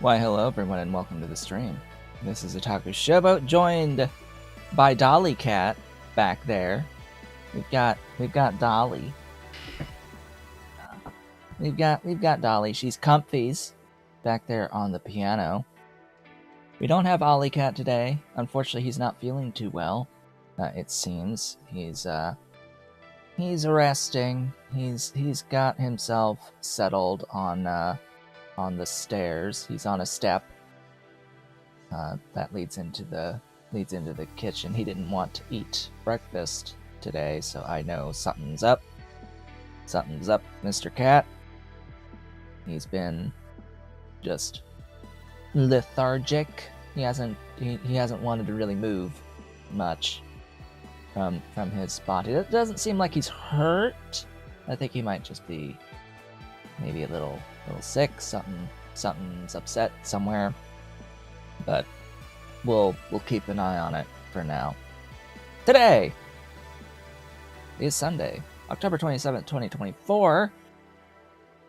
Why, hello everyone, and welcome to the stream. This is Otaku Showboat, joined by Dolly Cat back there. We've got Dolly. We've got Dolly. She's comfies back there on the piano. We don't have Ollie Cat today. Unfortunately, he's not feeling too well. It seems he's resting. He's got himself settled on the stairs. He's on a step that leads into the kitchen. He didn't want to eat breakfast today, so I know something's up. Something's up, Mr. Cat. He's been just lethargic. He hasn't wanted to really move much from his spot. It doesn't seem like he's hurt. I think he might just be maybe a little sick. Something's upset somewhere. But we'll keep an eye on it for now. Today is Sunday, October 27th, 2024.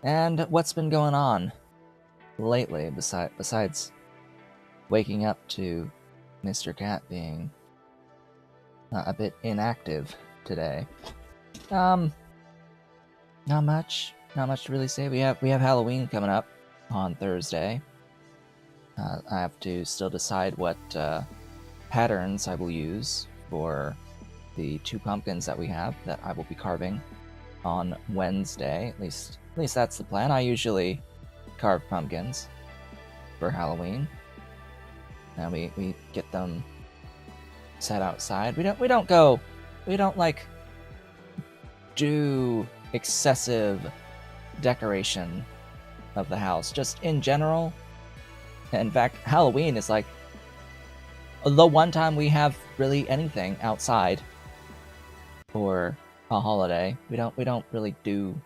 And what's been going on lately besides waking up to Mr. Cat being a bit inactive today? Not much to really say. We have Halloween coming up on Thursday. I have to still decide what patterns I will use for the 2 pumpkins that we have that I will be carving on Wednesday. At least that's the plan. I usually carve pumpkins for Halloween, and we get them set outside. We don't like do excessive decoration of the house. Just in general. In fact, Halloween is like the one time we have really anything outside for a holiday. We don't really do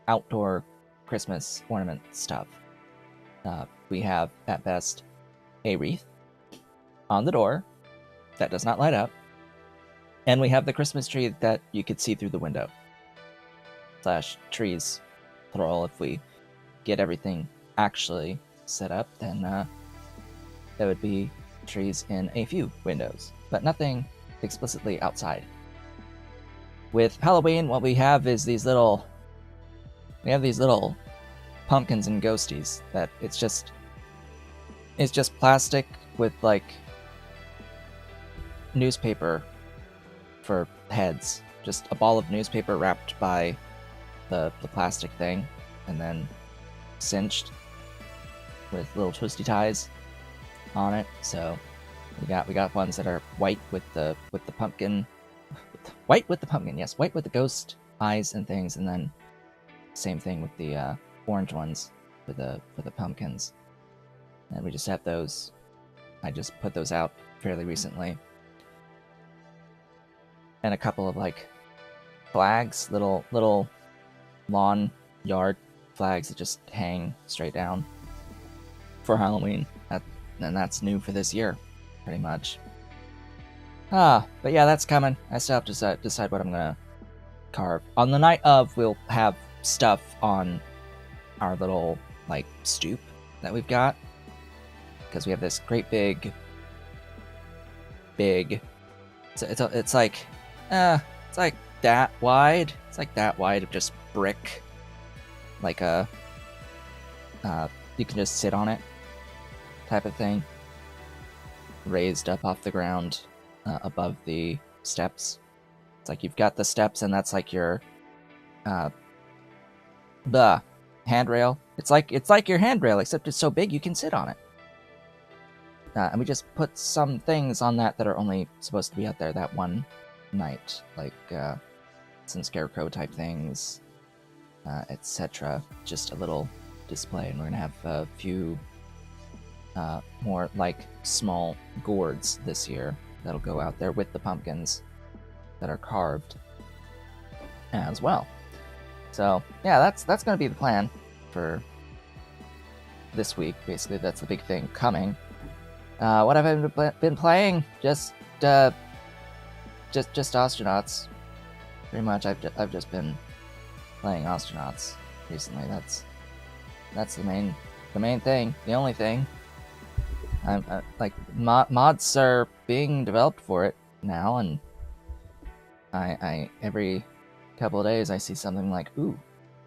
outdoor Christmas ornament stuff. We have at best a wreath on the door that does not light up, and we have the Christmas tree that you could see through the window. / trees, plural. If we get everything actually set up, then there would be trees in a few windows, but nothing explicitly outside. With Halloween, what we have is these little pumpkins and ghosties that it's just plastic with like newspaper for heads, just a ball of newspaper wrapped by the plastic thing and then cinched with little twisty ties on it. So we got ones that are white with the pumpkin, white with the ghost eyes and things, and then same thing with the orange ones for the pumpkins. And we just have those. I just put those out fairly recently, and a couple of like flags, little lawn yard flags that just hang straight down for Halloween, and that's new for this year, pretty much. But yeah, that's coming. I still have to decide what I'm gonna carve. On the night of, we'll have stuff on our little like stoop that we've got, because we have this great big. It's like that wide. It's like that wide of just brick, like a you can just sit on it type of thing, raised up off the ground above the steps. It's like you've got the steps, and that's like your the handrail. It's like your handrail, except it's so big you can sit on it. And we just put some things on that are only supposed to be out there that one night, like some scarecrow type things, etc. Just a little display, and we're gonna have a few more like small gourds this year that'll go out there with the pumpkins that are carved as well. So yeah, that's gonna be the plan for this week. Basically, that's the big thing coming. What have I been playing? Just Astronauts. Pretty much, I've just been playing Astronauts recently. That's the main the main thing, the only thing. Like mods are being developed for it now, and I every couple of days I see something like, ooh,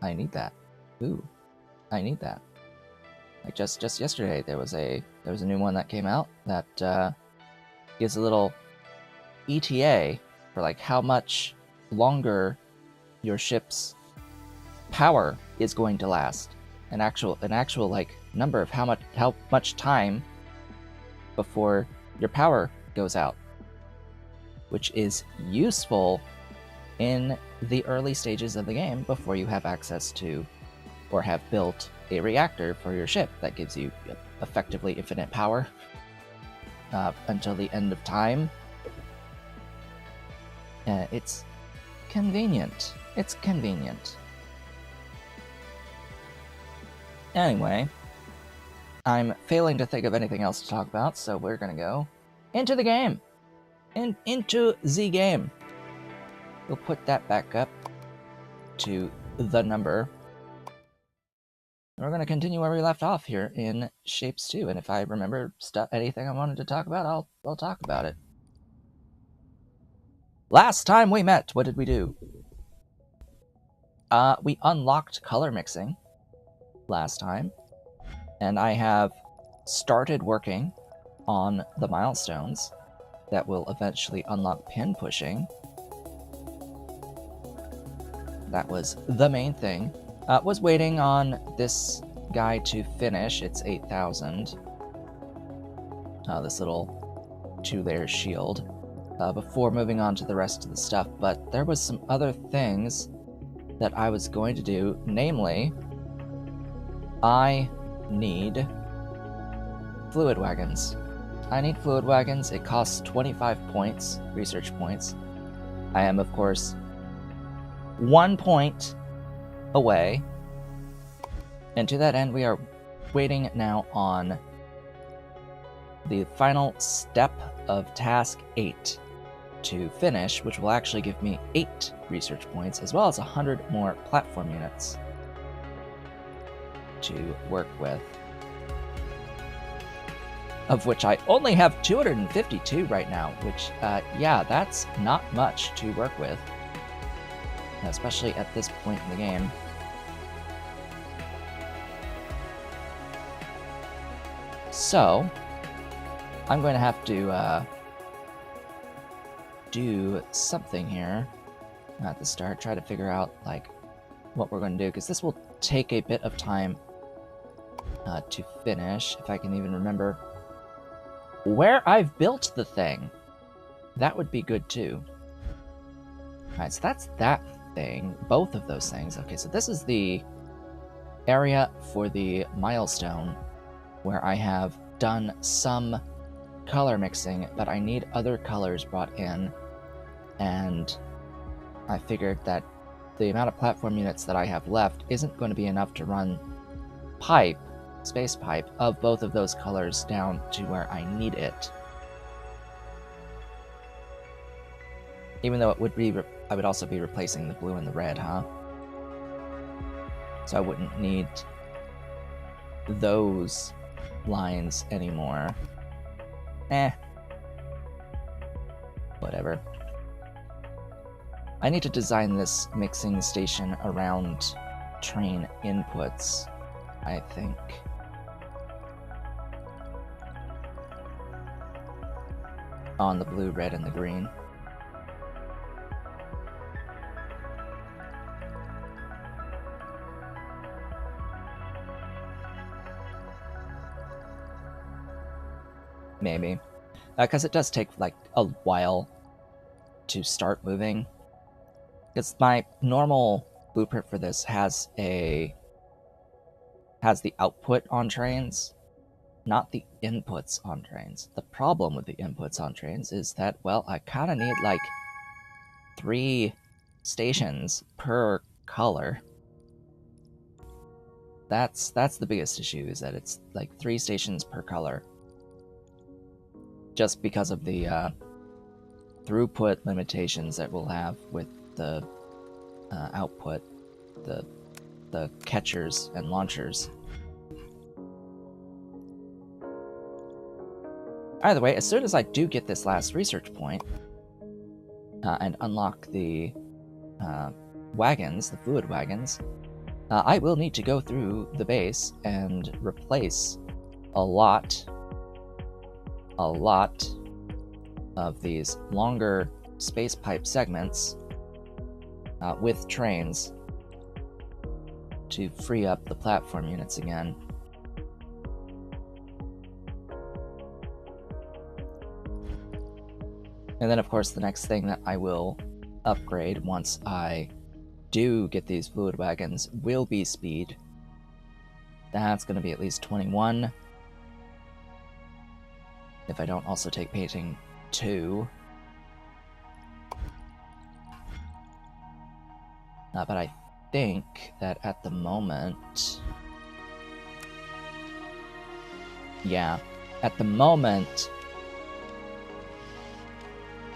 I need that. Ooh, I need that. Like just yesterday there was a new one that came out that gives a little ETA for like how much longer your ship's power is going to last. An actual like number of how much time before your power goes out, which is useful in the early stages of the game before you have access to or have built a reactor for your ship that gives you effectively infinite power until the end of time. It's convenient. It's convenient. Anyway, I'm failing to think of anything else to talk about, so we're gonna go into the game. Into the game. We'll put that back up to the number. And we're gonna continue where we left off here in Shapes 2, and if I remember anything I wanted to talk about, I'll talk about it. Last time we met, what did we do? We unlocked color mixing last time, and I have started working on the milestones that will eventually unlock pin pushing. That was the main thing. Was waiting on this guy to finish. It's 8,000. This little 2-layer shield. Before moving on to the rest of the stuff, but there was some other things that I was going to do, namely, I need fluid wagons. I need fluid wagons. It costs 25 points, research points. I am, of course, 1 point away, and to that end, we are waiting now on the final step of task 8 to finish, which will actually give me 8 research points, as well as 100 more platform units to work with, of which I only have 252 right now, which, yeah, that's not much to work with, especially at this point in the game. So, I'm going to have to, do something here at the start, try to figure out, like, what we're going to do, because this will take a bit of time to finish, if I can even remember where I've built the thing. That would be good, too. Alright, so that's that thing, both of those things. Okay, so this is the area for the milestone, where I have done some color mixing, but I need other colors brought in, and I figured that the amount of platform units that I have left isn't going to be enough to run space pipe, of both of those colors down to where I need it. Even though it would be, I would also be replacing the blue and the red, huh? So I wouldn't need those lines anymore. Whatever. I need to design this mixing station around train inputs, I think. On the blue, red, and the green. Maybe. Because it does take, like, a while to start moving. Because my normal blueprint for this has the output on trains, not the inputs on trains. The problem with the inputs on trains is that, well, I kind of need, like, 3 stations per color. That's the biggest issue, is that it's, like, 3 stations per color. Just because of the throughput limitations that we'll have with the output, the catchers and launchers. Either way, as soon as I do get this last research point, and unlock the wagons, the fluid wagons, I will need to go through the base and replace a lot of these longer space pipe segments with trains to free up the platform units again. And then, of course, the next thing that I will upgrade once I do get these fluid wagons will be speed. That's going to be at least 21. If I don't also take painting 2. But I think that at the moment... Yeah, at the moment...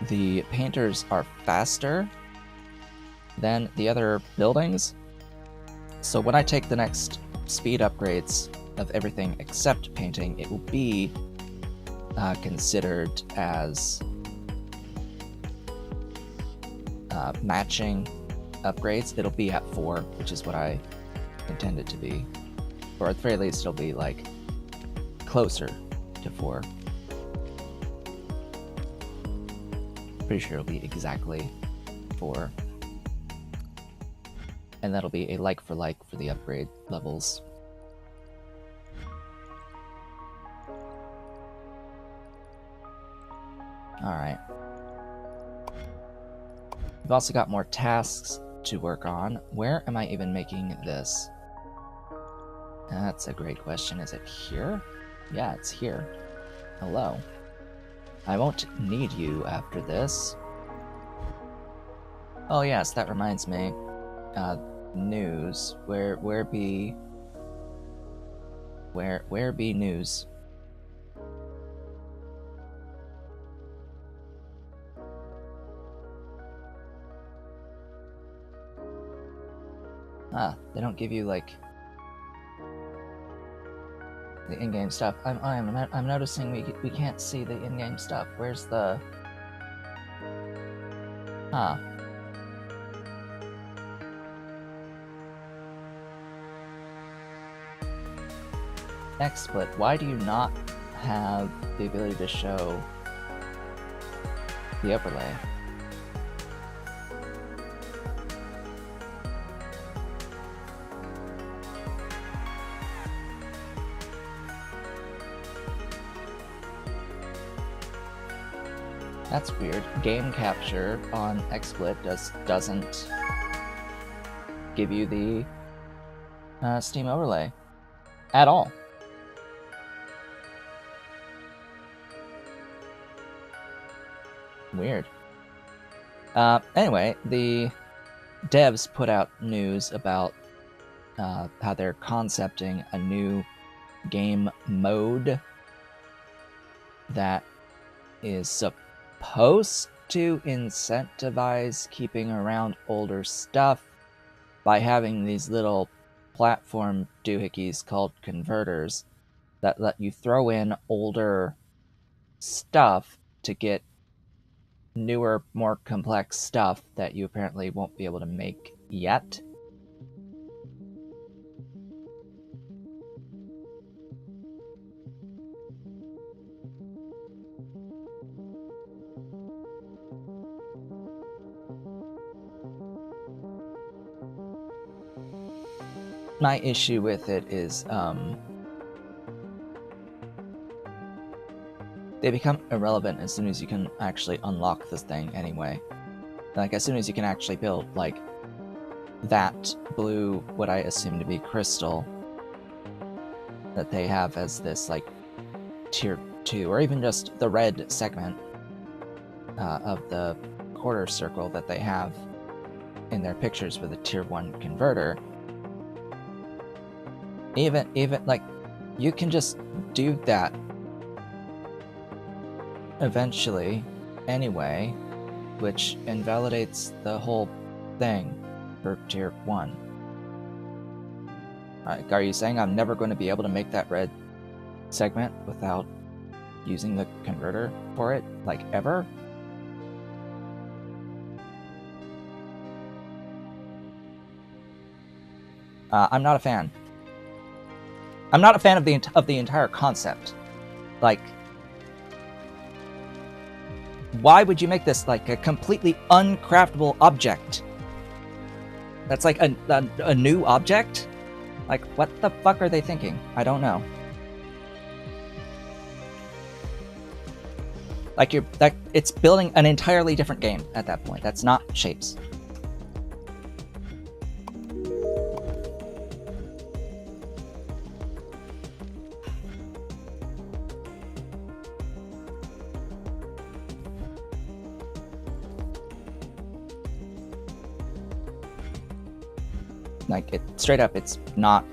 the painters are faster than the other buildings. So when I take the next speed upgrades of everything except painting, it will be considered as matching upgrades. It'll be at 4, which is what I intend it to be. Or at the very least, it'll be like closer to 4. Pretty sure it'll be exactly 4. And that'll be a like for the upgrade levels. Alright. We've also got more tasks to work on. Where am I even making this? That's a great question. Is it here? Yeah, it's here. Hello. I won't need you after this. Oh yes, that reminds me. News. Where be news? They don't give you like the in-game stuff. I'm noticing we can't see the in-game stuff. Where's the... XSplit, why do you not have the ability to show the overlay? That's weird. Game capture on XSplit doesn't give you the Steam overlay at all. Weird. Anyway, the devs put out news about how they're concepting a new game mode that is supposed to incentivize keeping around older stuff by having these little platform doohickeys called converters that let you throw in older stuff to get newer, more complex stuff that you apparently won't be able to make yet. My issue with it is, they become irrelevant as soon as you can actually unlock this thing anyway. Like, as soon as you can actually build, like, that blue, what I assume to be crystal, that they have as this, like, tier 2, or even just the red segment of the quarter circle that they have in their pictures for the tier 1 converter. Even, like, you can just do that eventually anyway, which invalidates the whole thing for tier 1. Alright, are you saying I'm never going to be able to make that red segment without using the converter for it, like, ever. I'm not a fan. I'm not a fan of the entire concept. Like, why would you make this like a completely uncraftable object? That's like a new object? Like, what the fuck are they thinking? I don't know. Like, it's building an entirely different game at that point. That's not Shapes. Like, straight up, it's not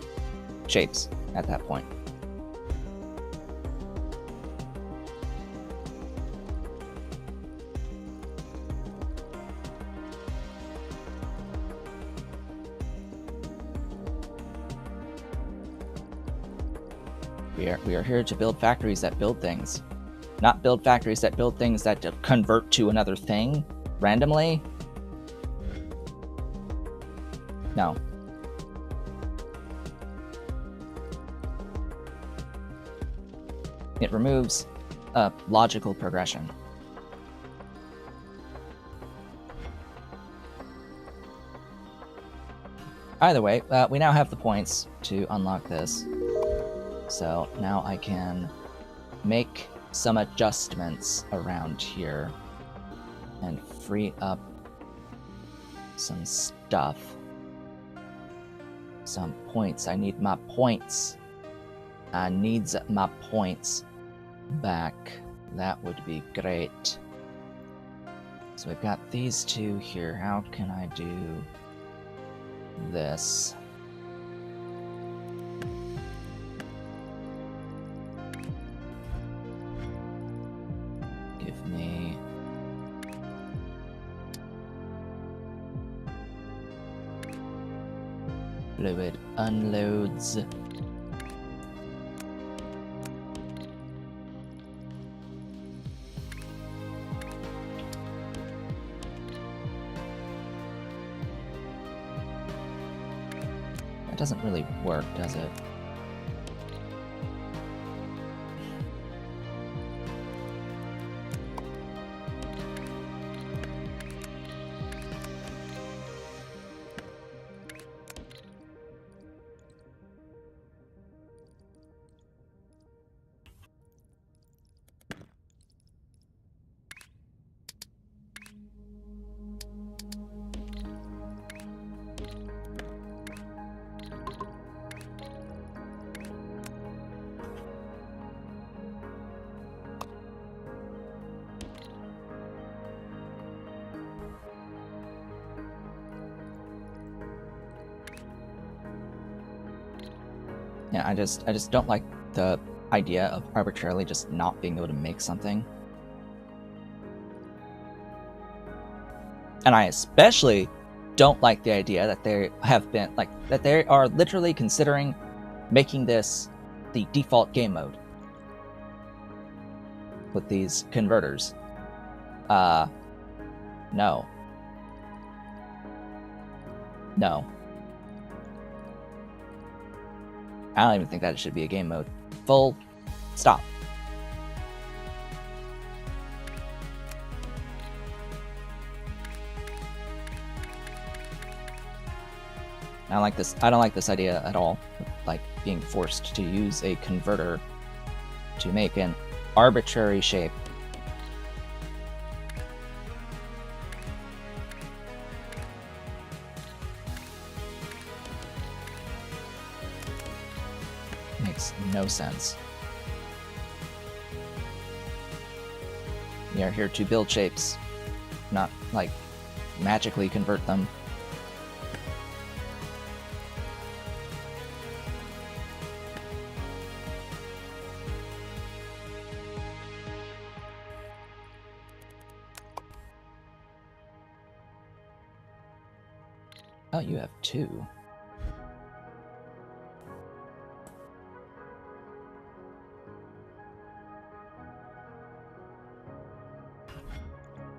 Shapes at that point. We are here to build factories that build things, not build factories that build things that convert to another thing randomly. No. It removes a logical progression. Either way, we now have the points to unlock this. So now I can make some adjustments around here and free up some stuff. Some points. I need my points. I needs my points back. That would be great. So we've got these two here. How can I do this? Give me fluid unloads. That doesn't really work, does it? Yeah, I just don't like the idea of arbitrarily just not being able to make something. And I especially don't like the idea that they have been, like, that they are literally considering making this the default game mode with these converters. No. No. I don't even think that it should be a game mode. Full stop. I don't like this idea at all. Like, being forced to use a converter to make an arbitrary shape. Makes no sense. We are here to build shapes, not, like, magically convert them. Oh, you have two.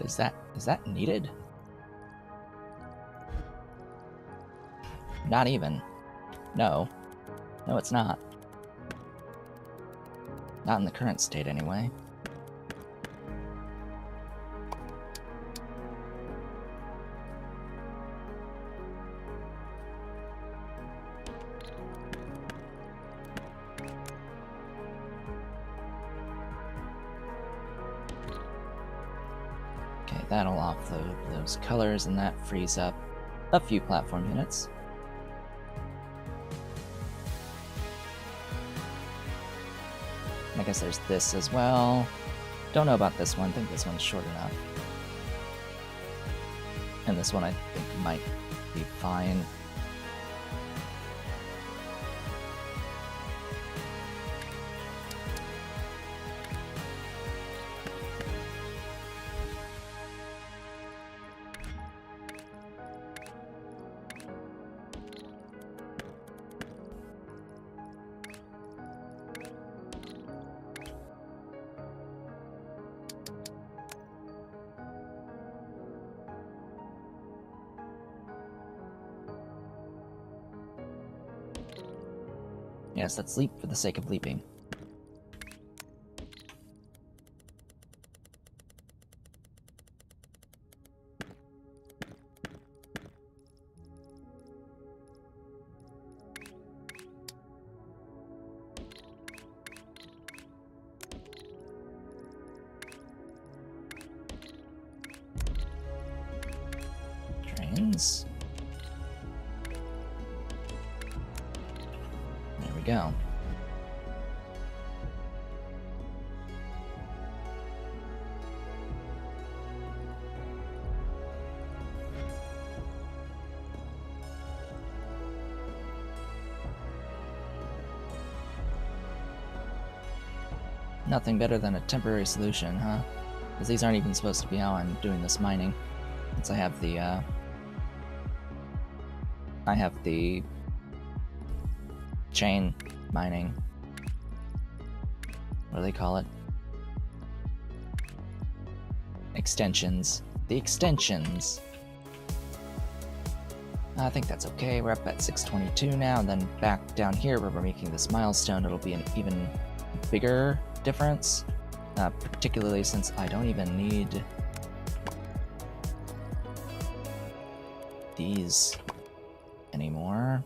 Is that needed? Not even. No. No, it's not. Not in the current state, anyway. Okay, that'll offload those colors, and that frees up a few platform units. I guess there's this as well. Don't know about this one. I think this one's short enough. And this one I think might be fine. Yes, let's leap for the sake of leaping. Trains. There we go. Nothing better than a temporary solution, huh? Because these aren't even supposed to be how I'm doing this mining. Since I have the chain mining. What do they call it? Extensions. The extensions. I think that's okay. We're up at 622 now, and then back down here where we're making this milestone, it'll be an even bigger difference. Particularly since I don't even need these anymore.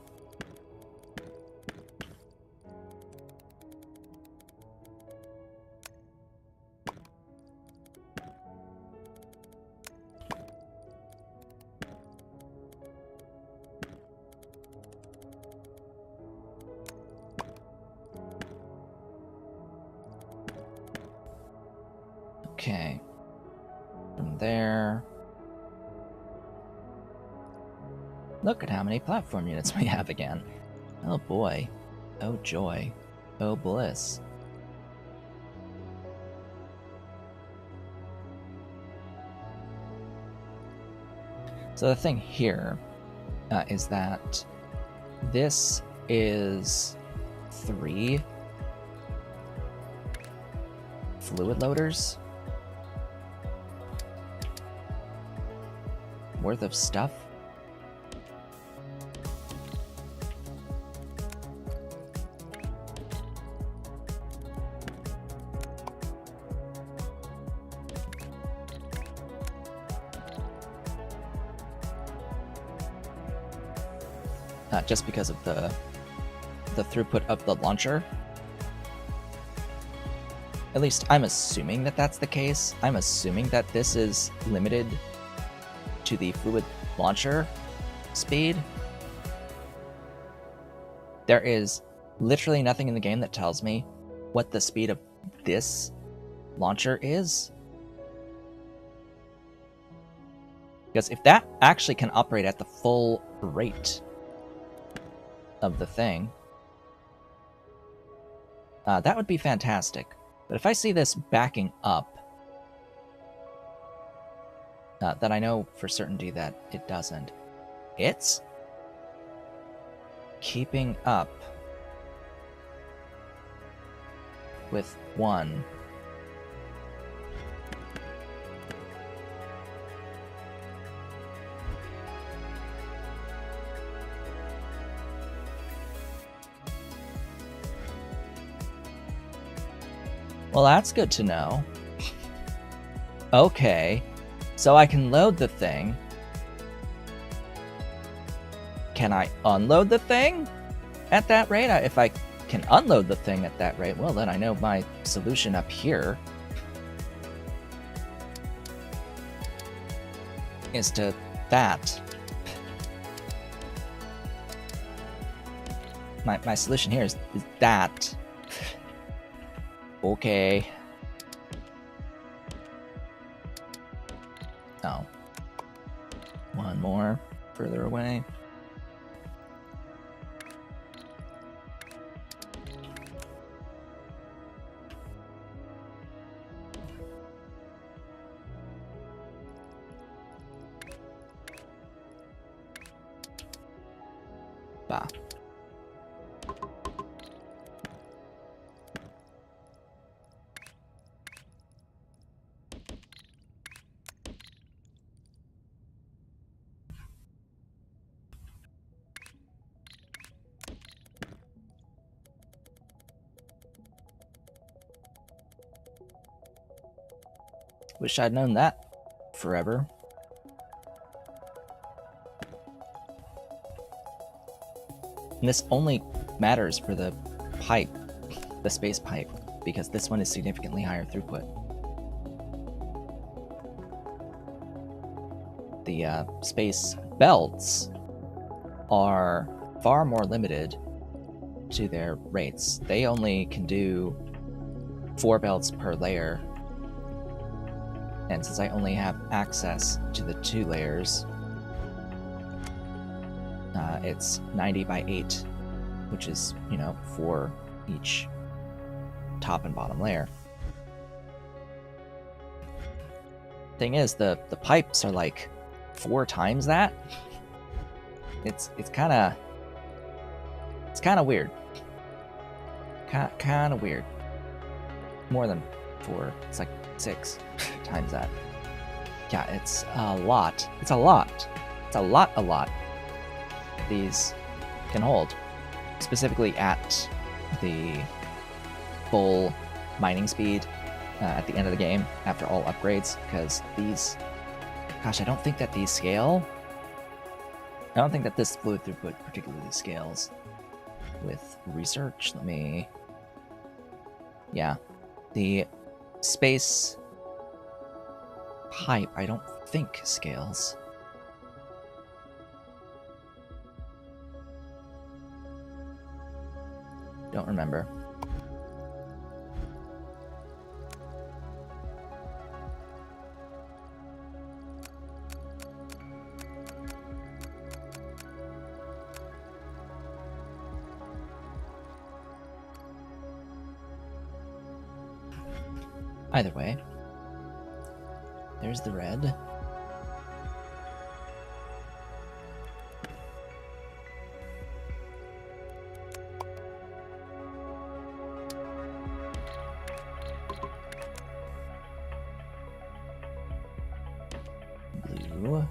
Okay. From there... Look at how many platform units we have again. Oh boy. Oh joy. Oh bliss. So the thing here is that this is 3 fluid loaders worth of stuff. Just because of the throughput of the launcher. At least I'm assuming that that's the case. I'm assuming that this is limited to the fluid launcher speed. There is literally nothing in the game that tells me what the speed of this launcher is. Because if that actually can operate at the full rate of the thing, that would be fantastic. But if I see this backing up, then I know for certainty that it doesn't. It's keeping up with 1. Well, that's good to know. Okay, so I can load the thing. Can I unload the thing at that rate? If I can unload the thing at that rate, well, then I know my solution up here is to that. My solution here is that. Okay. Oh. One more further away. Bah. Wish I'd known that forever. And this only matters for the pipe, the space pipe, because this one is significantly higher throughput. The space belts are far more limited to their rates. They only can do 4 belts per layer. And since I only have access to the 2 layers, it's 90 by 8, which is, 4 each top and bottom layer. Thing is, the pipes are like 4 times that. It's kind of weird. Kind of weird. More than 4. It's like 6 times that. Yeah, it's a lot. It's a lot. It's a lot. These can hold, specifically at the full mining speed at the end of the game after all upgrades, because these, gosh, I don't think that these scale. I don't think that this fluid throughput particularly scales with research. Yeah, the space pipe I don't think scales. Don't remember. Either way, there's the red. Blue.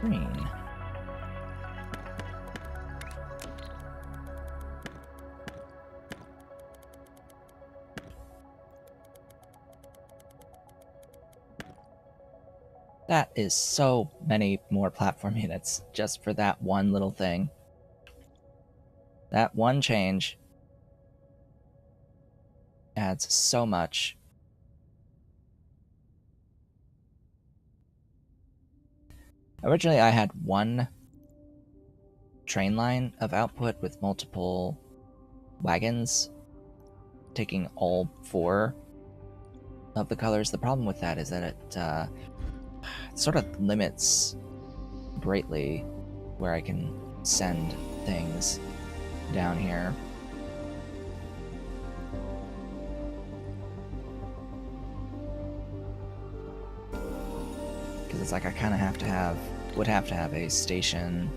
Green. That is so many more platform units just for that one little thing. That one change adds so much. Originally, I had one train line of output with multiple wagons taking all 4 of the colors. The problem with that is that it sort of limits greatly where I can send things down here. Because it's like I kind of have to have would have to have a station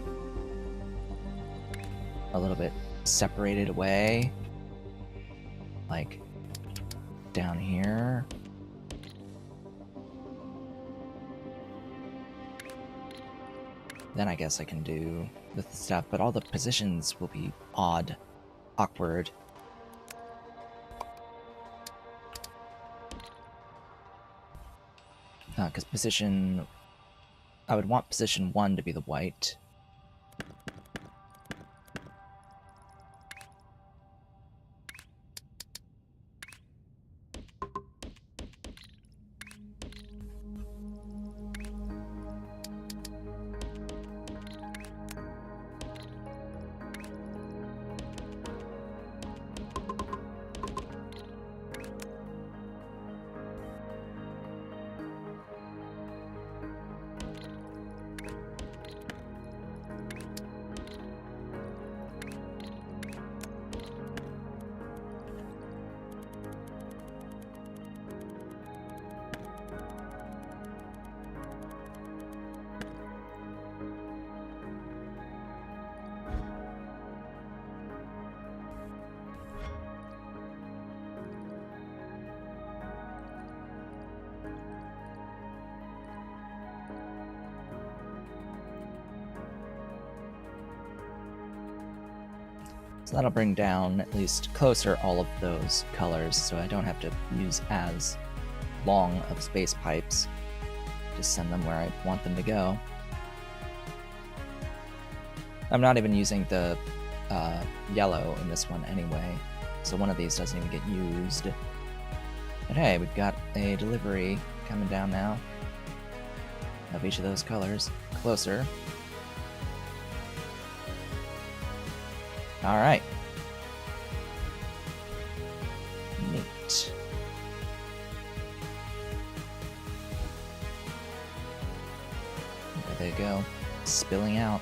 a little bit separated away, like down here. Then I guess I can do the stuff, but all the positions will be odd, awkward. Because position... I would want position 1 to be the white. So that'll bring down at least closer all of those colors, so I don't have to use as long of space pipes. Just send them where I want them to go. I'm not even using the yellow in this one anyway, so one of these doesn't even get used. But hey, we've got a delivery coming down now of each of those colors. Closer. Alright. Neat. There they go. Spilling out.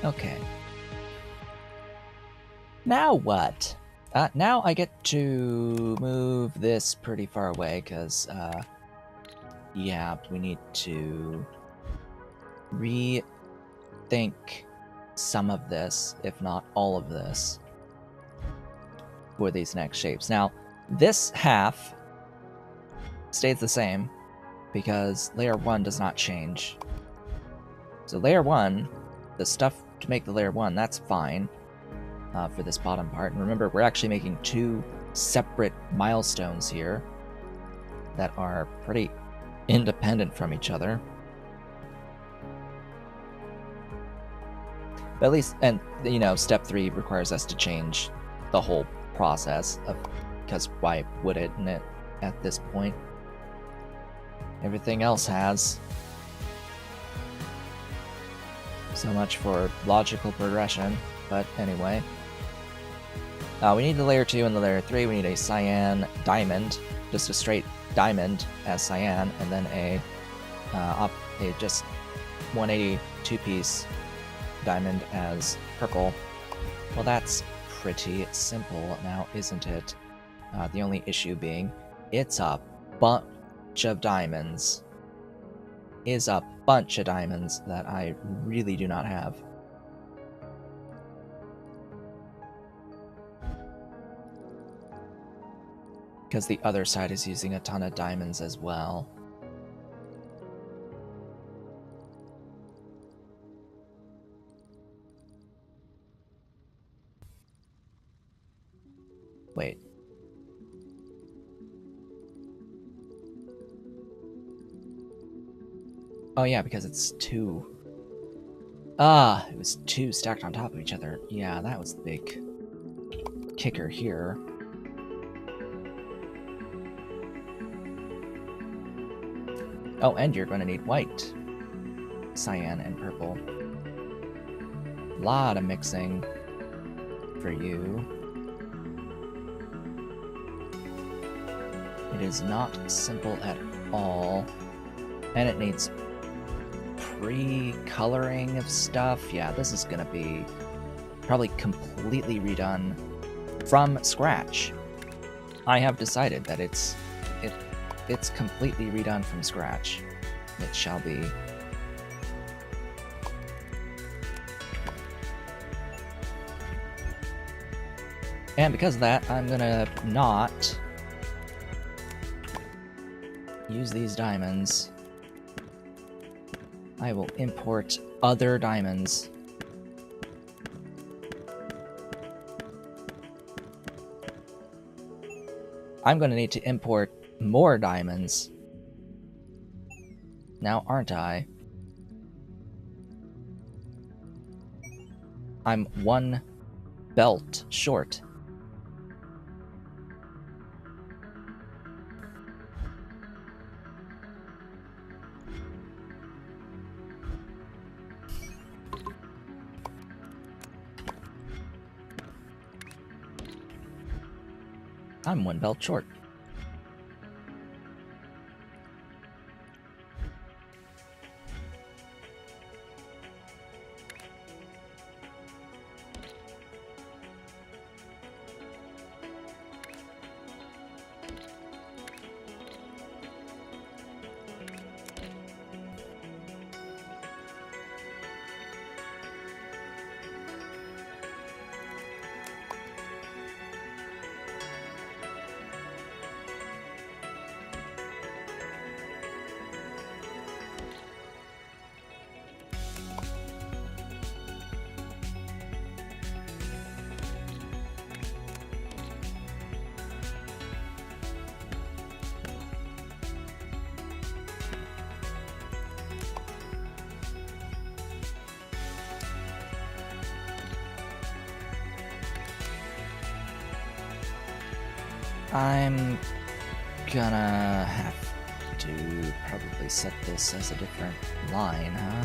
Okay. Now what? Now I get to move this pretty far away, because, yeah, we need to rethink some of this, if not all of this, for these next shapes. Now, this half stays the same, because layer 1 does not change. So layer 1, the stuff to make the layer 1, that's fine for this bottom part. And remember, we're actually making 2 separate milestones here that are pretty independent from each other. But at least, and you know, step 3 requires us to change the whole process, because why would it at this point? Everything else has. So much for logical progression, but anyway. We need the layer 2 and the layer 3. We need a cyan diamond, just a straight diamond as cyan, and then a just 180 2-piece diamond as purple. Well, that's pretty simple now, isn't it? The only issue being, it's a bunch of diamonds. Is a bunch of diamonds that I really do not have. Because the other side is using a ton of diamonds as well. Wait. Oh yeah, because it's 2. It was 2 stacked on top of each other. Yeah, that was the big kicker here. Oh, and you're going to need white, cyan, and purple. A lot of mixing for you. It is not simple at all. And it needs pre-coloring of stuff. Yeah, this is going to be probably completely redone from scratch. I have decided that it's it's completely redone from scratch. It shall be. And because of that, I'm gonna not use these diamonds. I will import other diamonds. I'm gonna need to import more diamonds. Now, aren't I? I'm one belt short. I'm one belt short. I'm gonna have to probably set this as a different line, huh?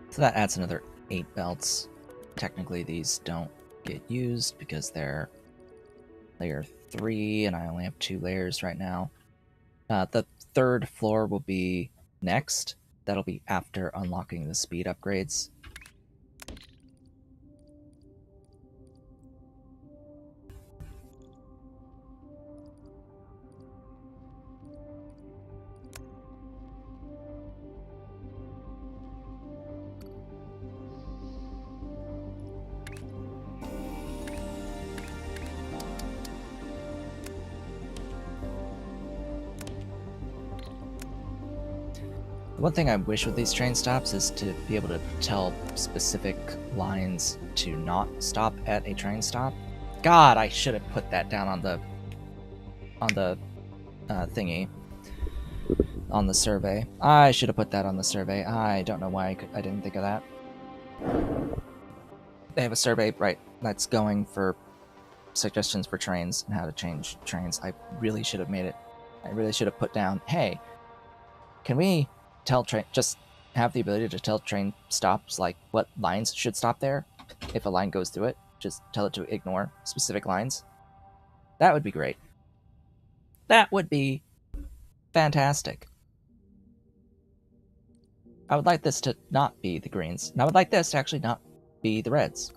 So that adds another 8 belts. Technically, these don't get used because they're layer 3, and I only have 2 layers right now. The third floor will be next. That'll be after unlocking the speed upgrades. One thing I wish with these train stops is to be able to tell specific lines to not stop at a train stop. God, I should have put that down on the thingy, on the survey. I should have put that on the survey. I don't know why I didn't think of that. They have a survey, right, that's going for suggestions for trains and how to change trains. I really should have made it. I really should have put down, hey, can we tell train, just have the ability to tell train stops, like what lines should stop there? If a line goes through it, just tell it to ignore specific lines. That would be great. That would be fantastic. I would like this to not be the greens, and I would like this to actually not be the reds.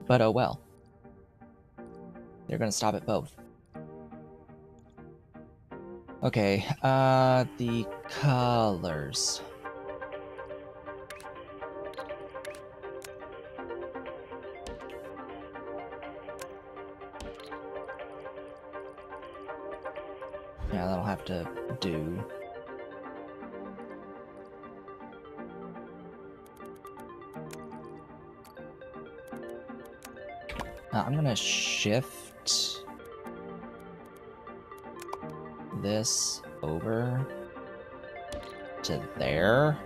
But oh well. They're gonna stop at both. Okay, the colors. Yeah, that'll have to do. I'm gonna shift this over to there.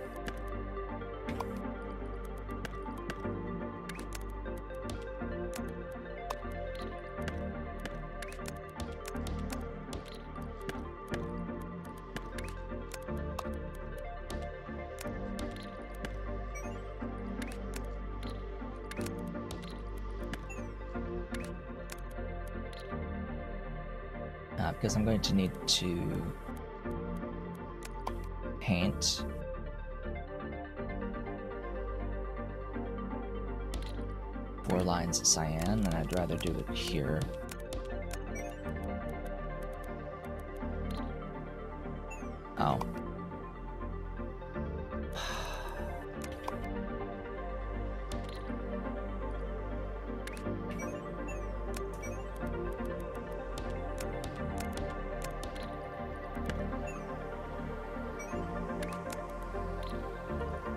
because I'm going to need to paint. Four lines of cyan, and I'd rather do it here. Oh.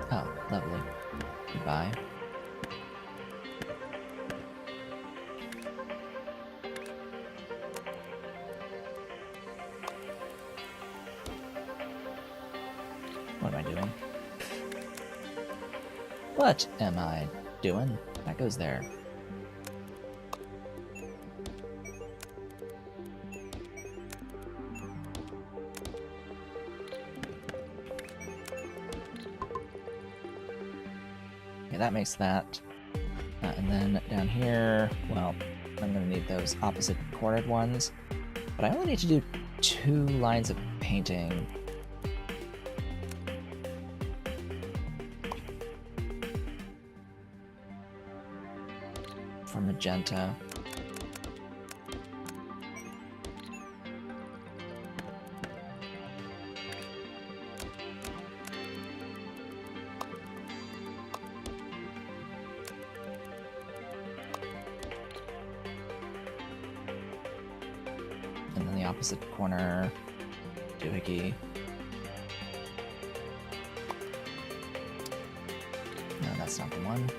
Oh, lovely. Goodbye. What am I doing? What am I doing? That goes there. Okay, that makes that. And then down here, well, I'm going to need those opposite cornered ones. But I only need to do 2 lines of painting. For magenta. And then the opposite corner, doohickey. No, that's not the one.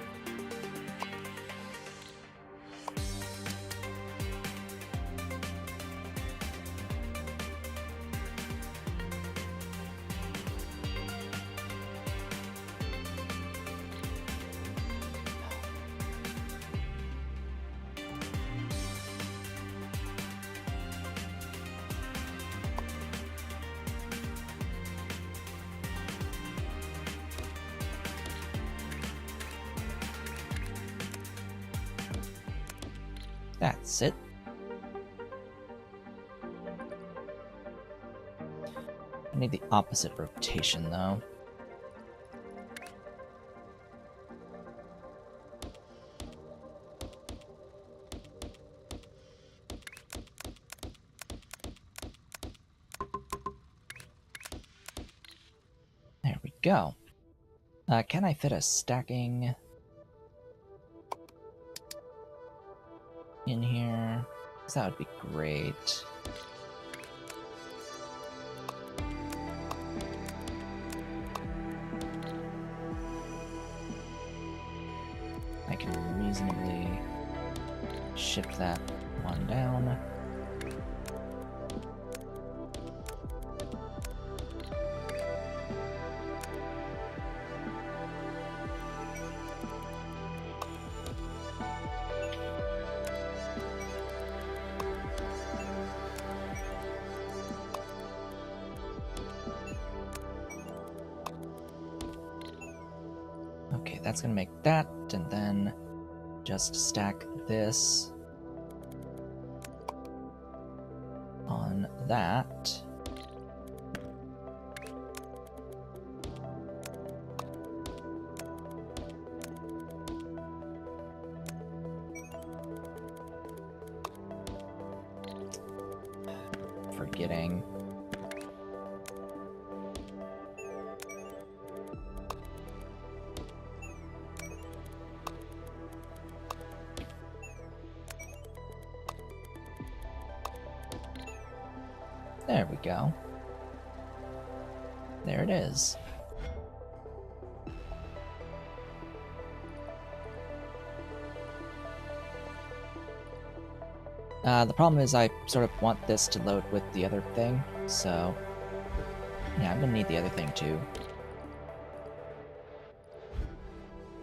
That's it. I need the opposite rotation, though. There we go. Can I fit a stacking in here? 'Cause that would be great. I can reasonably shift that one down. Okay, that's gonna make that, and then just stack this on that. Forgetting. There we go. There it is. The problem is I sort of want this to load with the other thing, so yeah, I'm gonna need the other thing too.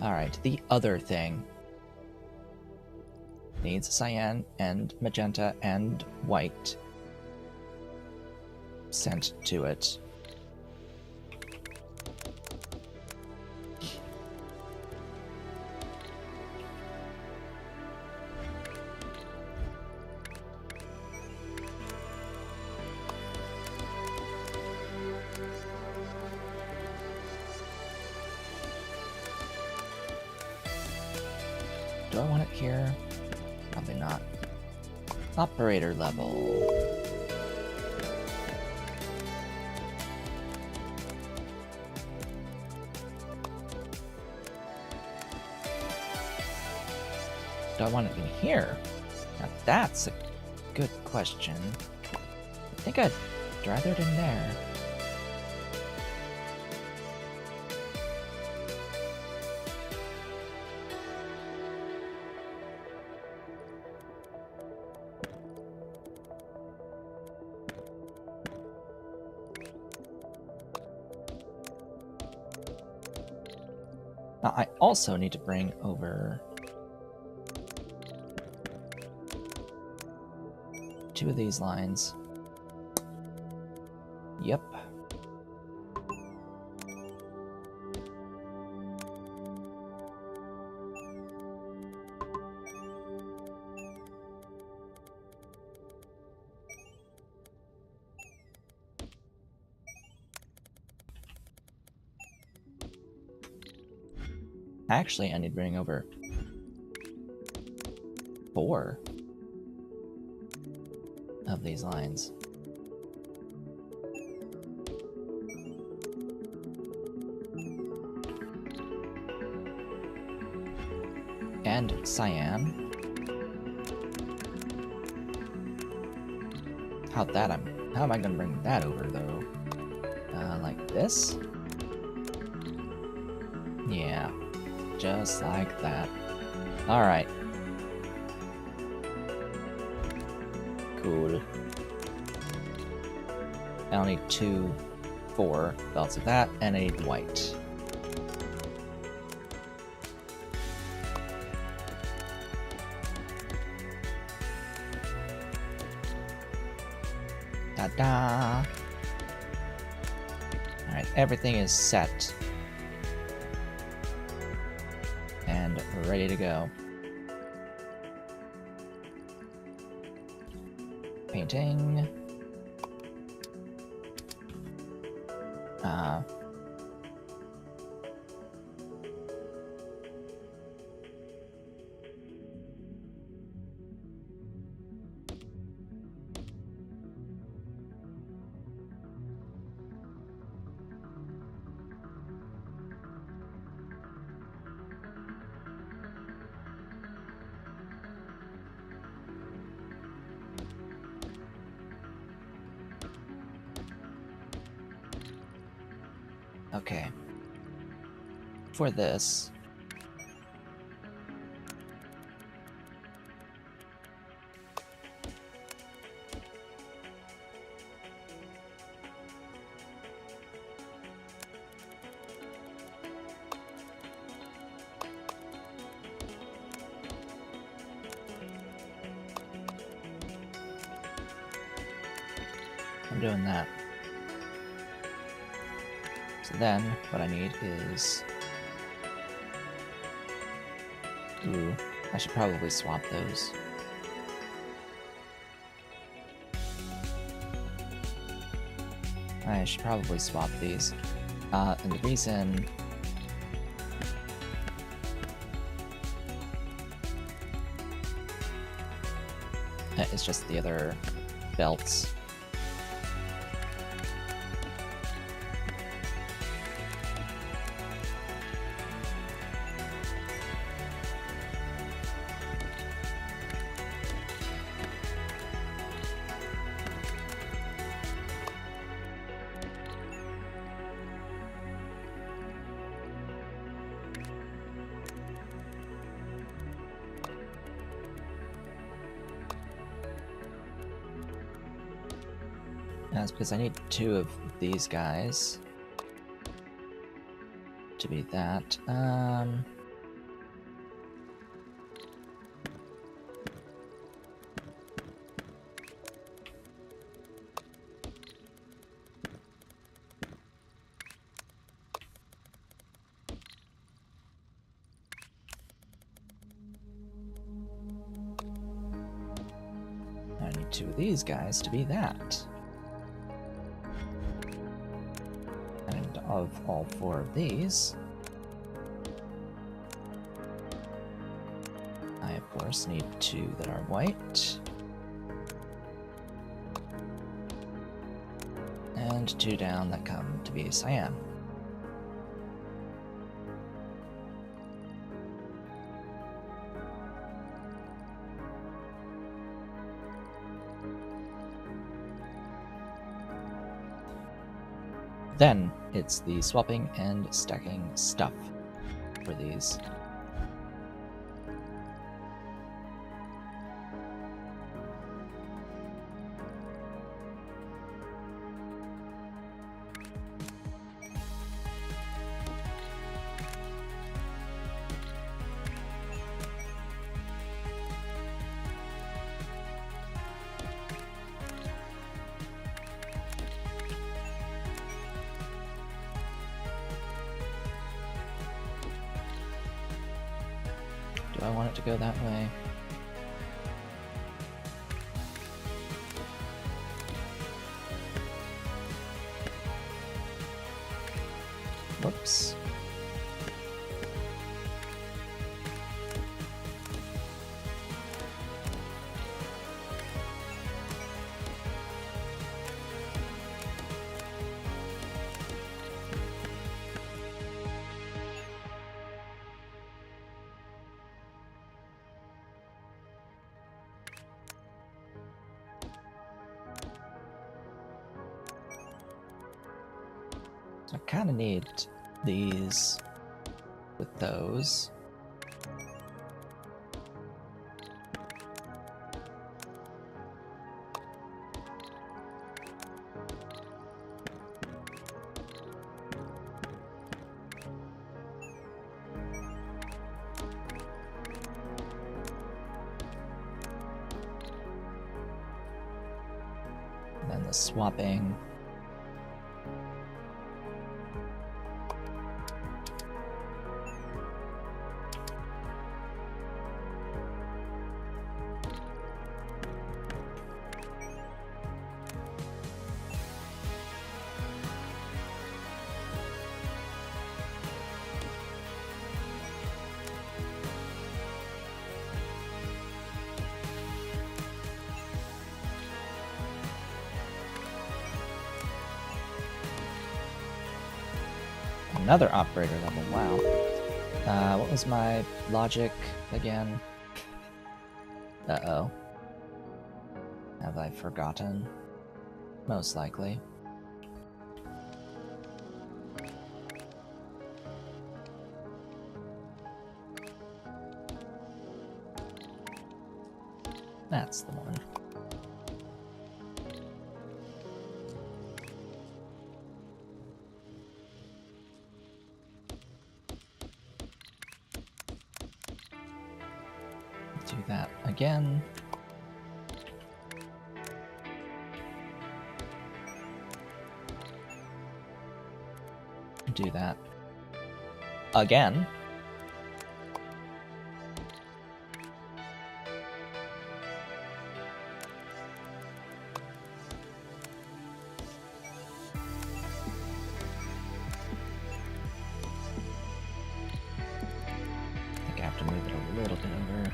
Alright, the other thing needs cyan and magenta and white sent to it. Do I want it here? Probably not. Operator level. Do I want it in here? Now that's a good question. I think I'd rather it in there. Now I also need to bring over 2 of these lines. Yep. Actually, I need to bring over 4 of these lines. And cyan. How am I gonna bring that over though? Like this? Yeah, just like that. Alright. Cool. I'll need 4 belts of that, and I need white. Ta-da! Alright, everything is set. And ready to go. Painting. Okay. For this, I'm doing that. So then, what I need is... Ooh, I should probably swap those. I should probably swap these. And the reason... It's just the other belts. That's because I need 2 of these guys to be that. I need 2 of these guys to be that. Of all 4 of these. I, of course, need 2 that are white. And 2 down that come to be cyan. Then it's the swapping and stacking stuff for these. Do I want it to go that way? Whoops. I kind of need these with those. And then the swapping. Another operator level, wow. What was my logic again? Uh-oh. Have I forgotten? Most likely. That's the one. Do that again. Do that again. I think I have to move it a little bit over.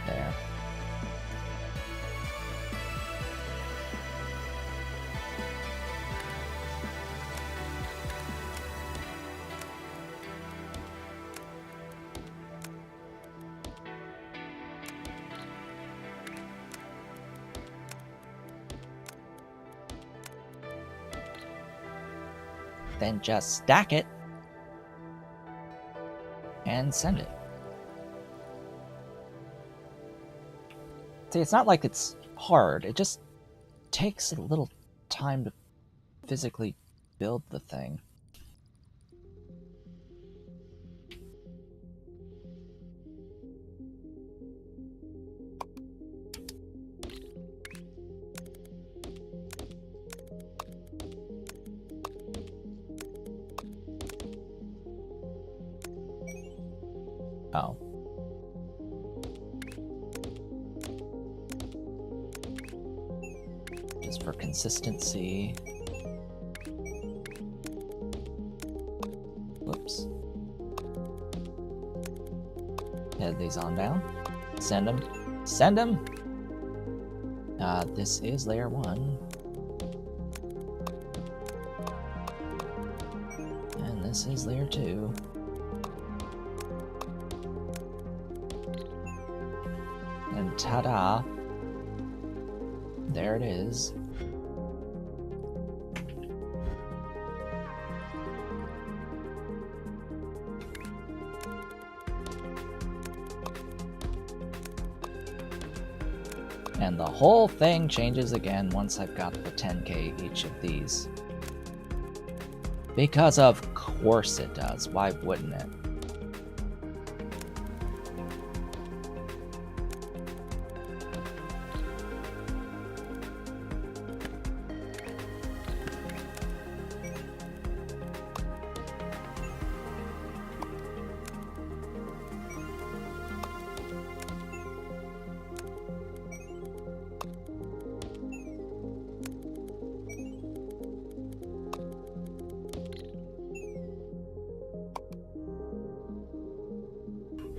There. Then just stack it and send it. See, it's not like it's hard, it just takes a little time to physically build the thing. just for consistency. Whoops. Head these on down. Send them. Send them! This is layer 1. And this is layer 2. And ta-da! There it is. And the whole thing changes again once I've got the 10k each of these. Because of course it does. Why wouldn't it?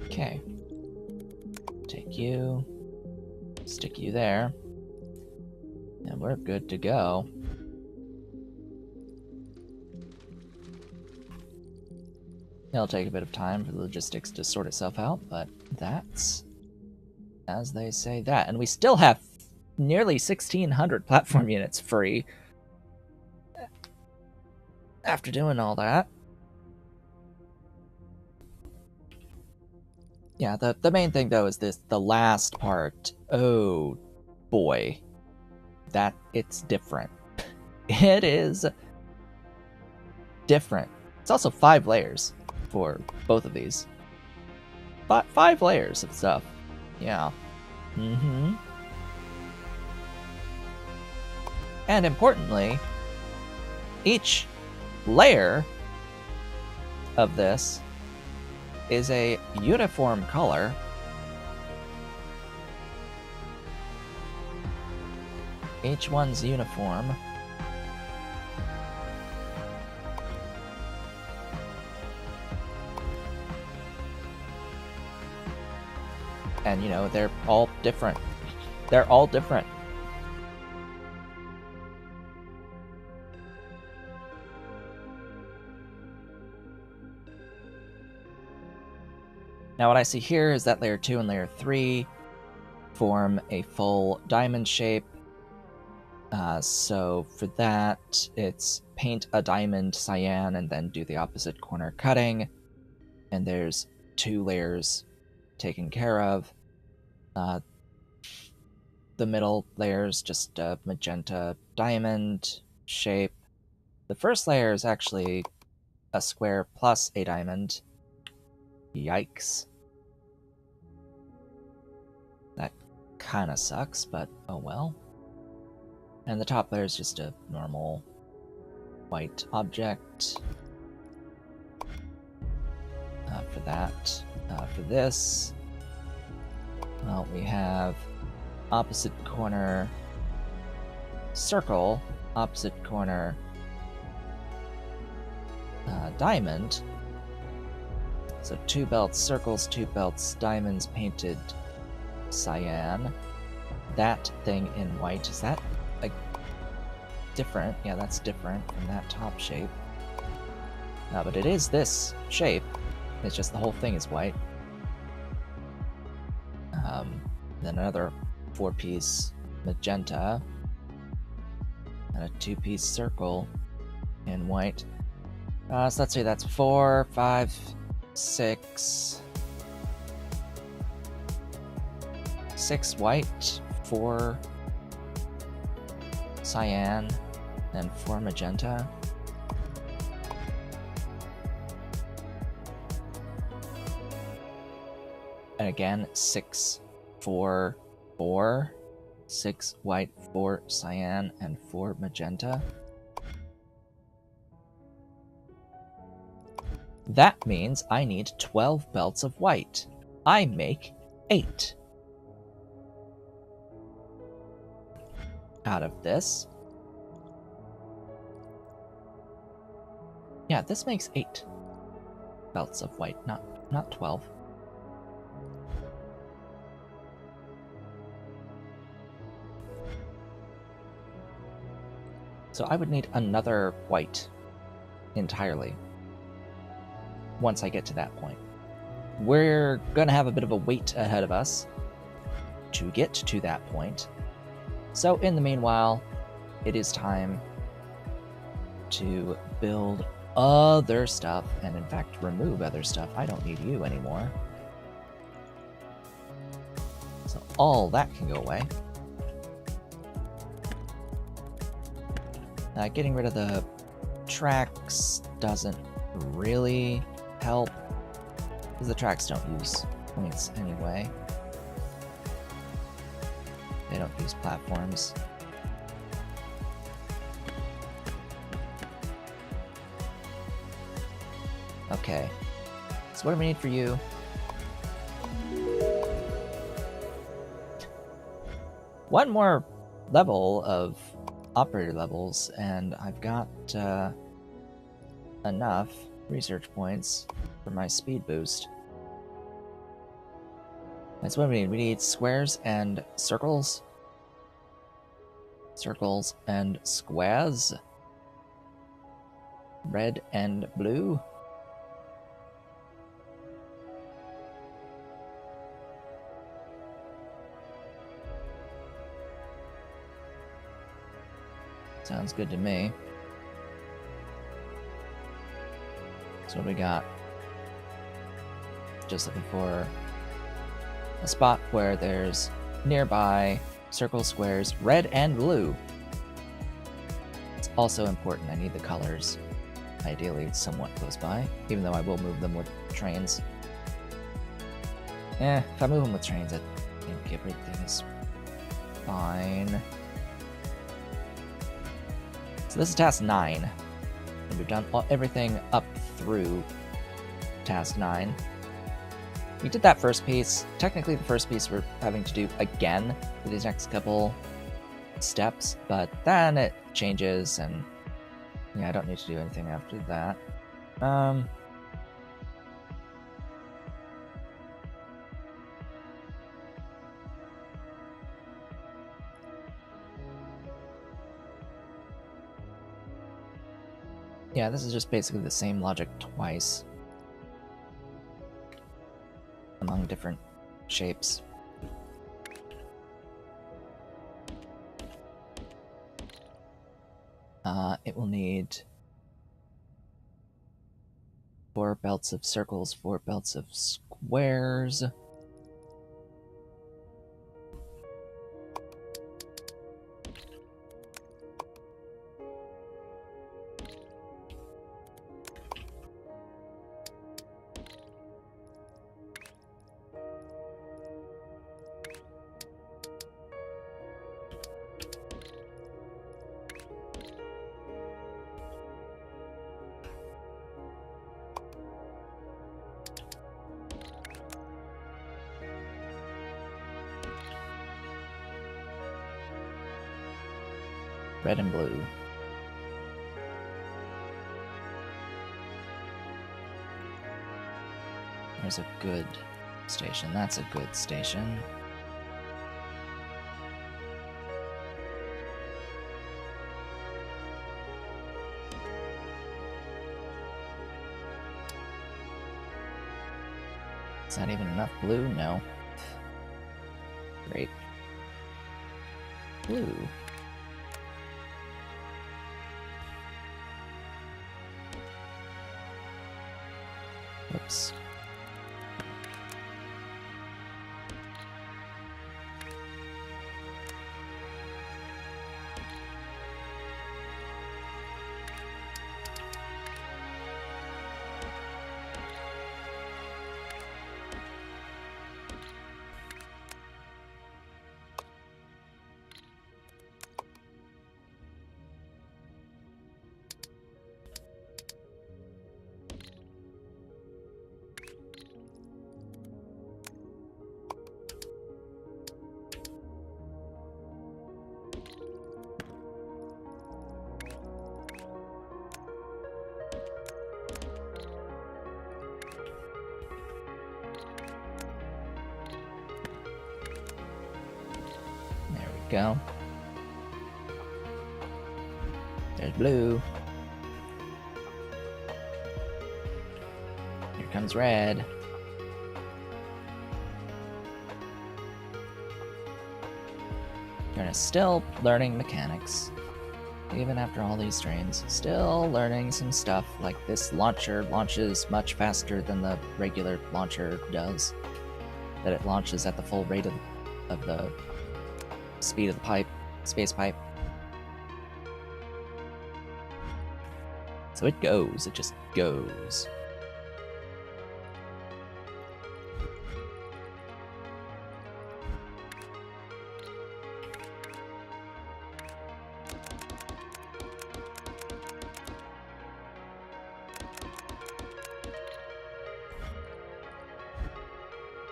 Okay. Take you, stick you there, and we're good to go. It'll take a bit of time for the logistics to sort itself out, but that's, as they say, that. And we still have nearly 1,600 platform units free after doing all that. Yeah, the main thing though is the last part. Oh boy. That it's different. It is different. It's also 5 layers for both of these. 5 layers of stuff. Yeah. Mm-hmm. And importantly, each layer of this is a uniform color. Each one's uniform. And you know, they're all different. They're all different. Now what I see here is that layer 2 and layer 3 form a full diamond shape. So for that, it's paint a diamond cyan and then do the opposite corner cutting. And there's 2 layers taken care of. The middle layer is just a magenta diamond shape. The first layer is actually a square plus a diamond. Yikes. That kind of sucks, but oh well. And the top layer is just a normal white object. For that. For this, well, we have opposite corner circle, opposite corner diamond. So 2 belts circles, 2 belts diamonds painted cyan. That thing in white, is that like different? Yeah, that's different from that top shape. No, but it is this shape. It's just the whole thing is white. Then another 4-piece magenta and a 2-piece circle in white. So let's see, that's 4, 5, 6. 6 white, 4 cyan, and 4 magenta. And again, 6, 4, 4. 6 white, 4 cyan, and 4 magenta. That means I need 12 belts of white. I make 8. out of this. Yeah, this makes 8 belts of white, not 12. So I would need another white entirely once I get to that point. We're gonna have a bit of a wait ahead of us to get to that point. So in the meanwhile, it is time to build other stuff, and in fact remove other stuff. I don't need you anymore. So all that can go away. Getting rid of the tracks doesn't really help, because the tracks don't use points anyway. They don't use platforms. Okay, so what do we need for you? One more level of operator levels, and I've got enough research points for my speed boost. That's what we need. We need squares and circles. Circles and squares. Red and blue. Sounds good to me. So what do we got? Just looking for a spot where there's nearby circle squares, red and blue. It's also important. I need the colors, ideally somewhat close by, even though I will move them with trains. If I move them with trains, I think everything is fine. So this is task 9, and we've done everything up through task 9. We did that first piece. Technically, the first piece we're having to do again for these next couple steps, but then it changes, and yeah, I don't need to do anything after that. Yeah, this is just basically the same logic twice among different shapes. It will need 4 belts of circles, 4 belts of squares. Red and blue. There's a good station. That's a good station. Is that even enough blue? No. Great. Blue. Whoops. go. There's blue. Here comes red. You're still learning mechanics. Even after all these trains, still learning some stuff, like this launcher launches much faster than the regular launcher does. That it launches at the full rate of the speed of the pipe, space pipe. So it goes, it just goes.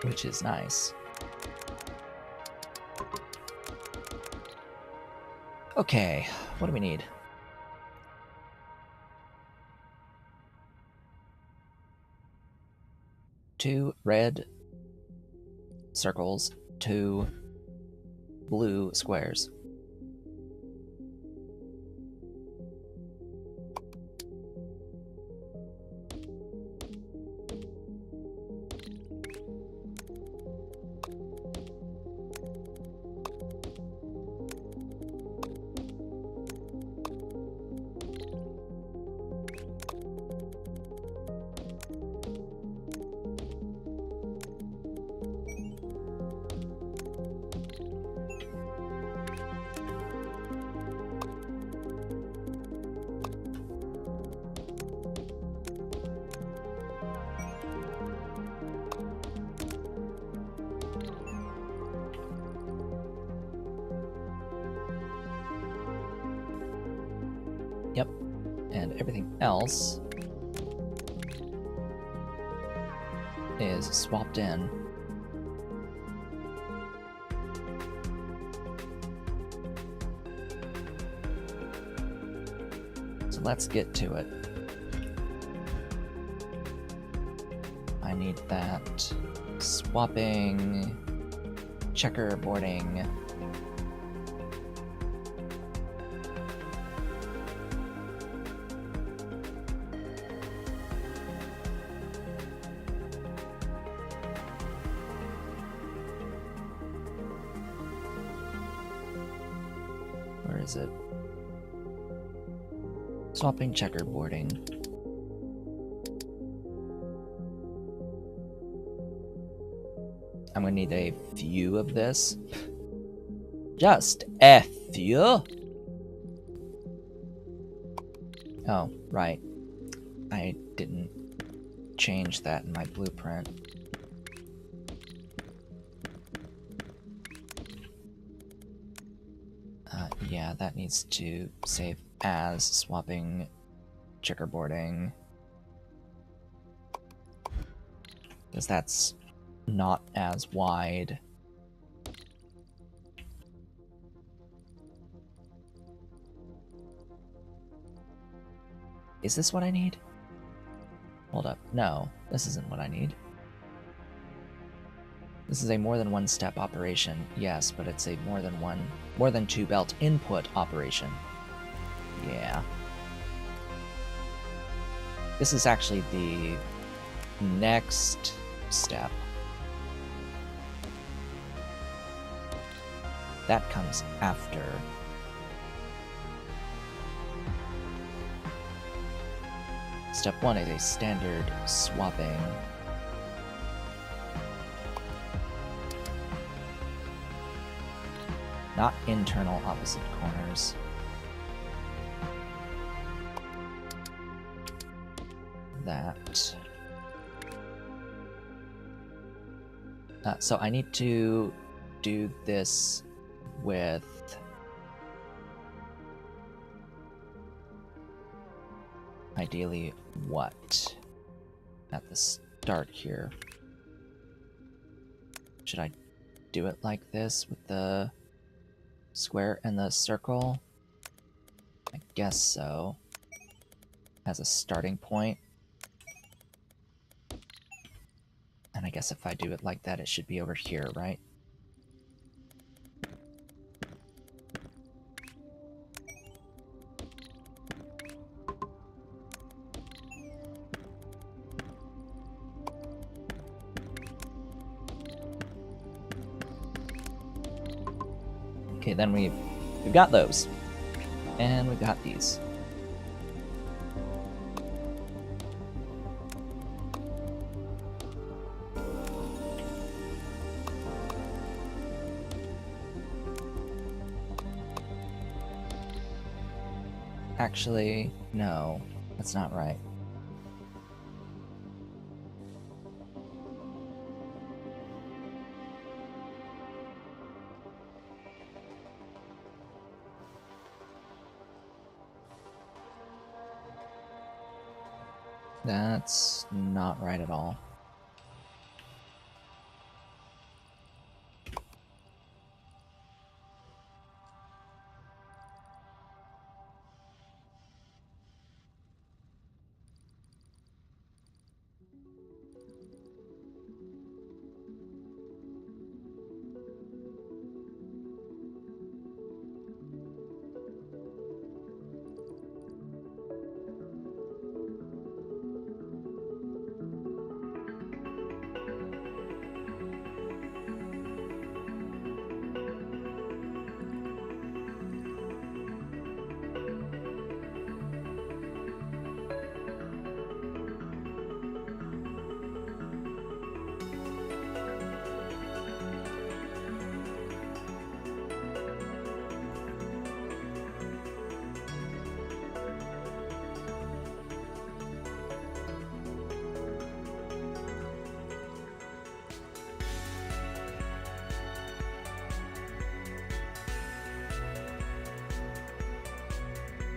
Which is nice. Okay, what do we need? Two red circles, two blue squares. Yep, and everything else is swapped in. So let's get to it. I need that swapping, checkerboarding. Where is it? Swapping, checkerboarding. I'm gonna need a few of this. Just a few? Oh, right. I didn't change that in my blueprint. Yeah, that needs to save as swapping, checkerboarding. Because that's not as wide. Is this what I need? Hold up. No, this isn't what I need. This is a more than one step operation, yes, but it's a more than two belt input operation. Yeah. This is actually the next step. That comes after. Step 1 is a standard swapping. Not internal opposite corners. That. So I need to do this with ideally what at the start here. Should I do it like this with the square and the circle? I guess so. As a starting point. And I guess if I do it like that, it should be over here, right? Okay, then we've got those. And we've got these. Actually, no, that's not right. That's not right at all.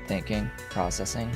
Thinking, processing.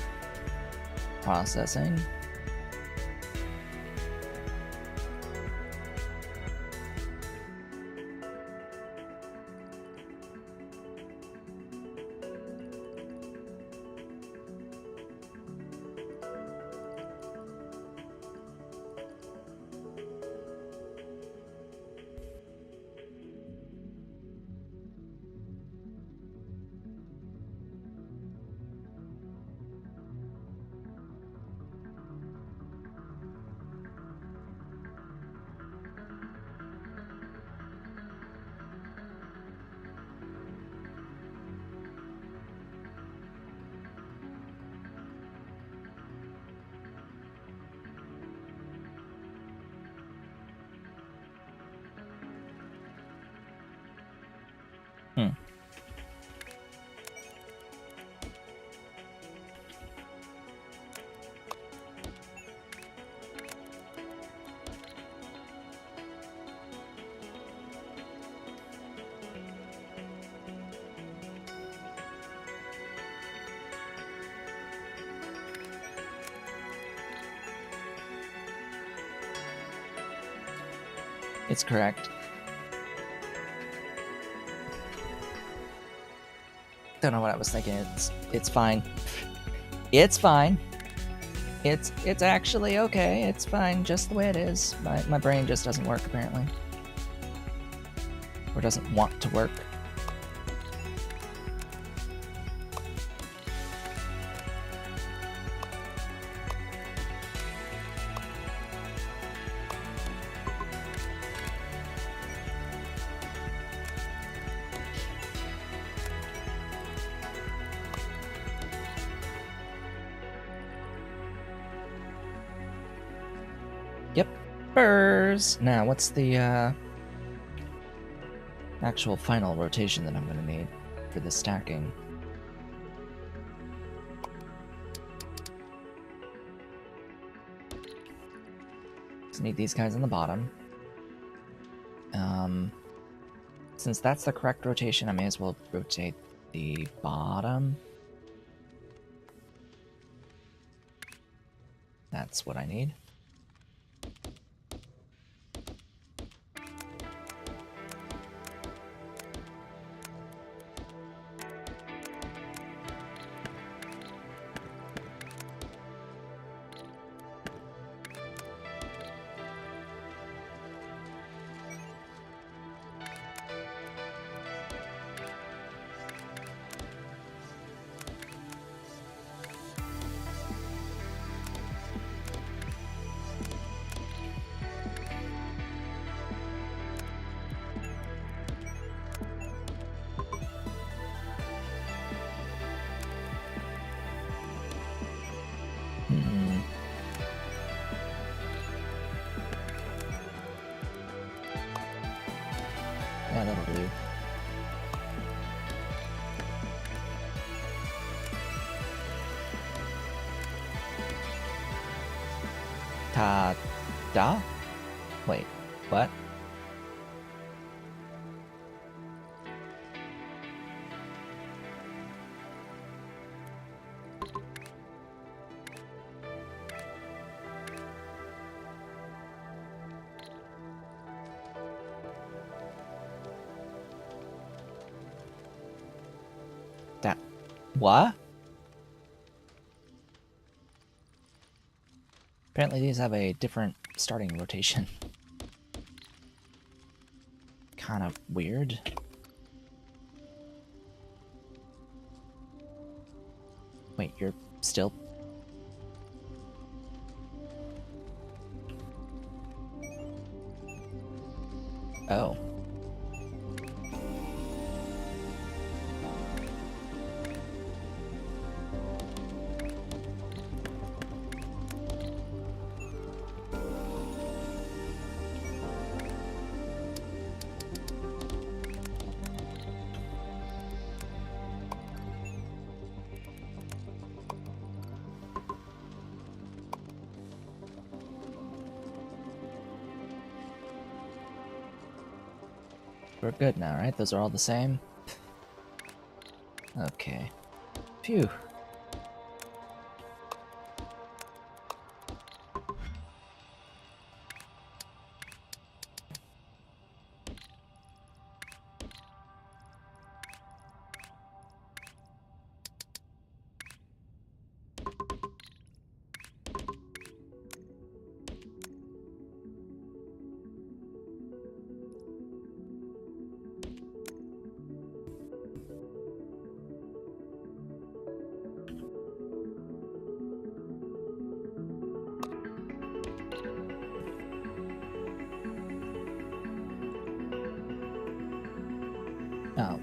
It's correct. Don't know what I was thinking. It's fine. It's fine. It's actually okay. It's fine just the way it is. My brain just doesn't work apparently. Or doesn't want to work. Yep. Burrs. Now, what's the actual final rotation that I'm going to need for the stacking? Just need these guys on the bottom. Since that's the correct rotation, I may as well rotate the bottom. That's what I need. Ta-da? Wait, what? That... what? Apparently these have a different starting rotation. Kind of weird. Wait, you're still... oh. We're good now, right? Those are all the same? Okay. Phew.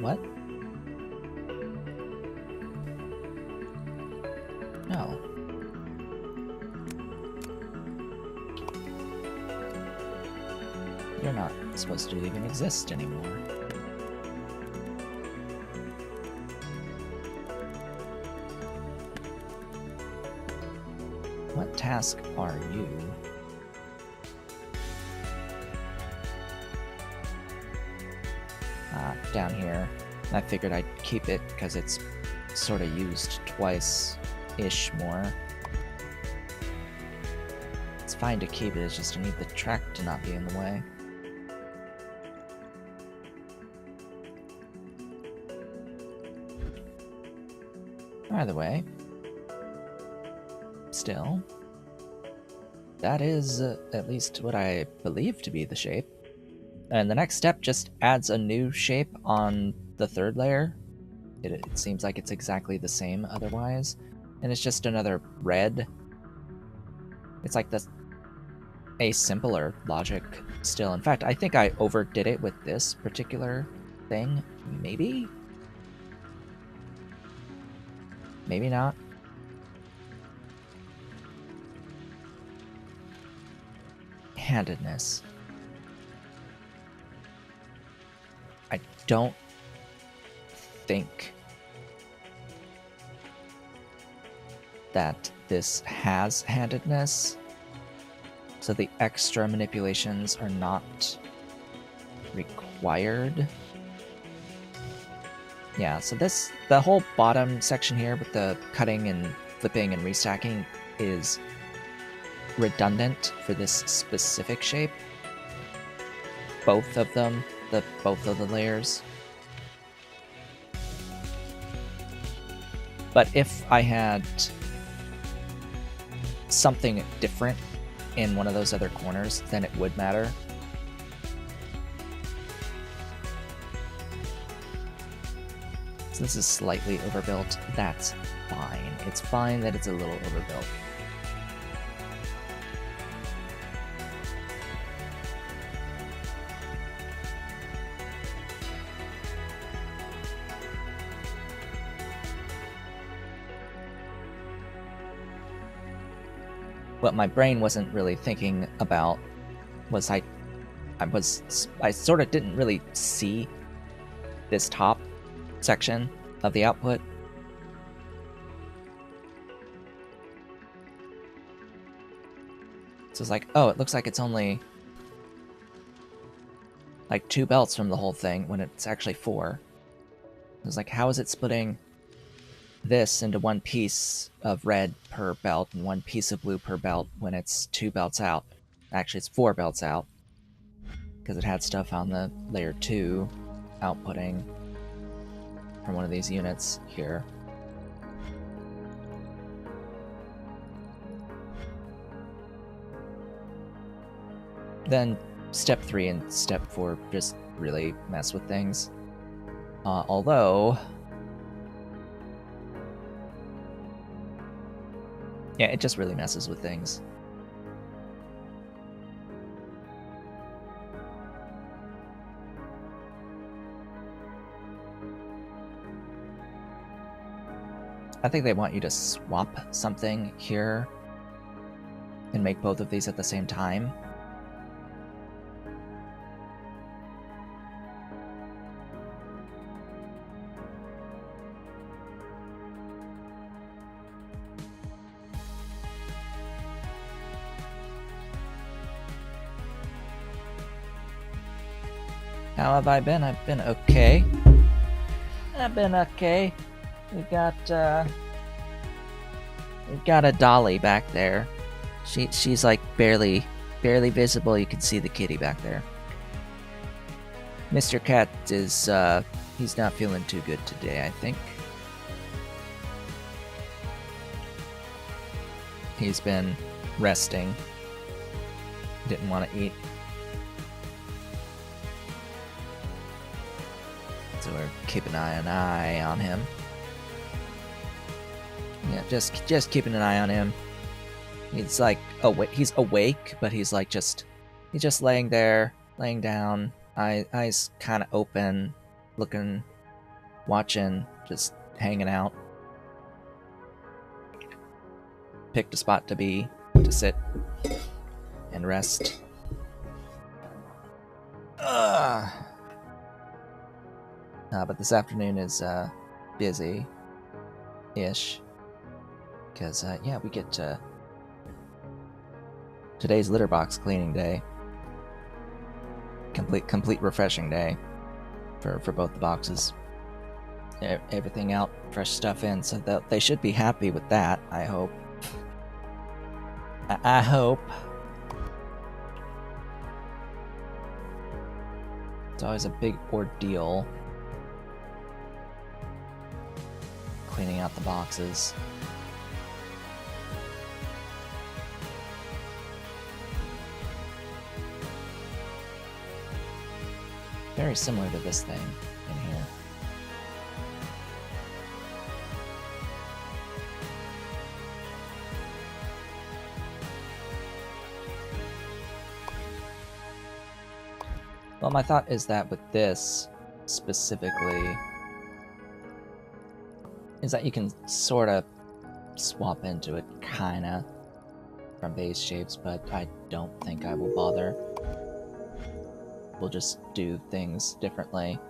What? No. You're not supposed to even exist anymore. What task are you? Down here. I figured I'd keep it because it's sort of used twice-ish more. It's fine to keep it, it's just I need the track to not be in the way. Either way, still, that is at least what I believe to be the shape. And the next step just adds a new shape on the third layer. It seems like it's exactly the same otherwise. And it's just another red. It's like a simpler logic still. In fact, I think I overdid it with this particular thing. Maybe? Maybe not. Handedness. I don't think that this has handedness, so the extra manipulations are not required. Yeah, so the whole bottom section here with the cutting and flipping and restacking is redundant for this specific shape. Both of them. Both of the layers. But if I had something different in one of those other corners, then it would matter. So this is slightly overbuilt. That's fine. It's fine that it's a little overbuilt. What my brain wasn't really thinking about was I sort of didn't really see this top section of the output. So it's like, oh, it looks like it's only like 2 belts from the whole thing when it's actually 4. It's like, how is it splitting this into 1 piece of red per belt and 1 piece of blue per belt when it's 2 belts out? Actually, it's 4 belts out, because it had stuff on the layer 2 outputting from one of these units here. Then step 3 and step 4 just really mess with things. Although, yeah, it just really messes with things. I think they want you to swap something here and make both of these at the same time. How have I been? I've been okay. I've been okay. We've got a dolly back there. She's like barely visible. You can see the kitty back there. Mr. Cat is he's not feeling too good today, I think. He's been resting. Didn't want to eat. So we're keeping an eye on him. Yeah, just keeping an eye on him. He's like he's awake, but he's just laying there, laying down, eyes kind of open, looking, watching, just hanging out. Picked a spot to sit and rest. But this afternoon is busy-ish. Because, yeah, we get today's litter box cleaning day. Complete refreshing day for both the boxes. Everything out, fresh stuff in, so they should be happy with that, I hope. I hope. It's always a big ordeal cleaning out the boxes. Very similar to this thing in here. Well, my thought is that with this specifically, is that you can sort of swap into it, kinda, from base shapes, but I don't think I will bother. We'll just do things differently.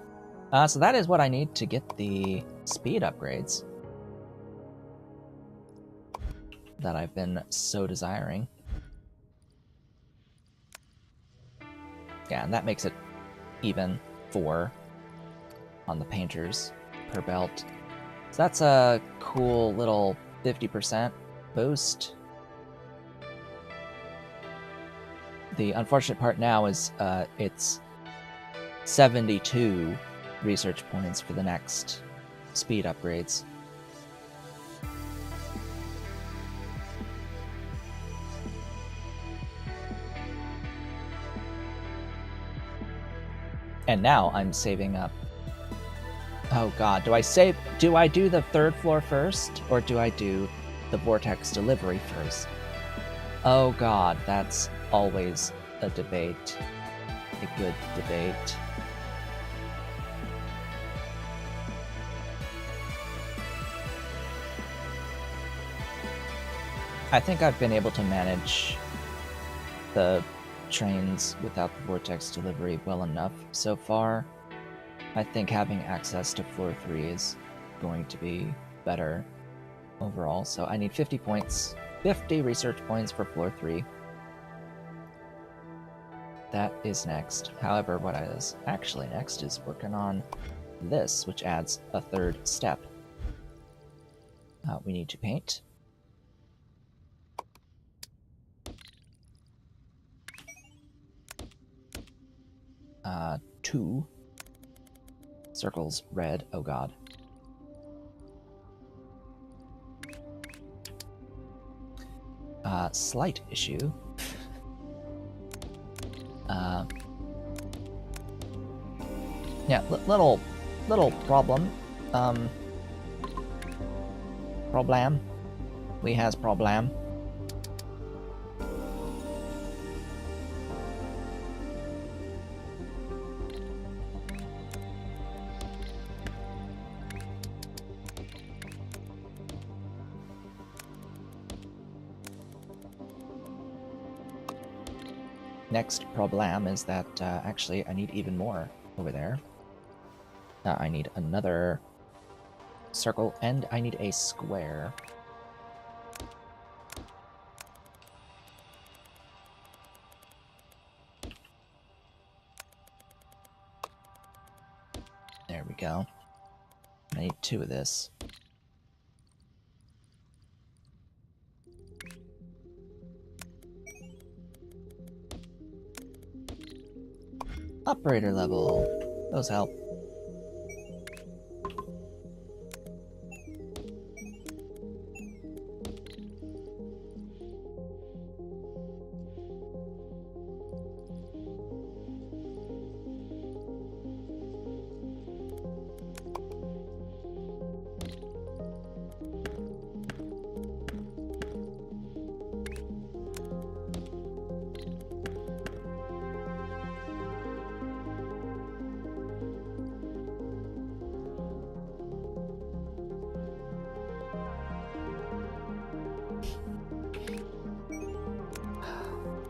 So that is what I need to get the speed upgrades that I've been so desiring. Yeah, and that makes it even 4 on the painters per belt. So that's a cool little 50% boost. The unfortunate part now is it's 72 research points for the next speed upgrades. And now I'm saving up. Oh god, do I do the 3rd floor first, or do I do the vortex delivery first? Oh god, that's always a debate. A good debate. I think I've been able to manage the trains without the vortex delivery well enough so far. I think having access to floor 3 is going to be better overall. So I need 50 points, 50 research points for floor 3. that is next. However, what is actually next is working on this, which adds a third step. We need to paint. Two circles red. Oh god. Slight issue. Yeah, little problem. Problem. We has problem. Next problem is that actually I need even more over there. I need another circle and I need a square. There we go. I need two of this. Operator level. Those help.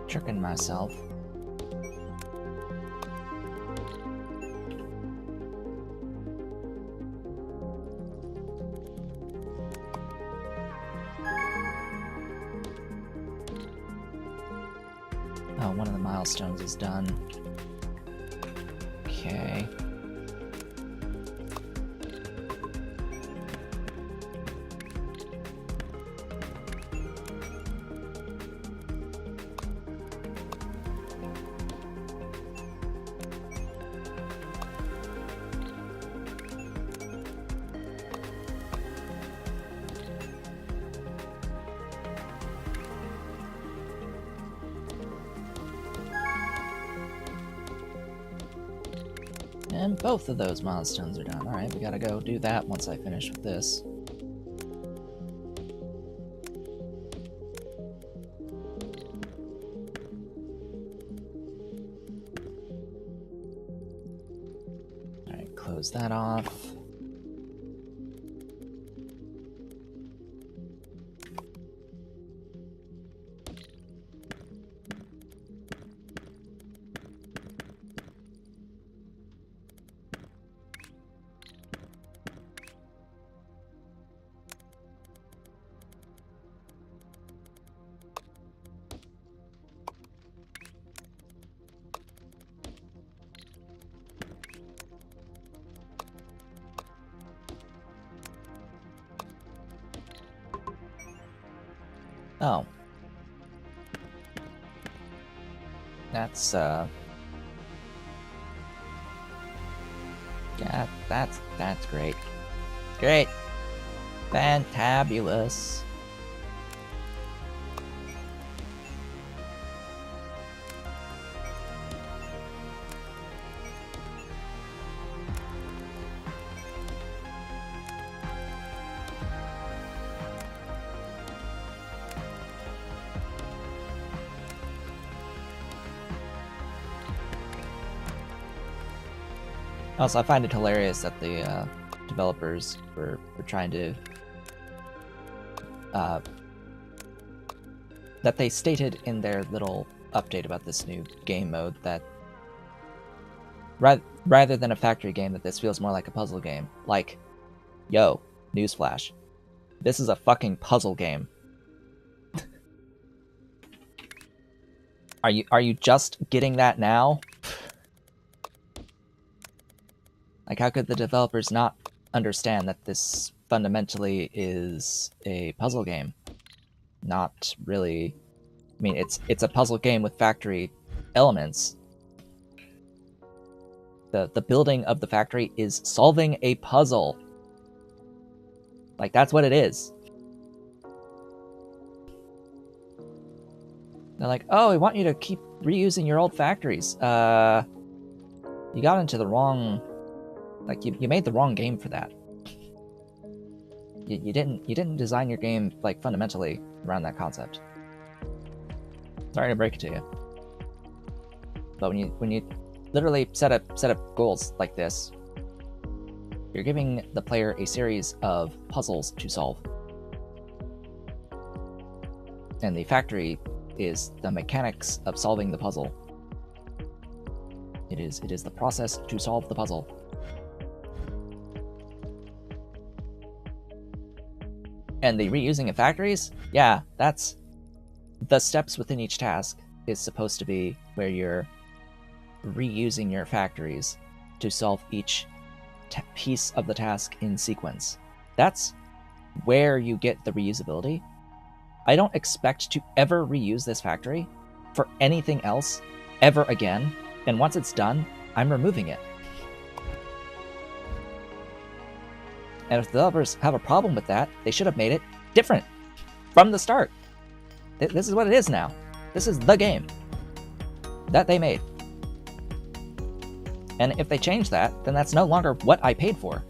Tricking myself. Oh, one of the milestones is done. Okay. And both of those milestones are done. Alright, we gotta go do that once I finish with this. Alright, close that off. Oh. That's, yeah, that's great. Great! Fantabulous. Also, I find it hilarious that the developers were trying to that they stated in their little update about this new game mode that rather than a factory game, that this feels more like a puzzle game. Like, yo, newsflash, this is a fucking puzzle game. Are you just getting that now? Like, how could the developers not understand that this fundamentally is a puzzle game? Not really. I mean, it's a puzzle game with factory elements. The building of the factory is solving a puzzle. Like, that's what it is. They're like, oh, we want you to keep reusing your old factories. You got into the wrong... Like, you made the wrong game for that. You didn't design your game, like, fundamentally around that concept. Sorry to break it to you. But when you literally set up goals like this, you're giving the player a series of puzzles to solve. And the factory is the mechanics of solving the puzzle. It is the process to solve the puzzle. And the reusing of factories, yeah, that's the steps within each task is supposed to be where you're reusing your factories to solve each piece of the task in sequence. That's where you get the reusability. I don't expect to ever reuse this factory for anything else ever again, and once it's done, I'm removing it. And if the developers have a problem with that, they should have made it different from the start. This is what it is now. This is the game that they made. And if they change that, then that's no longer what I paid for.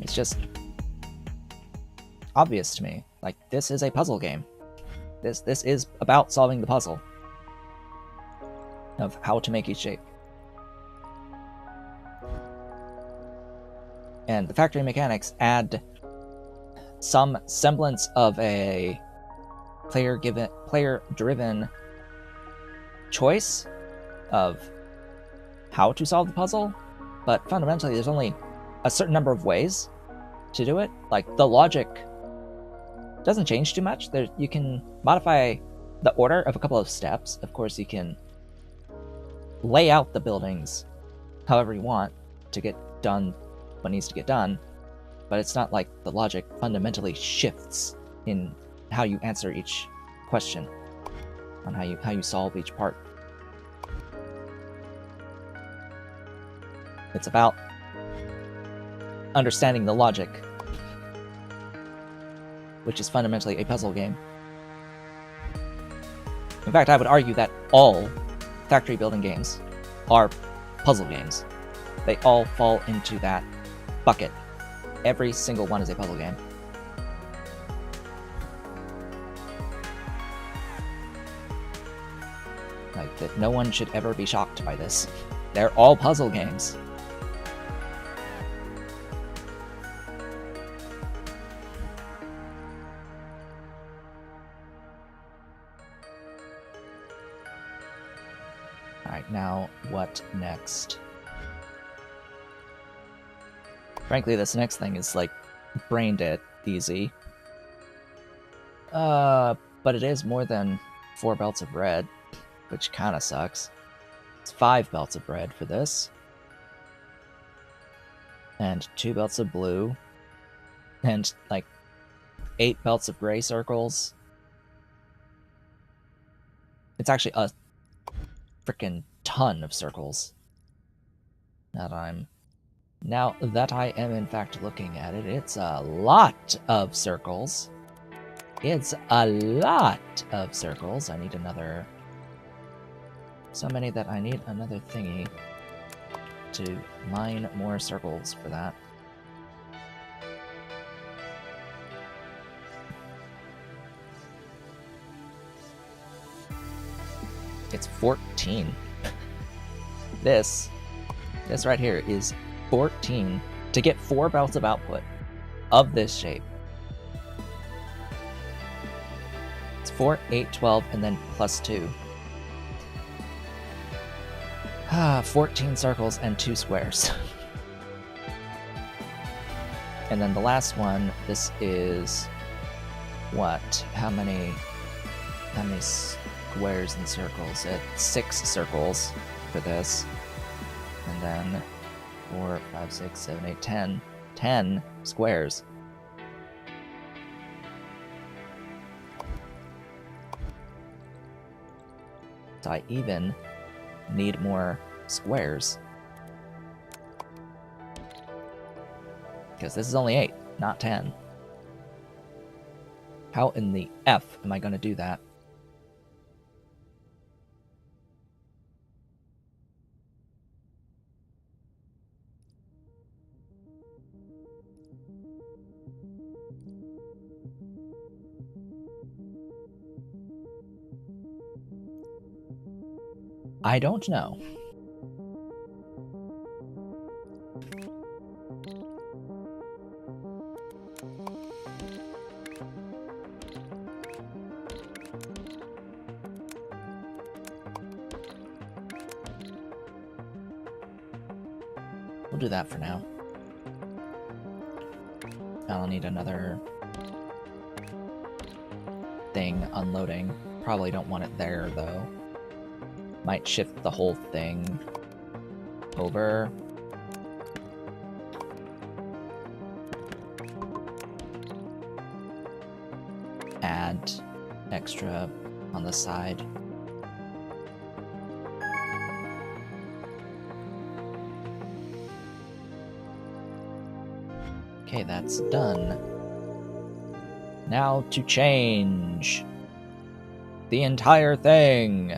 It's just obvious to me. Like, this is a puzzle game. This is about solving the puzzle of how to make each shape. And the factory mechanics add some semblance of a player-driven choice of how to solve the puzzle, but fundamentally there's only a certain number of ways to do it. Like, the logic doesn't change too much. You can modify the order of a couple of steps. Of course, you can lay out the buildings however you want to get done what needs to get done, but it's not like the logic fundamentally shifts in how you answer each question, on how you solve each part. It's about understanding the logic, which is fundamentally a puzzle game. In fact, I would argue that all factory building games are puzzle games. They all fall into that bucket. Every single one is a puzzle game. Like, that no one should ever be shocked by this. They're all puzzle games. Alright, now what next? Frankly, this next thing is like brain dead easy. But it is more than 4 belts of red, which kinda sucks. It's 5 belts of red for this. And 2 belts of blue. And like 8 belts of gray circles. It's actually a freaking ton of circles. Now that I am in fact looking at it, it's a lot of circles. It's a lot of circles. I need another... So many that I need another thingy to mine more circles for that. It's 14. This right here is 14 to get 4 belts of output of this shape. It's 4, 8, 12, and then plus 2. 14 circles and 2 squares. And then the last one, this is what? How many squares and circles? It's 6 circles for this. And then 4, 5, 6, 7, 8, 10. 10 squares. So I even need more squares. Because this is only 8, not 10. How in the F am I going to do that? I don't know. We'll do that for now. I'll need another thing unloading. Probably don't want it there, though. Might shift the whole thing over. Add extra on the side. Okay, that's done. Now to change the entire thing.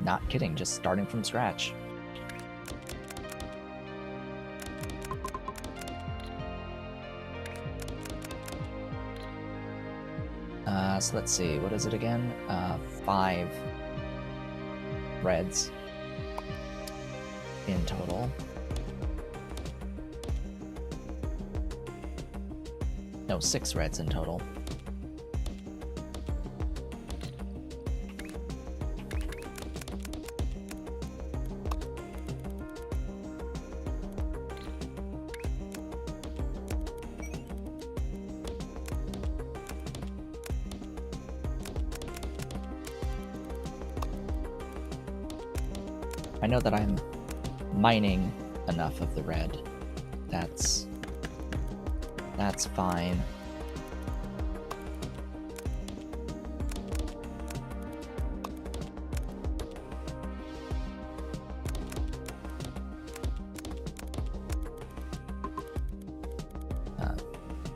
Not kidding, just starting from scratch. So let's see, what is it again? 5 reds in total. No, 6 reds in total. I know that I'm mining enough of the red. That's fine.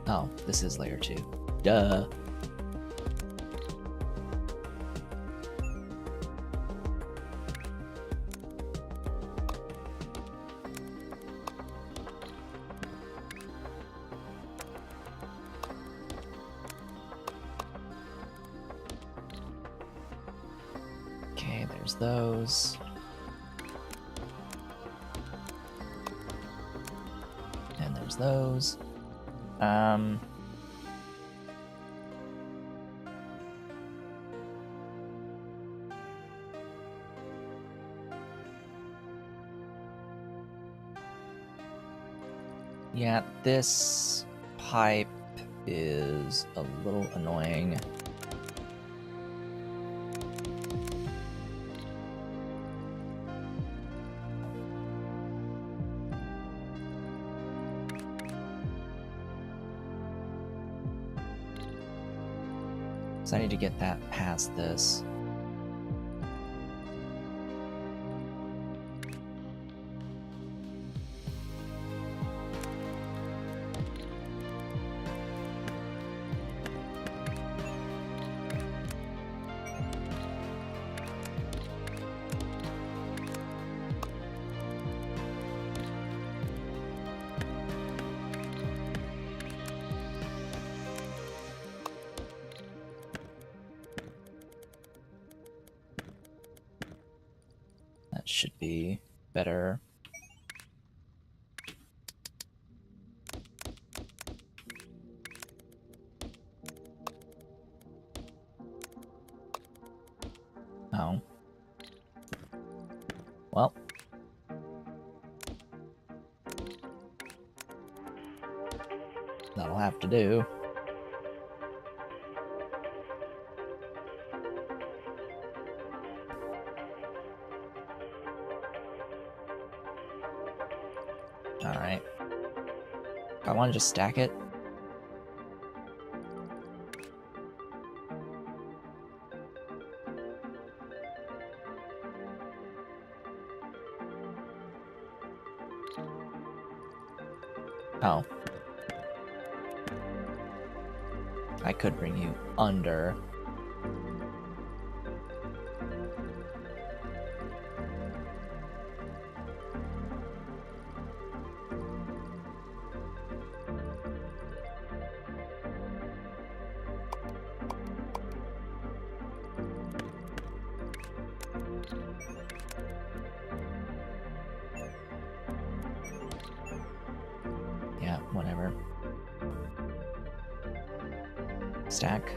Oh, this is layer 2. Duh. Okay, there's those. And there's those. Yeah, this pipe is a little annoying. So I need to get that past this. That should be better. Oh. Well. That'll have to do. Alright. I want to just stack it. Oh. I could bring you under. Yeah, whatever. Stack.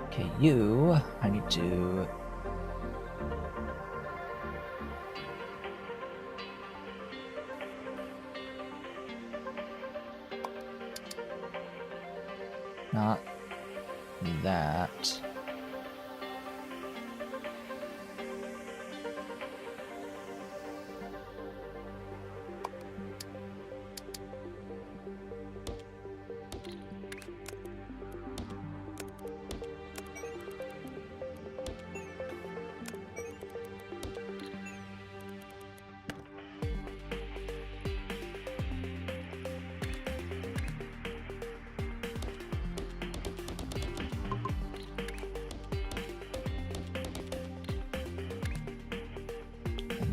Okay, I need to... Not that.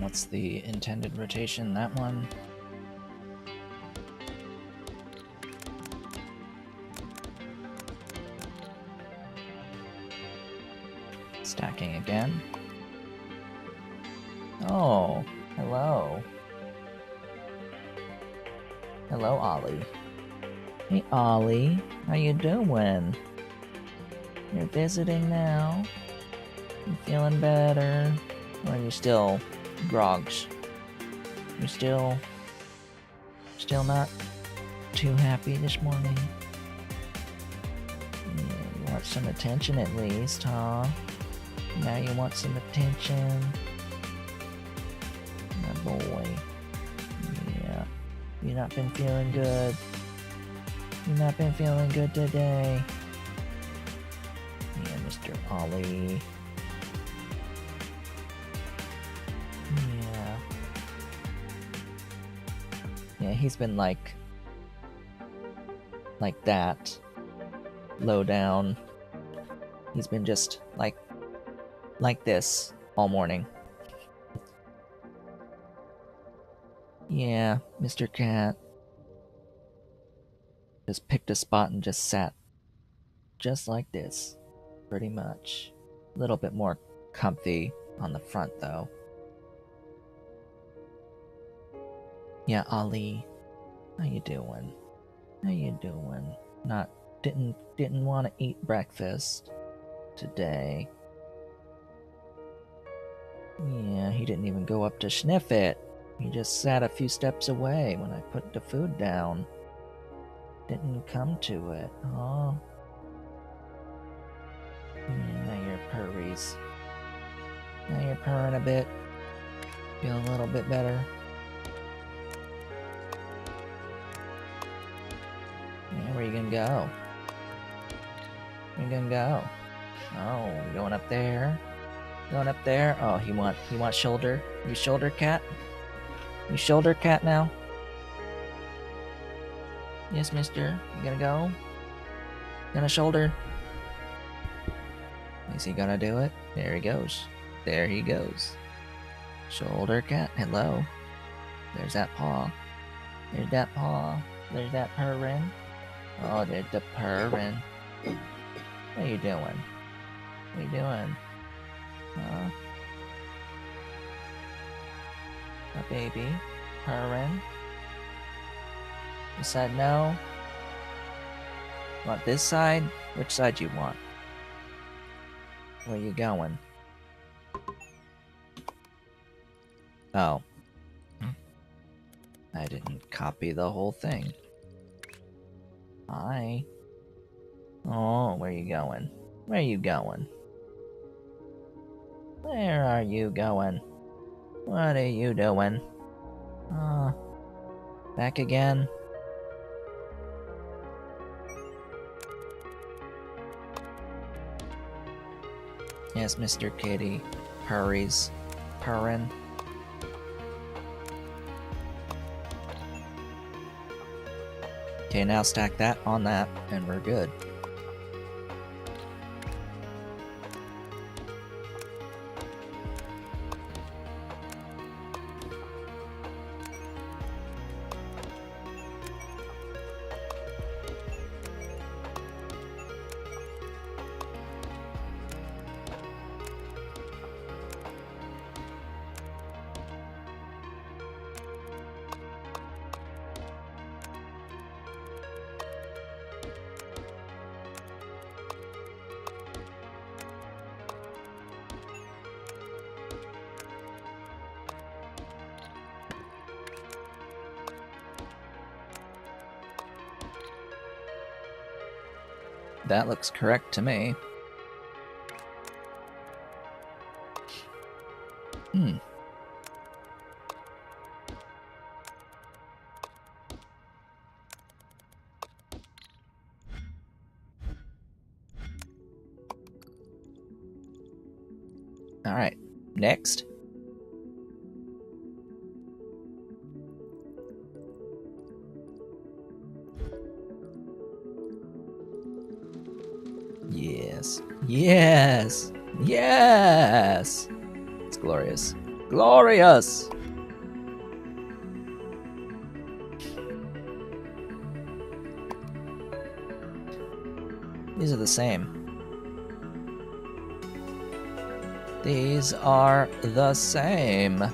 What's the intended rotation? That one? Stacking again. Oh, hello. Hello, Ollie. Hey, Ollie. How you doing? You're visiting now? You feeling better? Or are you still... grogs? You still not too happy this morning? Yeah, you want some attention at least, huh? Now you want some attention? My boy. Yeah. You not been feeling good? You not been feeling good today? Yeah, Mr. Ollie. Yeah, he's been like that, low down. He's been just like this all morning. Yeah, Mr. Cat just picked a spot and just sat just like this, pretty much. A little bit more comfy on the front though. Yeah, Ollie, how you doing? How you doing? Didn't want to eat breakfast today. Yeah, he didn't even go up to sniff it. He just sat a few steps away when I put the food down. Didn't come to it, huh? Yeah, now you're purries. Now you're purring a bit. Feeling a little bit better. Yeah, where you gonna go? Where you gonna go? Oh, going up there? Going up there? Oh, he want shoulder? You shoulder cat? You shoulder cat now? Yes, mister. You gonna go? Gonna shoulder? Is he gonna do it? There he goes. There he goes. Shoulder cat. Hello. There's that paw. There's that paw. There's that purring. Oh, there's the purring. What are you doing? What are you doing? A baby. Purring. You said no? Want this side? Which side you want? Where you going? Oh. I didn't copy the whole thing. Hi. Oh, where you going? Where you going? Where are you going? What are you doing? Back again? Yes, Mr. Kitty. Hurries. Purrin'. Okay, now stack that on that, and we're good. That looks correct to me. Alright, next. Yes. Yes! Yes! It's glorious. Glorious! These are the same. These are the same.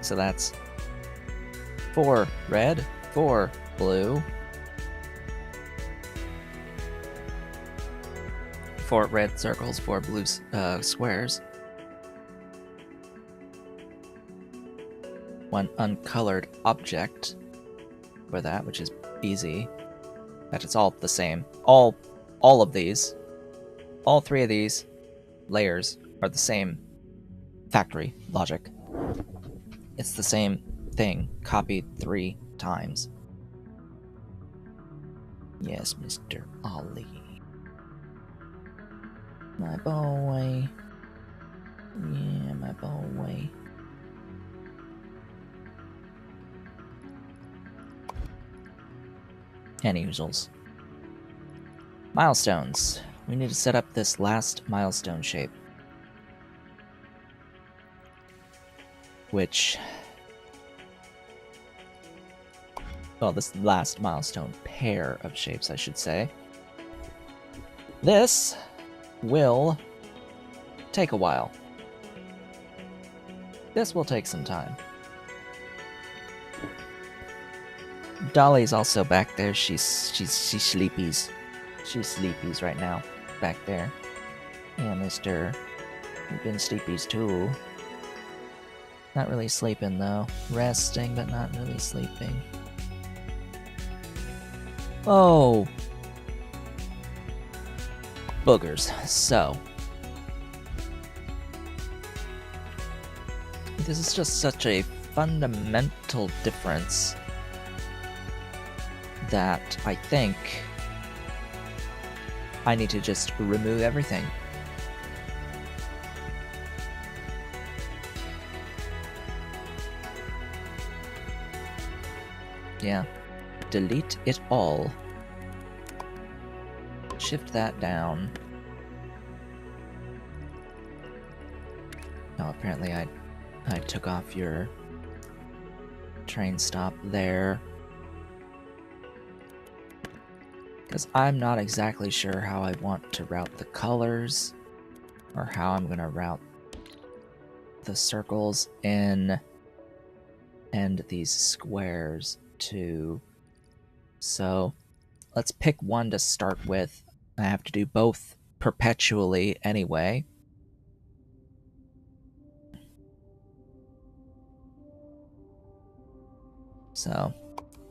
So that's 4 red, 4 blue, 4 red circles, 4 blue squares, 1 uncolored object for that, which is easy. That it's all the same. All of these, all 3 of these layers are the same factory logic. It's the same thing, copied 3 times. Yes, Mr. Ollie. My boy. Yeah, my boy. Any usuals. Milestones. We need to set up this last milestone shape. Which... well, this last milestone pair of shapes, I should say. This will take a while. This will take some time. Dolly's also back there. She's sleepies. She's sleepies right now. Back there. Yeah, mister. You've been sleepies too. Not really sleeping though. Resting, but not really sleeping. Oh. Boogers. So. This is just such a fundamental difference that I think I need to just remove everything. Yeah, delete it all. Shift that down. Oh, apparently I took off your train stop there. Because I'm not exactly sure how I want to route the colors, or how I'm going to route the circles in and these squares too. So let's pick one to start with. I have to do both perpetually anyway. So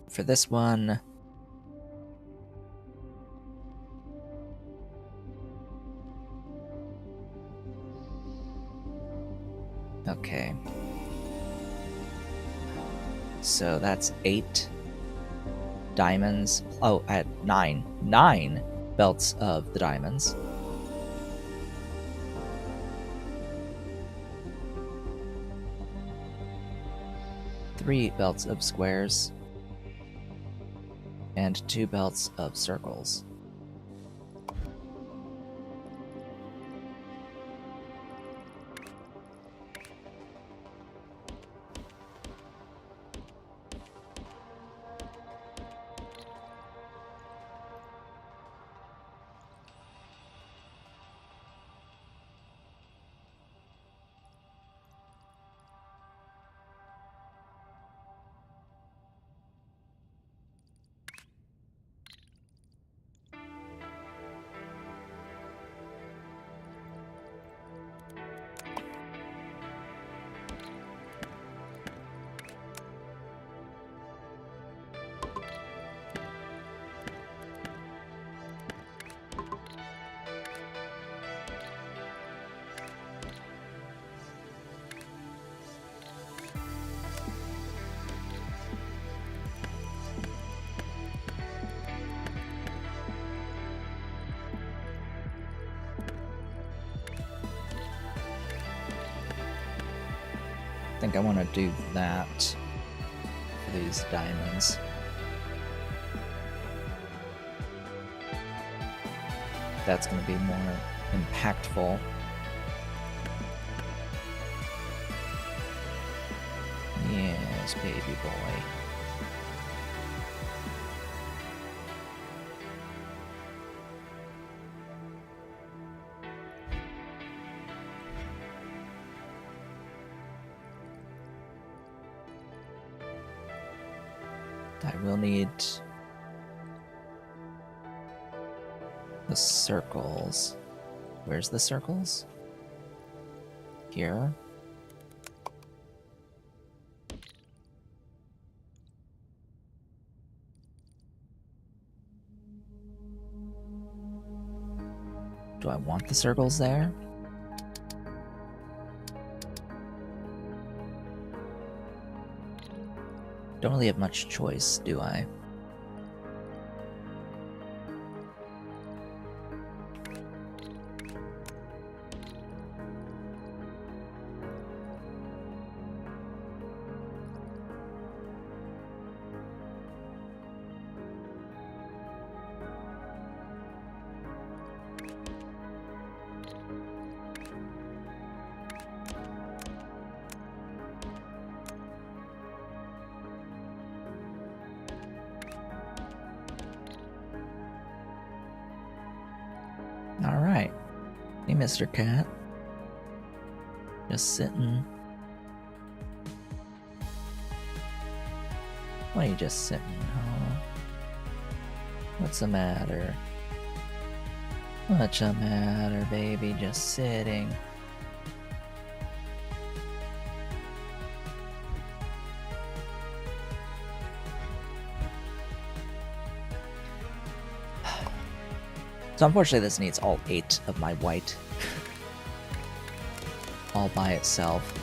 for this one, okay. So that's 8 diamonds. Oh, I had 9. 9 belts of the diamonds. 3 belts of squares. And 2 belts of circles. I think I want to do that for these diamonds. That's going to be more impactful. Yes, baby boy. I will need the circles. Where's the circles? Here. Do I want the circles there? Don't really have much choice, do I? Alright. Hey, Mr. Cat. Just sitting. Why are you just sitting, huh? What's the matter? What's the matter, baby? Just sitting. So unfortunately this needs all 8 of my white. All by itself.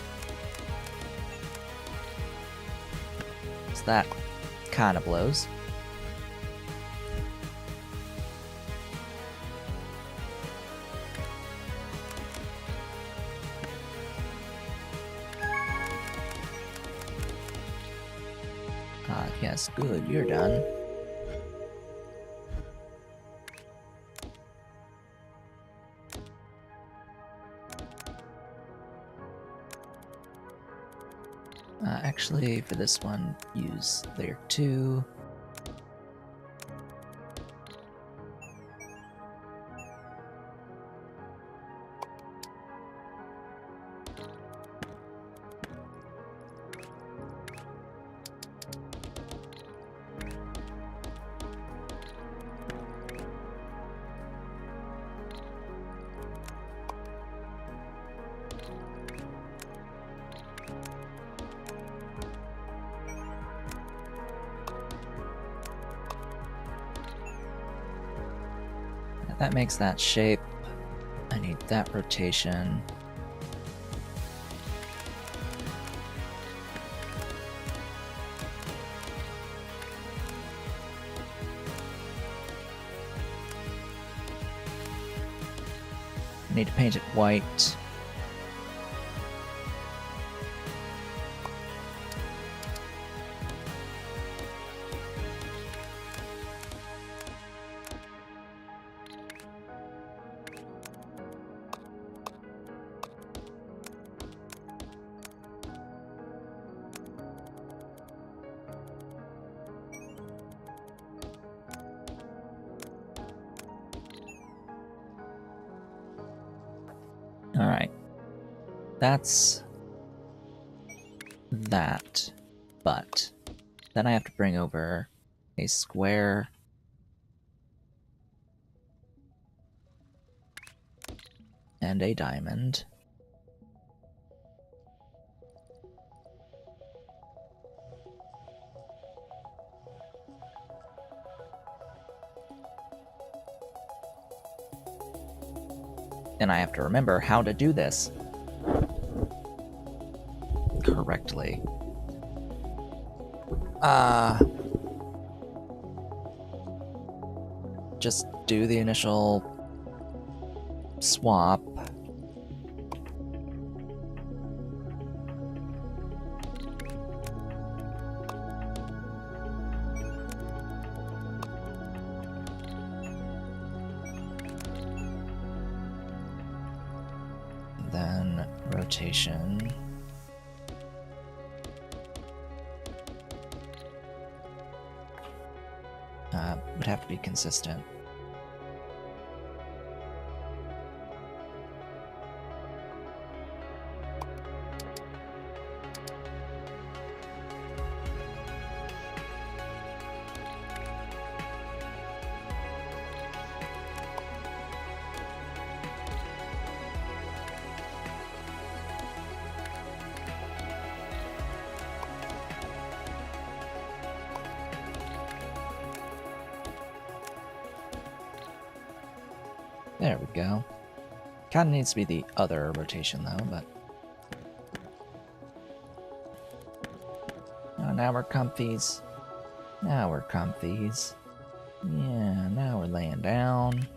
So that kind of blows. Yes, good, you're done. Actually, for this one, use layer 2. That makes that shape. I need that rotation. I need to paint it white. Alright. That's that. But then I have to bring over a square and a diamond. And I have to remember how to do this correctly. Just do the initial swap. Then rotation. Would have to be consistent. There we go. Kinda needs to be the other rotation though, but... Oh, now we're comfies. Now we're comfies. Yeah, now we're laying down.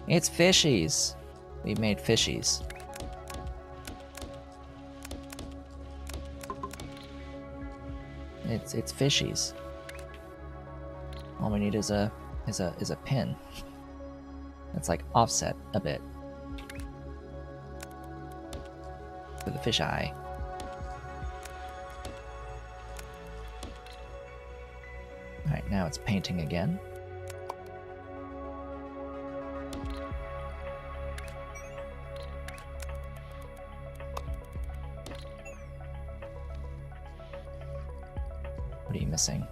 It's fishies. We made fishies. It's fishies. All we need is a pin. That's like offset a bit for the fisheye. All right, now it's painting again. What are you missing?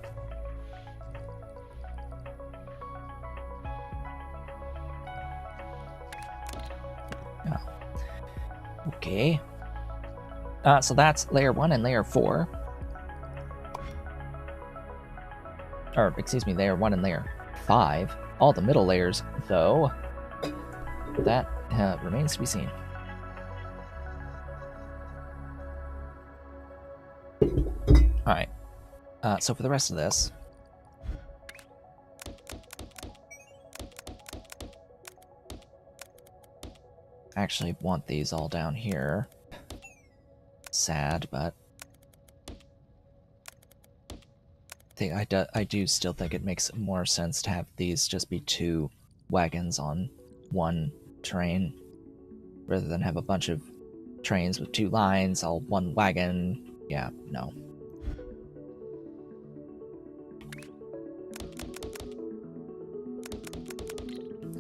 Okay. So that's layer 1 and layer 4. Or, excuse me, layer 1 and layer 5. All the middle layers, though, that remains to be seen. Alright. So for the rest of this... I actually want these all down here. sad, but I do still think it makes more sense to have these just be 2 wagons on one train, rather than have a bunch of trains with 2 lines, all one wagon. Yeah, no.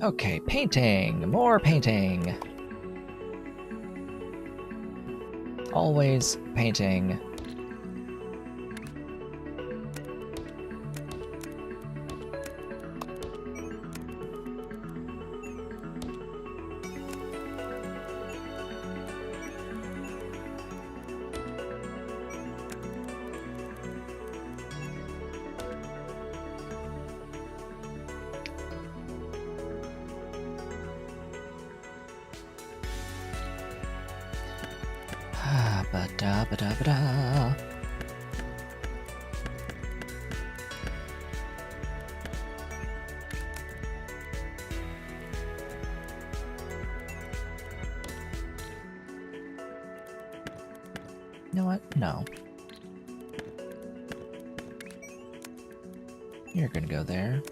Okay, painting! More painting! Always painting. Ba-da-ba-da-ba-da. You know what? No. You're gonna go there.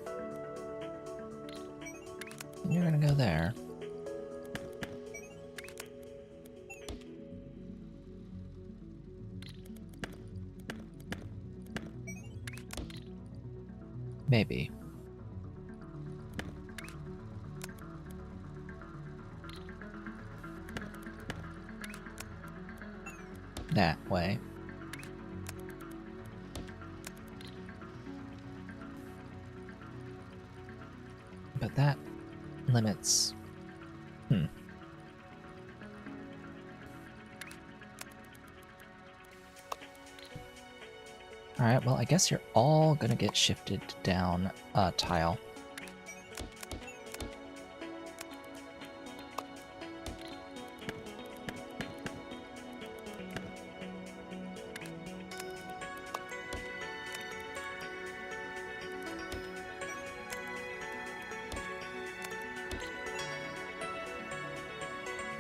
And you're gonna go there. Maybe. That way. But that limits... Alright, well, I guess you're all gonna get shifted down a tile.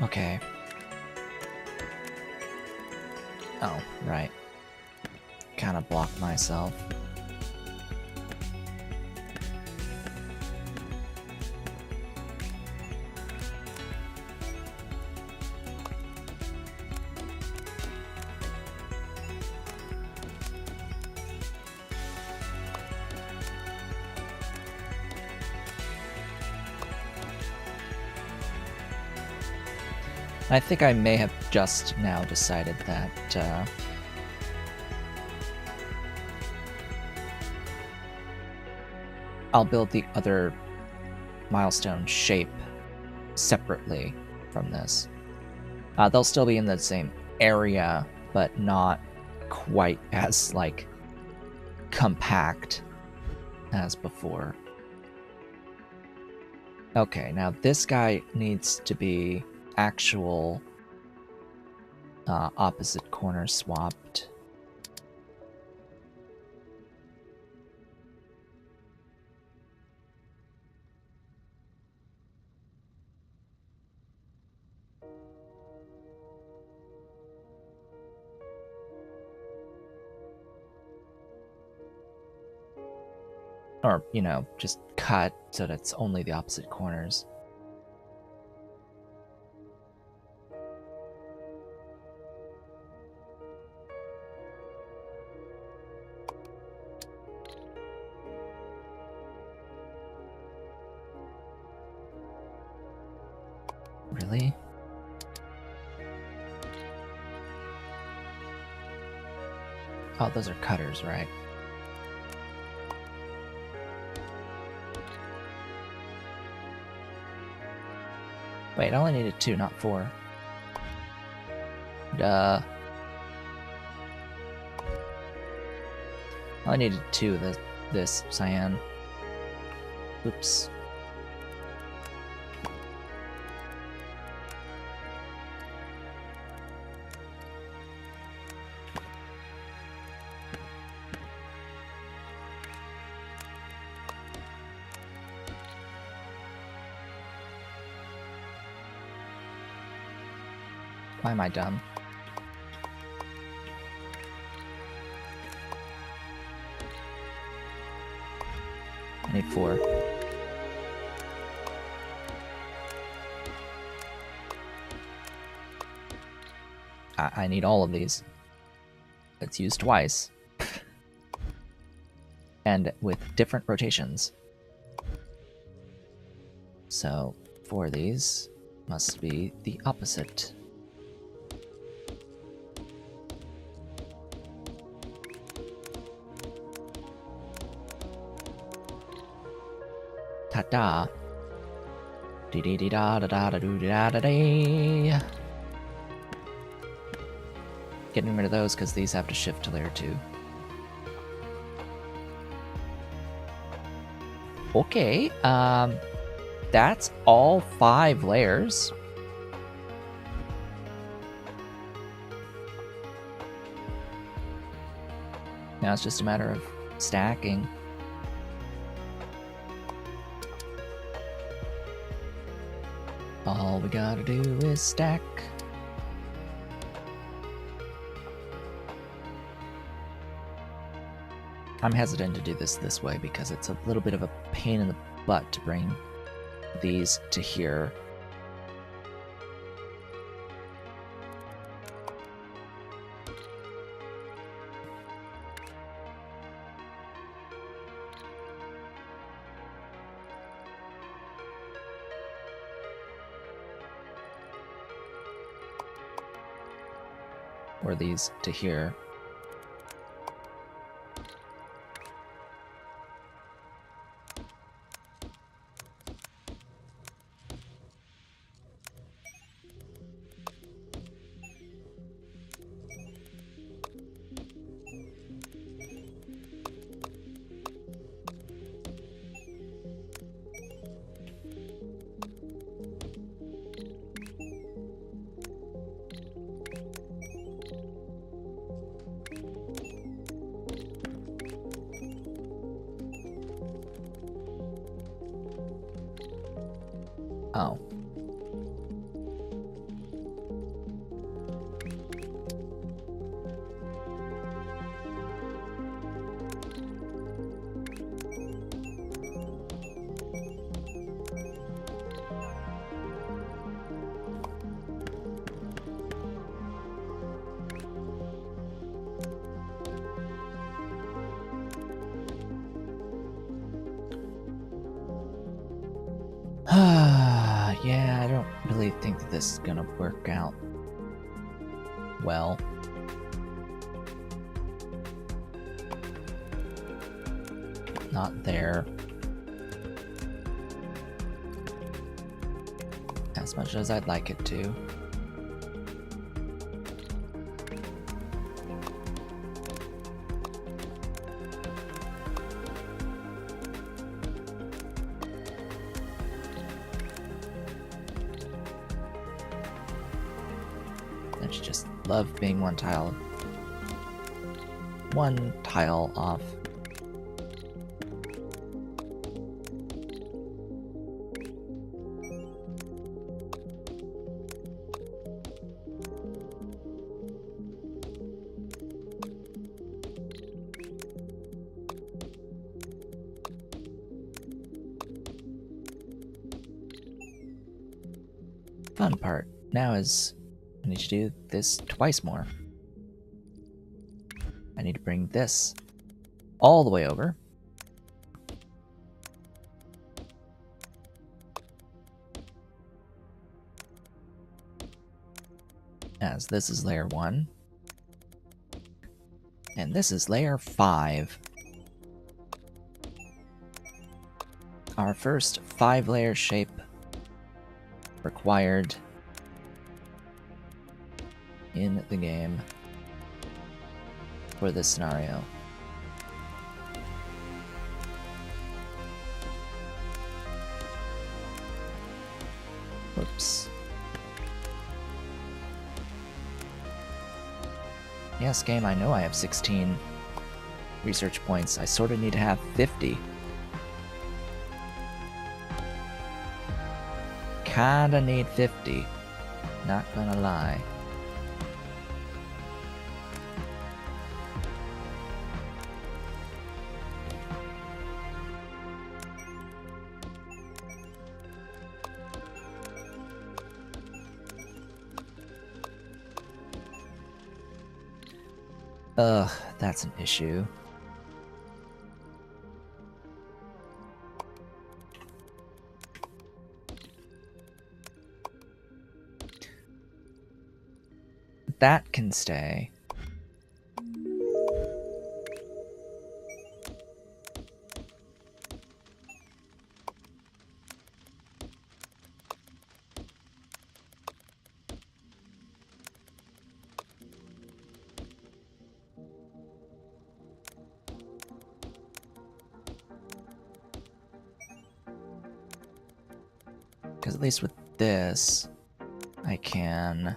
Okay. Oh, right. Kind of blocked myself. I think I may have just now decided that I'll build the other milestone shape separately from this. They'll still be in the same area, but not quite as, like, compact as before. Okay, now this guy needs to be actual opposite corner swapped. Or, you know, just cut so that it's only the opposite corners. Really? Oh, those are cutters, right? Wait, I only needed 2, not 4. Duh. I needed 2 of this cyan. Oops. Why am I dumb? Need 4. I need all of these. It's used twice. And with different rotations. So 4 of these must be the opposite. Ta-da. Dee-dee-dee-da-da-da-da-doo-da-da-dee. Getting rid of those because these have to shift to layer 2. Okay, that's all 5 layers. Now it's just a matter of stacking. All we gotta do is stack. I'm hesitant to do this way because it's a little bit of a pain in the butt to bring these to here. Or these to here. Oh. Yeah, I don't really think that this is gonna work out well. Not there. As much as I'd like it to. Don't you just love being one tile off? Fun part now is I need to do this twice more. I need to bring this all the way over. As this is layer 1. And this is layer 5. Our first 5-layer shape required in the game for this scenario. Whoops. Yes, game, I know I have 16 research points. I sort of need to have 50. Kinda need 50. Not gonna lie. Ugh, that's an issue. That can stay. Because at least with this, I can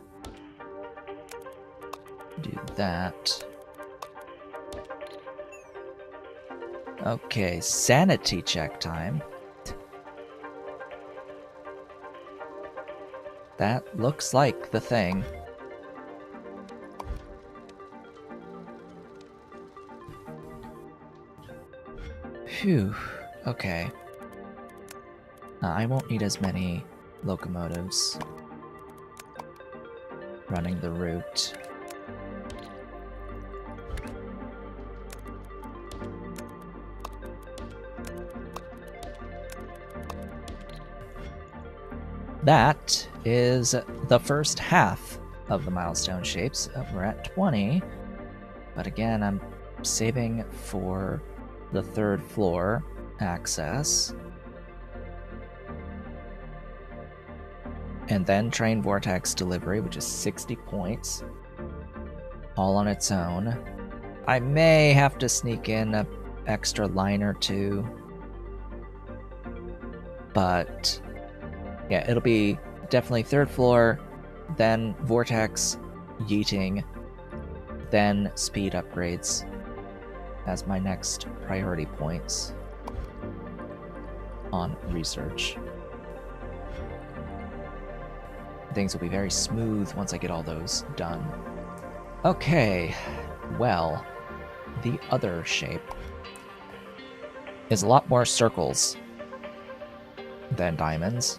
do that. Okay, sanity check time. That looks like the thing. Phew, okay. I won't need as many locomotives running the route. That is the first half of the milestone shapes. We're at 20, but again, I'm saving for the third floor access. And then Train Vortex Delivery, which is 60 points, all on its own. I may have to sneak in an extra line or two, but yeah, it'll be definitely third floor, then Vortex, Yeeting, then speed upgrades as my next priority points on research. Things will be very smooth once I get all those done. Okay, well, the other shape is a lot more circles than diamonds.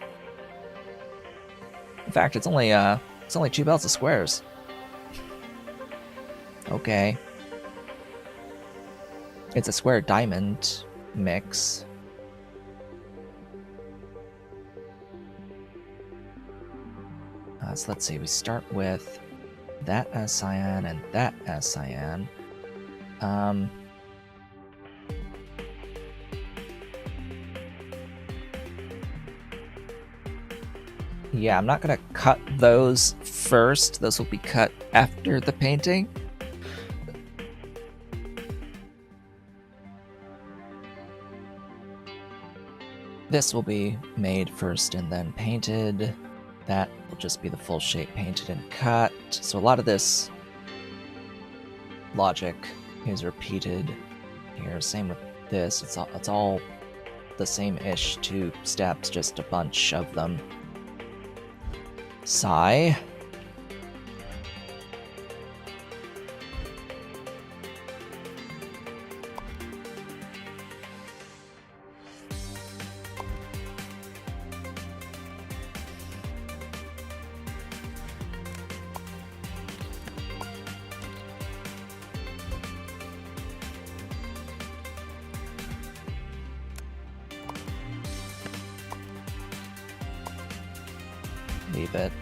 In fact, it's only 2 belts of squares. Okay. It's a square diamond mix. So let's see, we start with that as cyan and that as cyan. Yeah, I'm not gonna cut those first. Those will be cut after the painting. This will be made first and then painted. That will just be the full shape painted and cut. So a lot of this logic is repeated here. Same with this. It's all the same-ish 2 steps, just a bunch of them. Sigh. Leave it.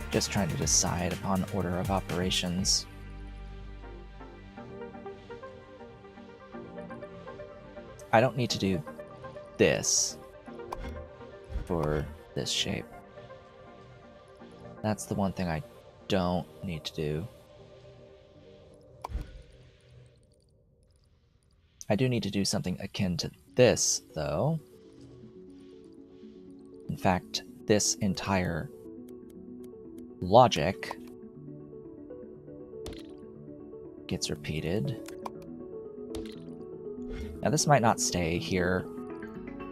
Just trying to decide upon order of operations. I don't need to do this for this shape. That's the one thing I don't need to do. I do need to do something akin to this, though. In fact, this entire logic gets repeated. Now, this might not stay here.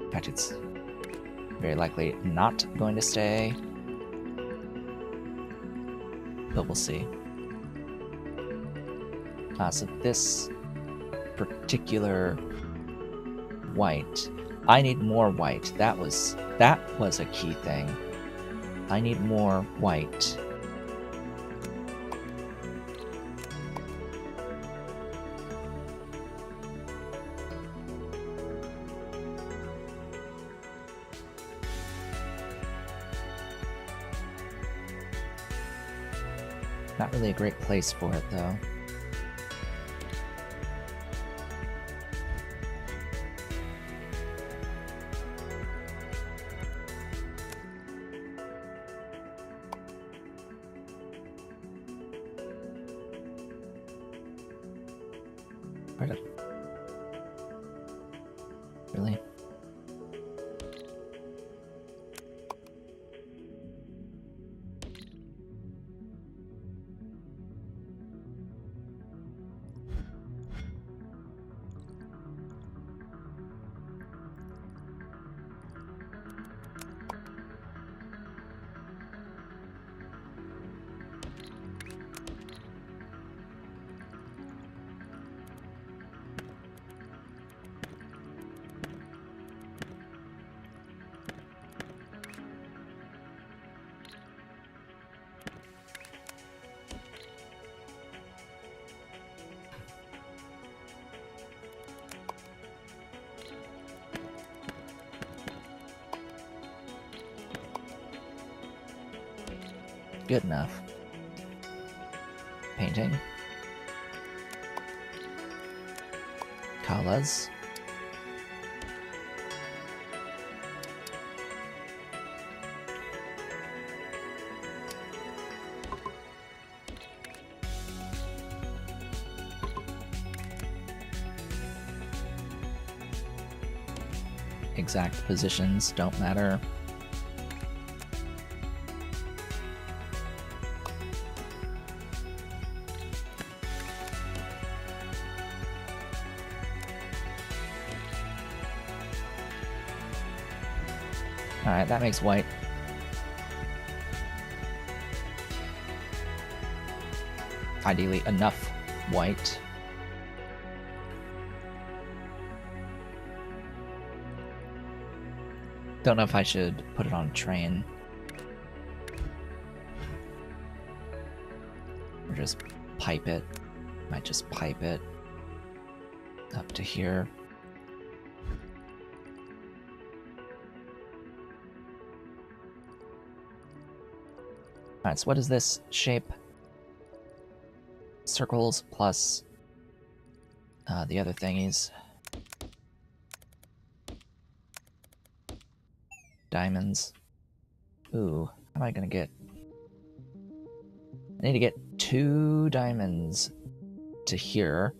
In fact, it's very likely not going to stay. But we'll see. So this particular white, I need more white. That was a key thing. I need more white. Not really a great place for it, though. Where did... Really? Good enough. Painting. Colors. Exact positions don't matter. Alright, that makes white. Ideally, enough white. Don't know if I should put it on a train. Or just pipe it. Might just pipe it up to here. Alright, so what is this shape? Circles plus the other thingies. Diamonds. Ooh, how am I gonna get... I need to get 2 diamonds to here.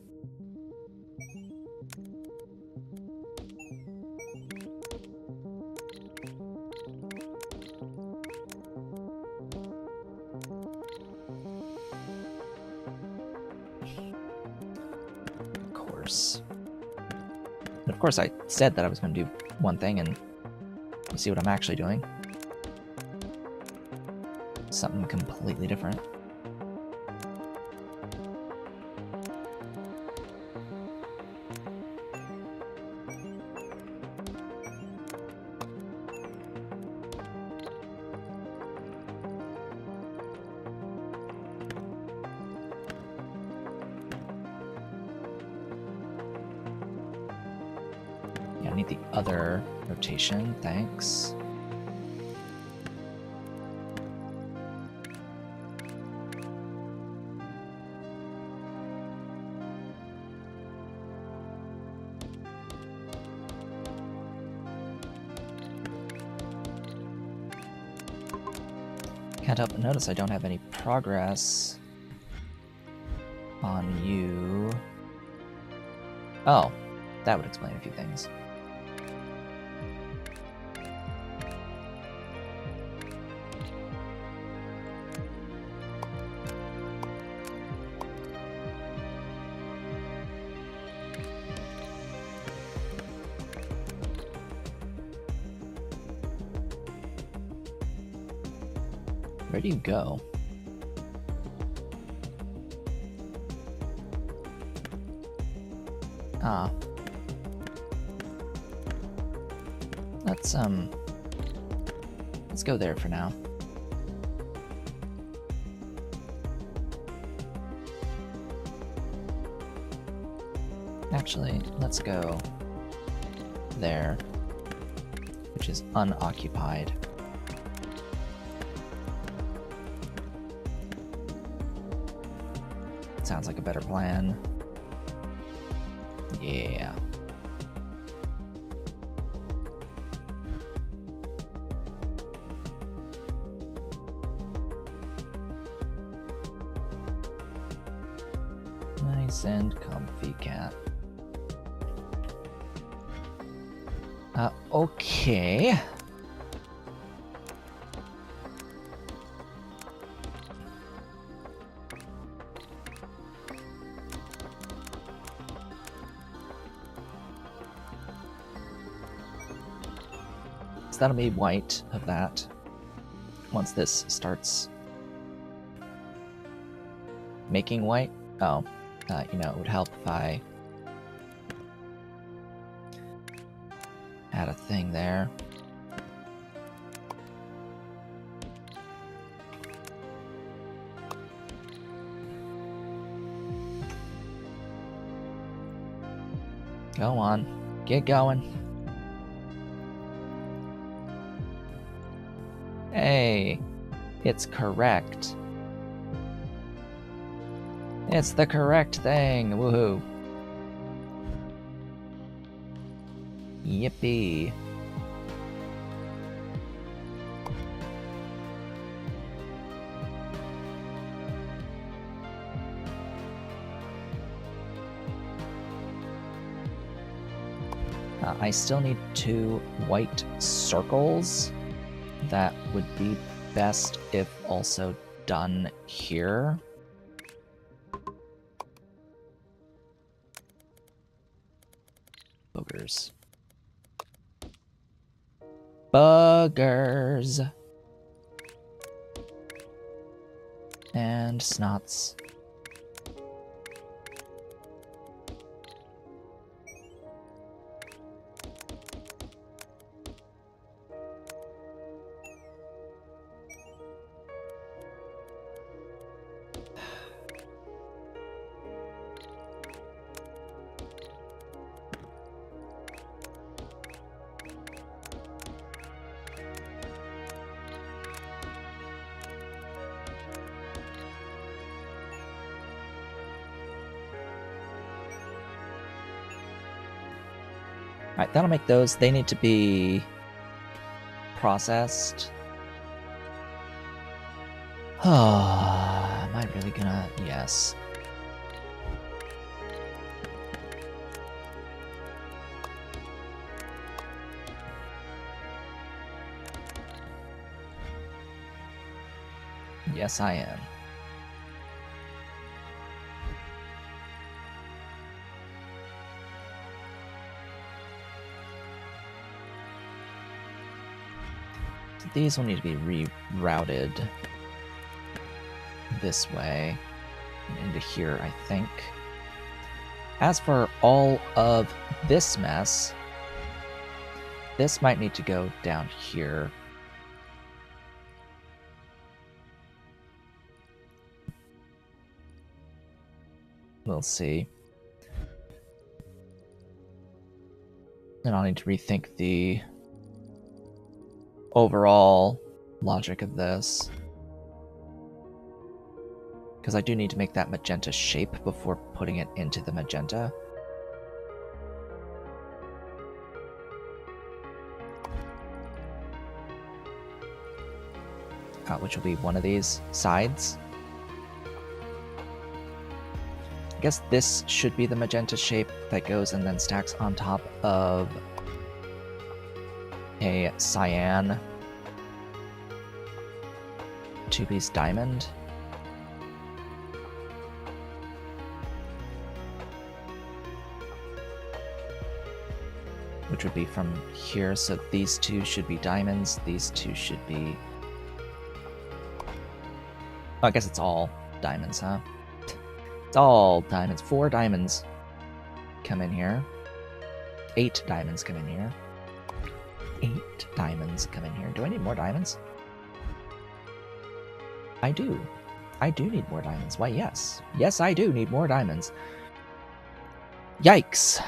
And of course I said that I was going to do one thing, and you see what I'm actually doing. Something completely different. Yeah, I need the other rotation, thanks. Can't help but notice I don't have any progress on you. Oh, that would explain a few things. Where do you go? Ah. Let's go there for now. Actually, let's go there, which is unoccupied. Sounds like a better plan. Yeah. Nice and comfy, cat. Okay. So that'll be white of that once this starts making white. Oh, you know, it would help if I had a thing there. Go on, get going. Hey, it's correct. It's the correct thing, woohoo. Yippee. I still need 2 white circles. That would be best if also done here. Boogers. Buggers. And snots. Alright, that'll make those. They need to be processed. Am I really gonna? Yes. Yes, I am. These will need to be rerouted this way and into here, I think. As for all of this mess, this might need to go down here. We'll see. And I'll need to rethink the overall logic of this. Because I do need to make that magenta shape before putting it into the magenta. Which will be one of these sides. I guess this should be the magenta shape that goes and then stacks on top of a cyan 2-piece diamond. Which would be from here, so these 2 should be diamonds, these 2 should be... Oh, I guess it's all diamonds, huh? It's all diamonds. 4 diamonds come in here. 8 diamonds come in here. 8 diamonds come in here. Do I need more diamonds? I do. I do need more diamonds. Why, yes. Yes, I do need more diamonds. Yikes!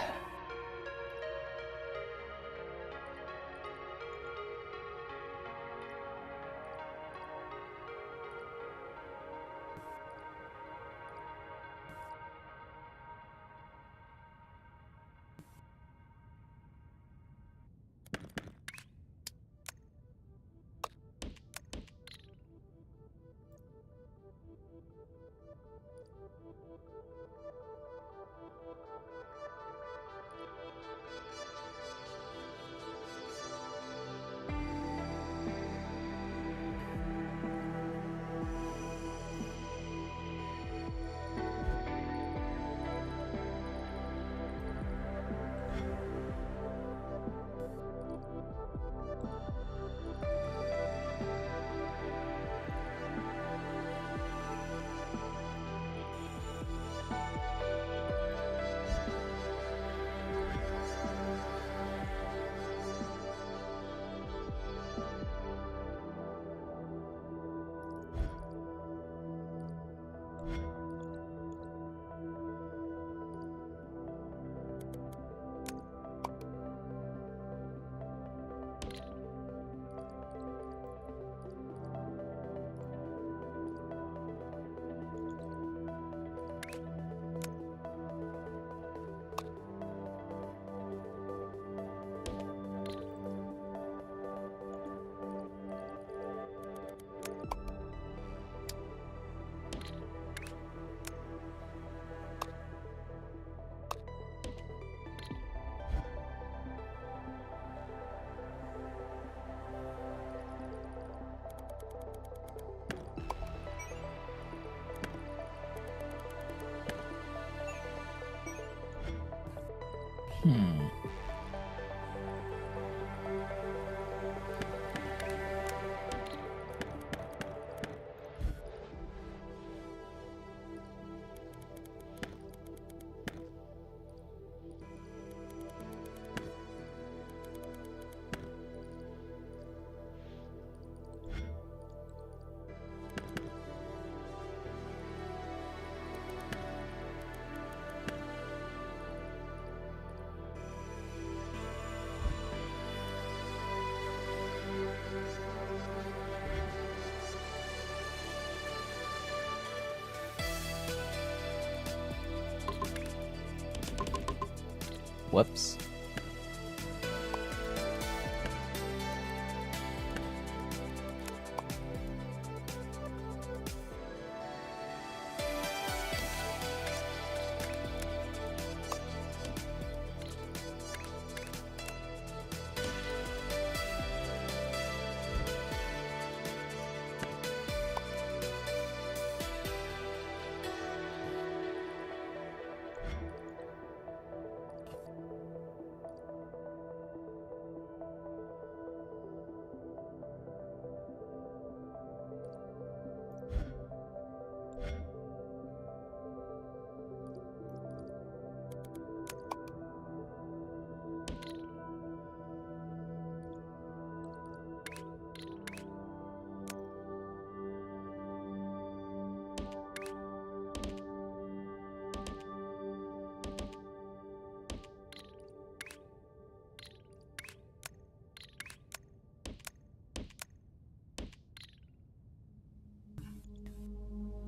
Whoops.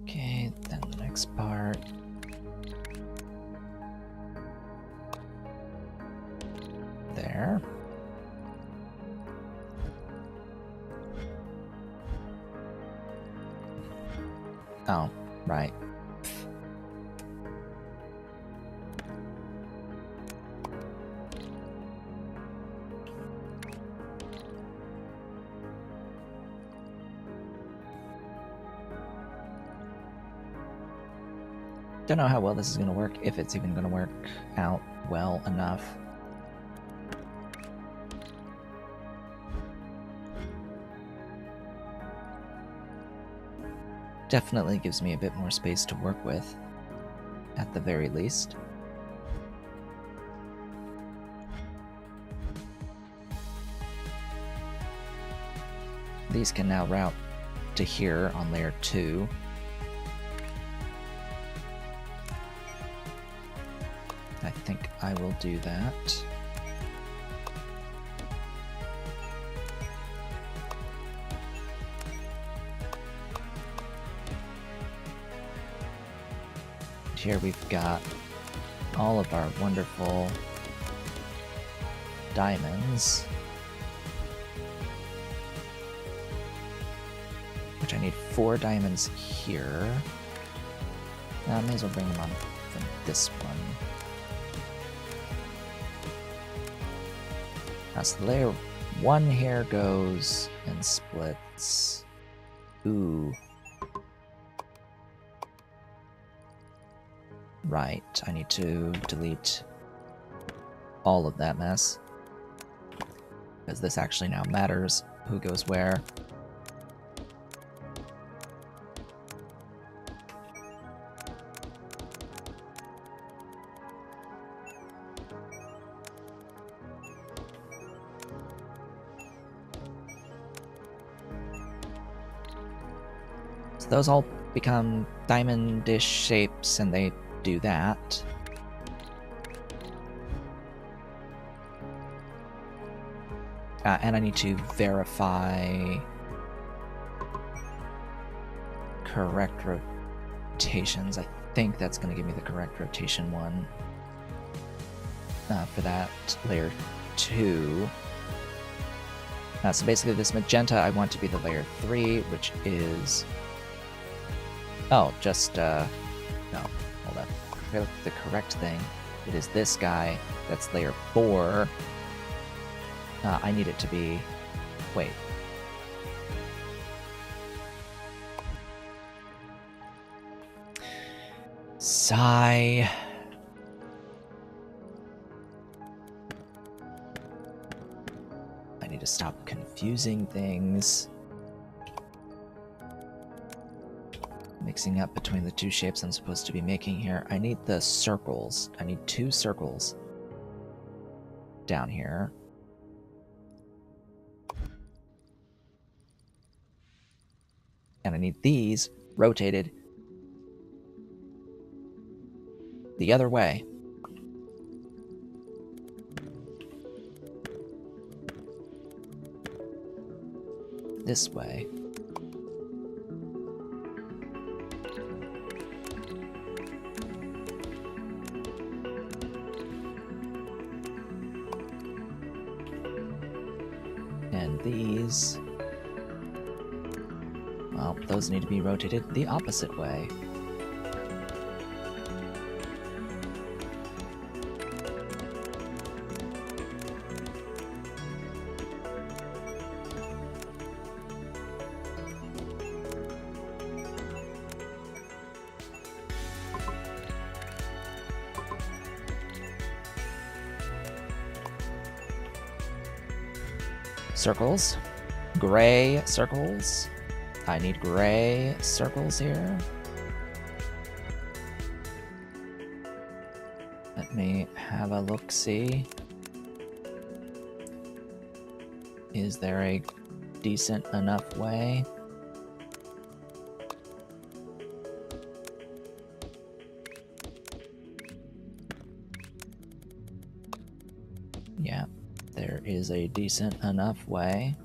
Okay, then the next part. There. Oh, right. Don't know how well this is going to work, if it's even going to work out well enough. Definitely gives me a bit more space to work with, at the very least. These can now route to here on layer 2. I think I will do that. Here we've got all of our wonderful diamonds, which I need 4 diamonds here. I may as well bring them on from this one. So the layer 1 here goes and splits. Ooh. Right, I need to delete all of that mess, because this actually now matters who goes where. So those all become diamond-ish shapes, and they do that. And I need to verify correct rotations. I think that's going to give me the correct rotation one for that layer 2. So basically this magenta I want to be the layer 3, which is... Oh, just... No, hold up. The correct thing. It is this guy. That's layer 4. I need it to be... Wait. Sigh. I need to stop confusing things. Mixing up between the 2 shapes I'm supposed to be making here. I need the circles. I need 2 circles down here. And I need these rotated the other way. This way. And these... Well, those need to be rotated the opposite way. Circles. Gray circles. I need gray circles here. Let me have a look-see. Is there a decent enough way? Yeah, there is a decent enough way.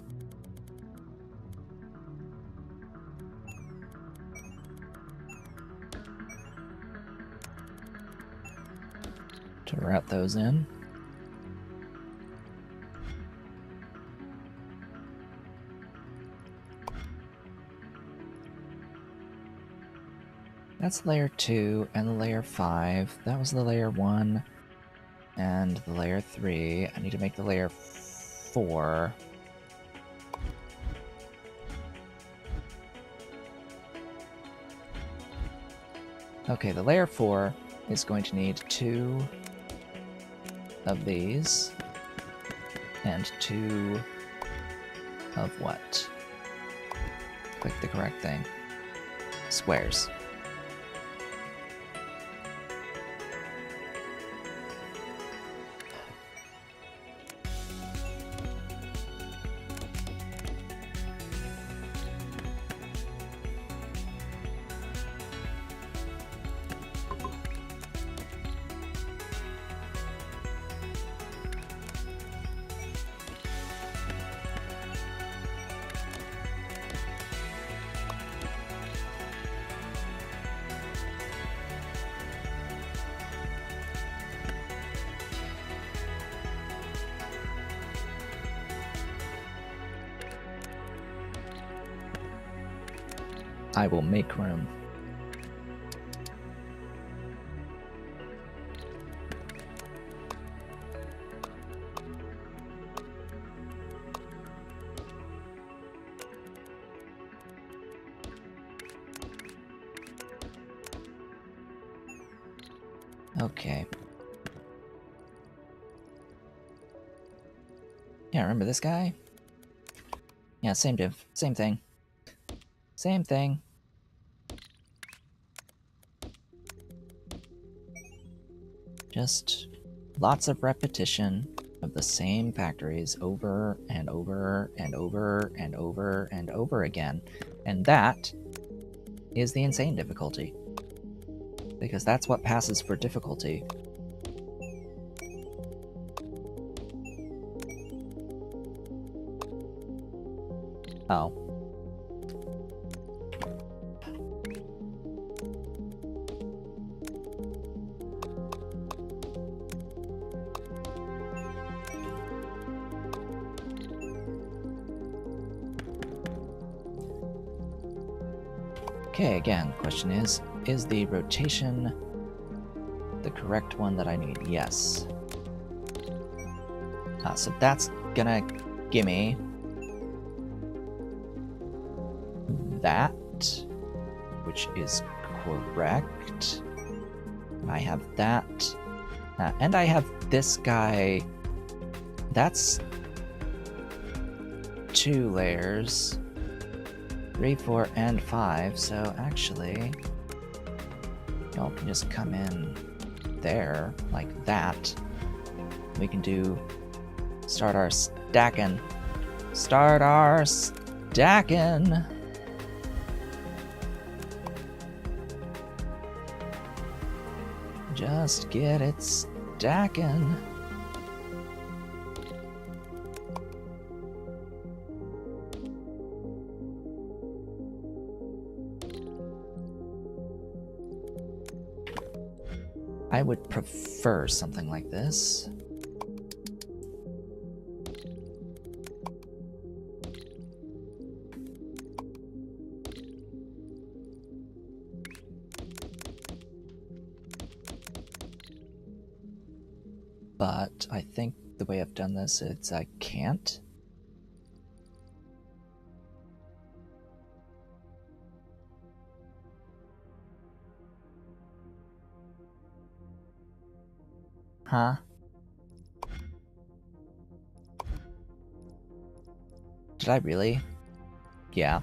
To route those in. That's layer 2 and the layer 5. That was the layer 1 and the layer 3. I need to make the layer 4. Okay, the layer 4 is going to need 2 of these, and 2 of what? Click the correct thing. Squares. I will make room. Okay. Yeah, remember this guy? Yeah, same div. Same thing. Same thing. Just lots of repetition of the same factories over and over and over and over and over again. And that is the insane difficulty. Because that's what passes for difficulty. Oh. Okay, again, question is the rotation the correct one that I need? Yes. So that's gonna gimme that, which is correct. I have that. And I have this guy. That's 2 layers. 3, 4, and 5, so actually, y'all can just come in there, like that. We can start our stacking. Start our stacking! Just get it stacking. I would prefer something like this. But I think the way I've done this is I can't. Huh? Did I really? Yeah.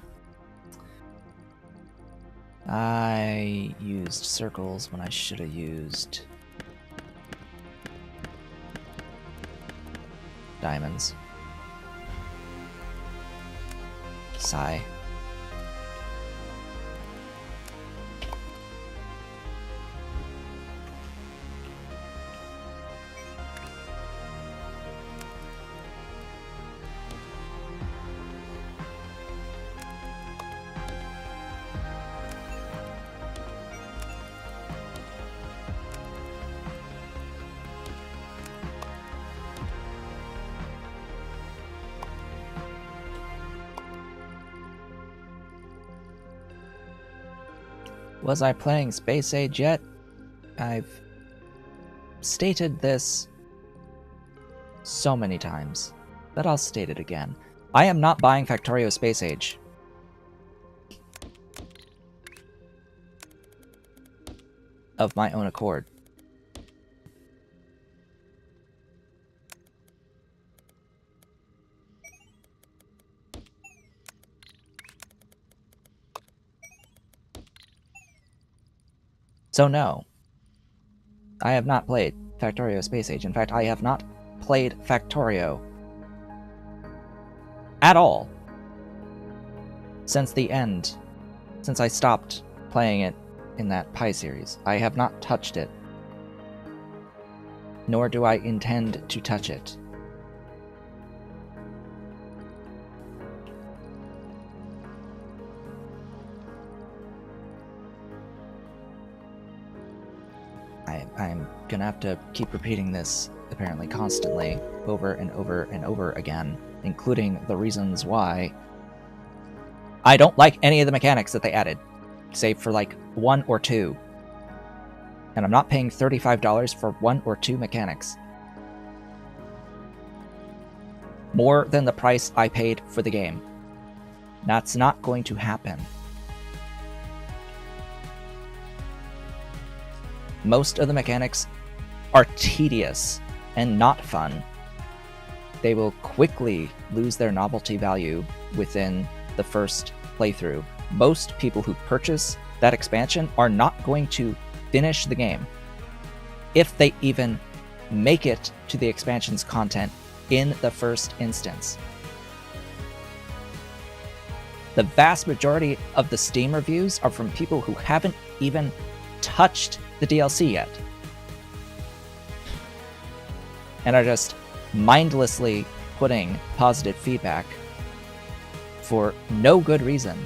I used circles when I should have used diamonds. Sigh. Was I playing Space Age yet? I've stated this so many times, but I'll state it again. I am not buying Factorio Space Age. Of my own accord. So no, I have not played Factorio Space Age. In fact, I have not played Factorio at all since the end, since I stopped playing it in that Pi series. I have not touched it, nor do I intend to touch it. I'm gonna have to keep repeating this, apparently constantly, over and over and over again, including the reasons why I don't like any of the mechanics that they added, save for like 1 or 2. And I'm not paying $35 for 1 or 2 mechanics. More than the price I paid for the game. That's not going to happen. Most of the mechanics are tedious and not fun. They will quickly lose their novelty value within the first playthrough. Most people who purchase that expansion are not going to finish the game if they even make it to the expansion's content in the first instance. The vast majority of the Steam reviews are from people who haven't even touched the DLC yet, and are just mindlessly putting positive feedback for no good reason.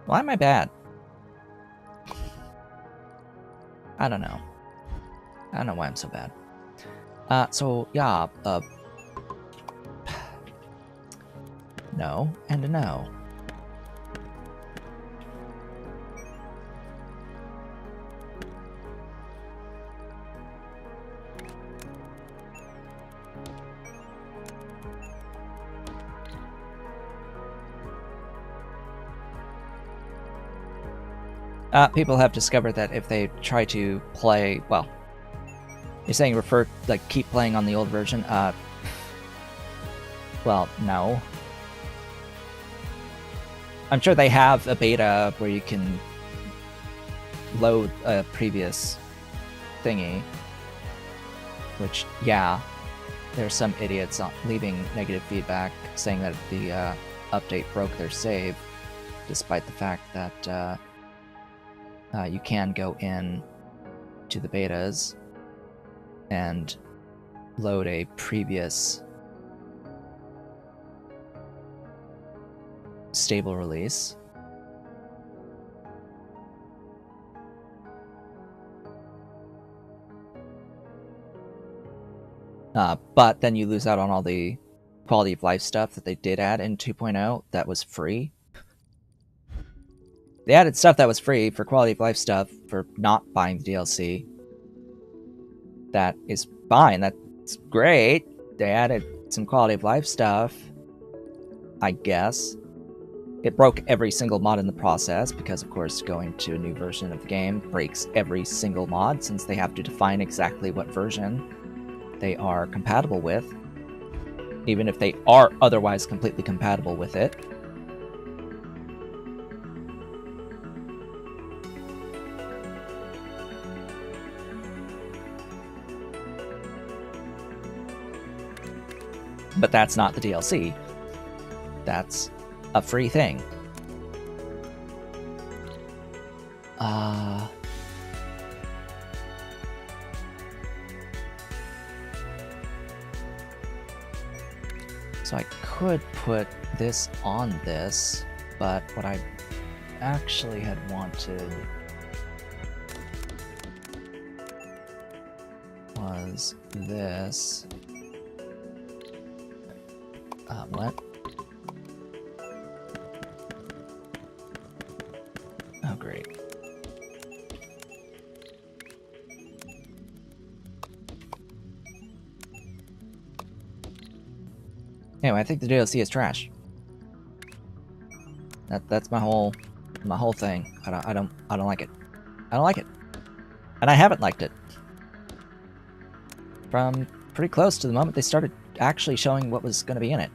Why am I bad? I don't know. I don't know why I'm so bad. So yeah, no and a no. People have discovered that if they try to play, well, you're saying keep playing on the old version? Well, no. I'm sure they have a beta where you can load a previous thingy, which, yeah, there's some idiots leaving negative feedback saying that the update broke their save, despite the fact that you can go in to the betas and load a previous stable release. But then you lose out on all the quality of life stuff that they did add in 2.0 that was free. They added stuff that was free for quality of life stuff for not buying the DLC. That is fine. That's great. They added some quality of life stuff, I guess. It broke every single mod in the process because, of course, going to a new version of the game breaks every single mod since they have to define exactly what version they are compatible with, even if they are otherwise completely compatible with it. But that's not the DLC. That's a free thing. So I could put this on this, but what I actually had wanted was this. What? Oh, great. Anyway, I think the DLC is trash. That's my whole thing. I don't like it. I don't like it. And I haven't liked it. From pretty close to the moment they started actually showing what was going to be in it.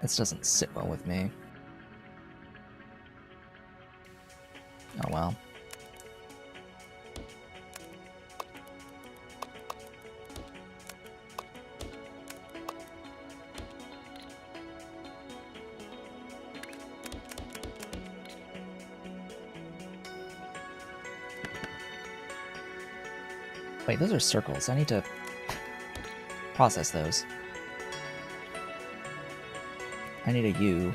This doesn't sit well with me. Oh well. Wait, those are circles. I need to process those. I need a U.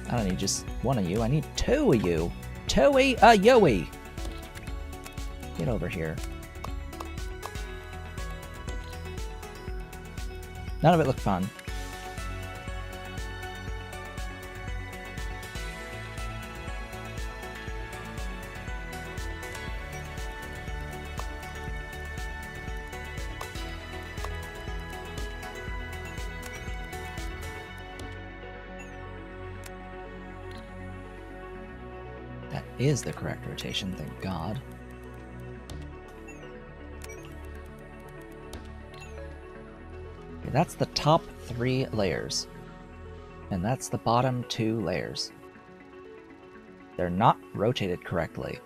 I don't need just one of you. I need two of you. Two-y a yo-y. Get over here. None of it looked fun. That is the correct rotation, thank God. Okay, that's the top 3 layers. And that's the bottom 2 layers. They're not rotated correctly.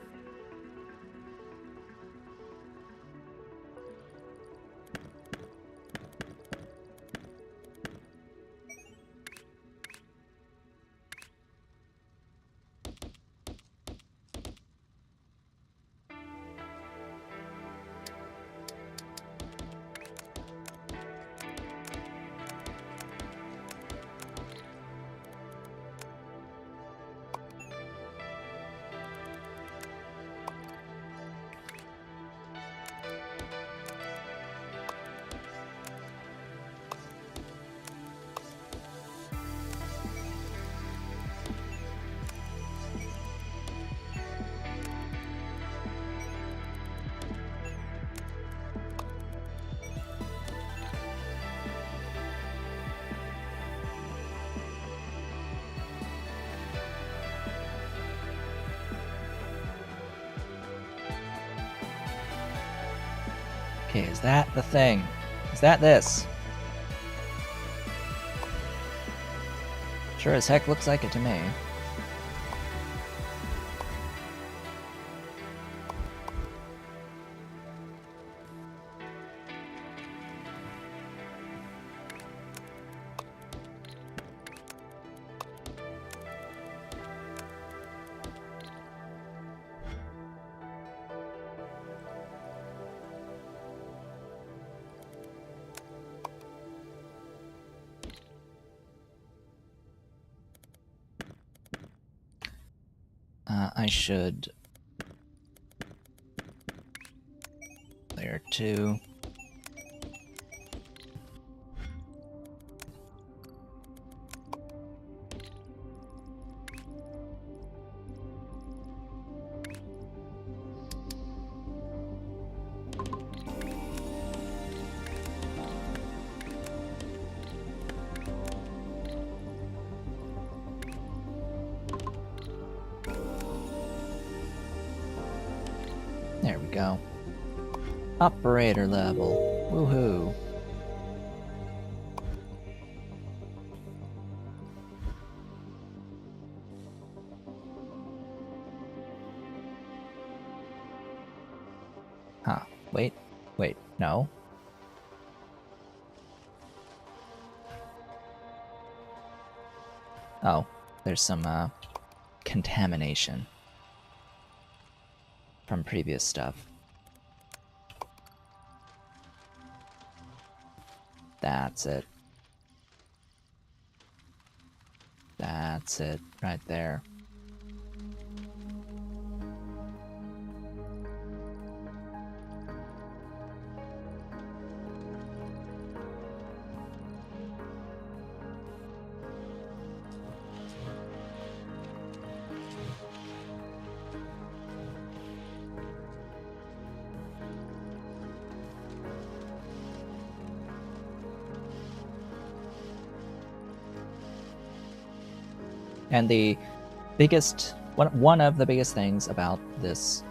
Okay, is that the thing? Is that this? Sure as heck looks like it to me. I should... Layer 2. There we go. Operator level. Woohoo. Huh. Wait, no. Oh, there's some, contamination from previous stuff. That's it. That's it, right there. And the biggest, one of the biggest things about this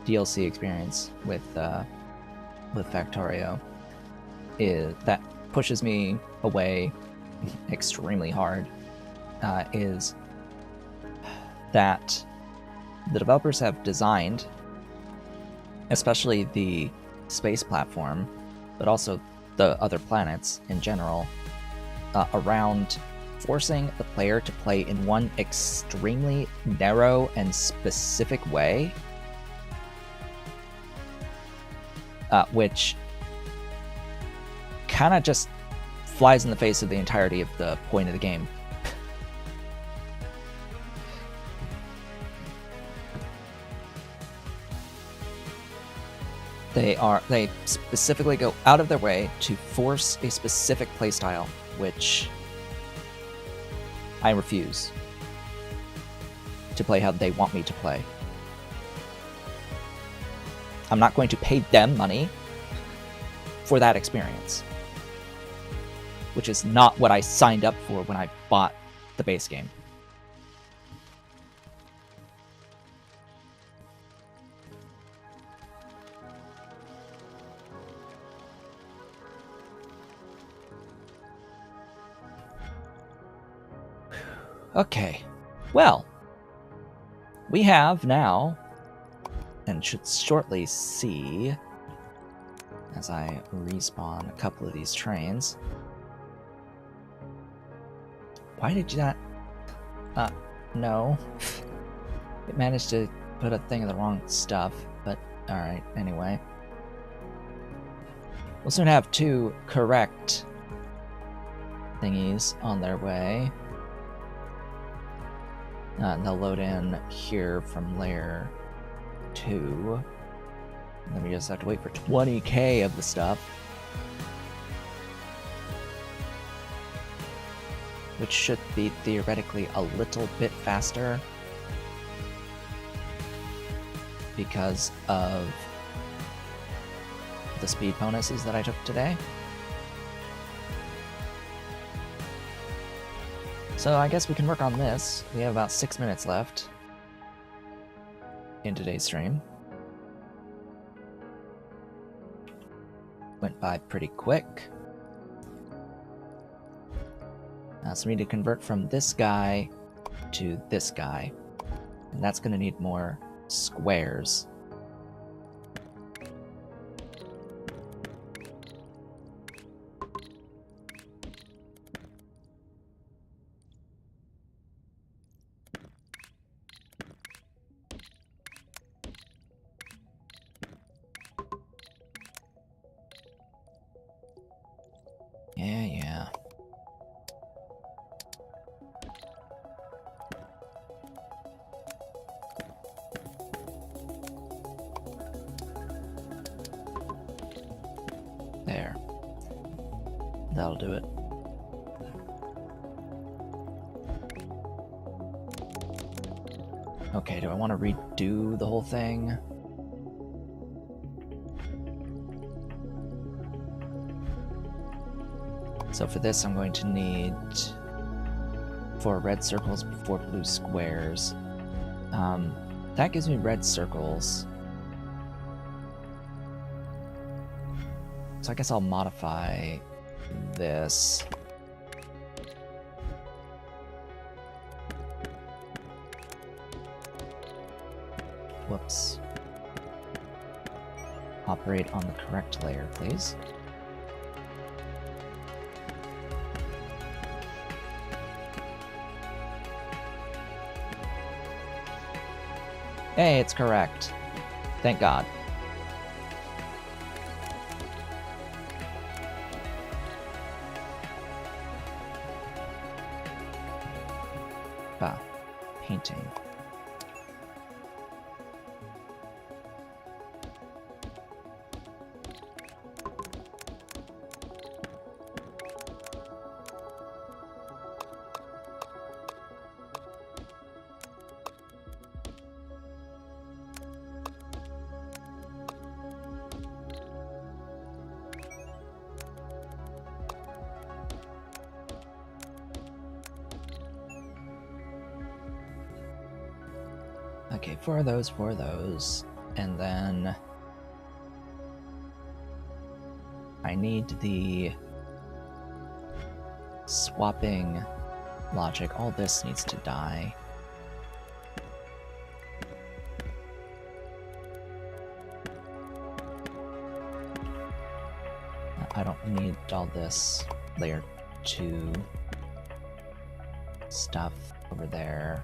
DLC experience with Factorio is that pushes me away extremely hard, is that the developers have designed, especially the space platform, but also the other planets in general, around forcing the player to play in one extremely narrow and specific way, which kind of just flies in the face of the entirety of the point of the game. They specifically go out of their way to force a specific playstyle, which I refuse to play how they want me to play. I'm not going to pay them money for that experience, which is not what I signed up for when I bought the base game. Okay, well, we have now, and should shortly see, as I respawn a couple of these trains. Why did you not? No. It managed to put a thing of the wrong stuff, but alright, anyway. We'll soon have 2 correct thingies on their way. And they'll load in here from layer 2. And then we just have to wait for 20k of the stuff. Which should be theoretically a little bit faster because of the speed bonuses that I took today. So I guess we can work on this. We have about 6 minutes left in today's stream. Went by pretty quick. So we need to convert from this guy to this guy. And that's going to need more squares. Yeah. There. That'll do it. Okay, do I want to redo the whole thing? So for this, I'm going to need 4 red circles, 4 blue squares. That gives me red circles. So I guess I'll modify this. Whoops. Operate on the correct layer, please. Hey, it's correct. Thank God. Painting. Okay, for those, and then I need the swapping logic. All this needs to die. I don't need all this layer 2. stuff over there.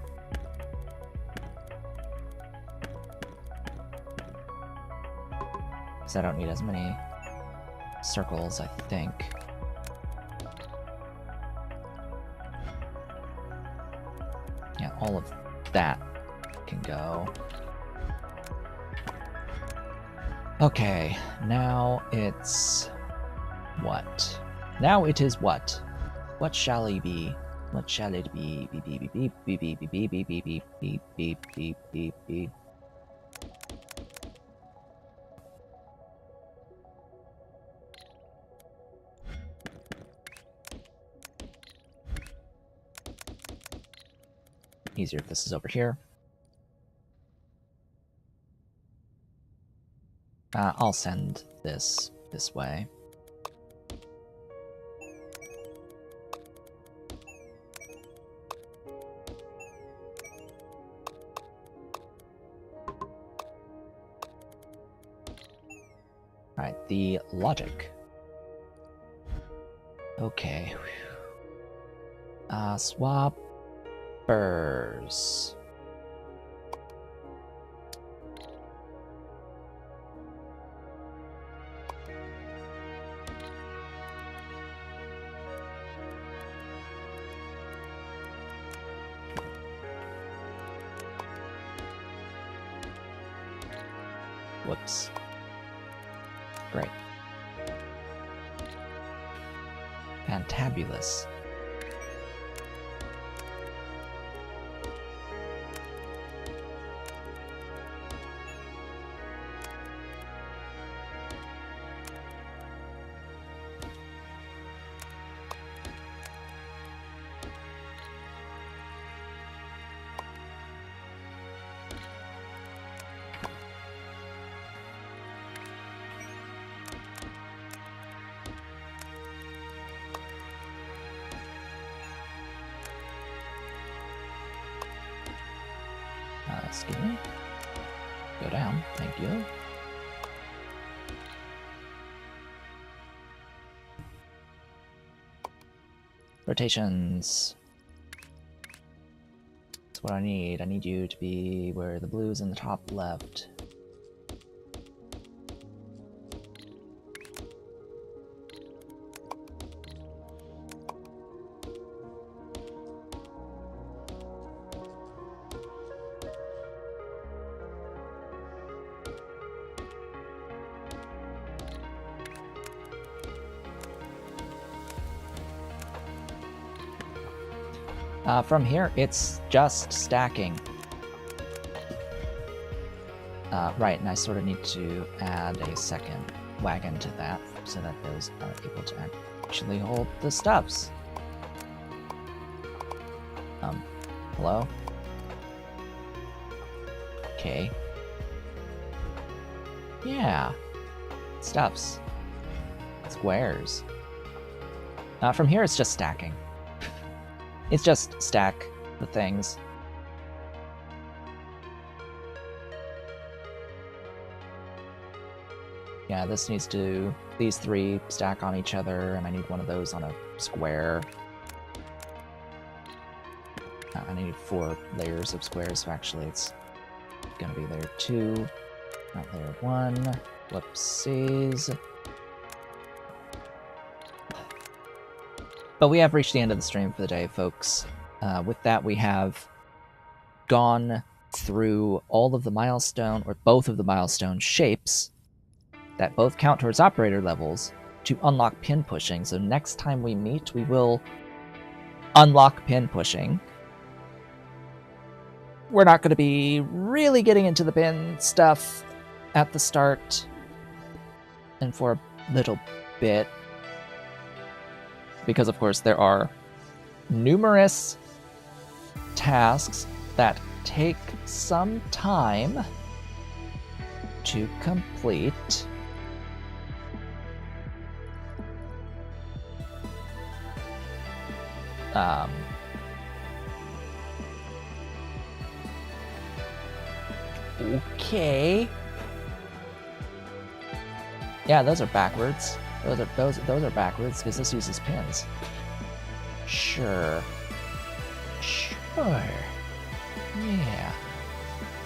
Because I don't need as many circles, I think. Yeah, all of that can go. Okay, now it's what? Now it is what? What shall it be? What shall it be? Beep beep beep beep beep beep beep beep beep beep beep beep beep beep beep. Easier if this is over here. I'll send this way. Alright, the logic. Okay. Swappers. Whoops. Great. Fantabulous. Excuse me. Go down, thank you. Rotations. That's what I need. I need you to be where the blue's in the top left. From here, it's just stacking. Right, and I sort of need to add a second wagon to that so that those are able to actually hold the stuffs. Hello? Okay. Yeah. Stuffs. Squares. From here, it's just stacking. It's just stack the things. Yeah, this needs to... These three stack on each other, and I need one of those on a square. I need 4 layers of squares, so actually it's gonna be layer 2, not layer 1. Whoopsies. But we have reached the end of the stream for the day, folks. With that, we have gone through all of the milestone, or both of the milestone shapes that both count towards operator levels to unlock pin pushing. So next time we meet, we will unlock pin pushing. We're not going to be really getting into the pin stuff at the start and for a little bit. Because, of course, there are numerous tasks that take some time to complete. Okay. Yeah, those are backwards. Those are backwards because this uses pins. Sure. Sure. Yeah.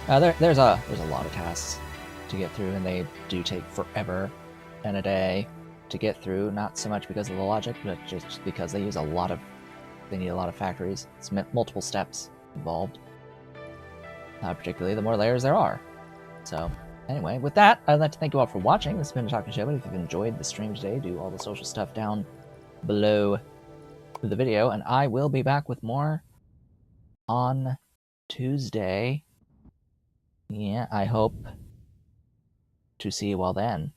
There's a lot of tasks to get through, and they do take forever and a day to get through. Not so much because of the logic, but just because they need a lot of factories. It's multiple steps involved. Particularly the more layers there are. So anyway, with that, I'd like to thank you all for watching. This has been Talking Shapez. If you've enjoyed the stream today, do all the social stuff down below the video, and I will be back with more on Tuesday. Yeah, I hope to see you all then.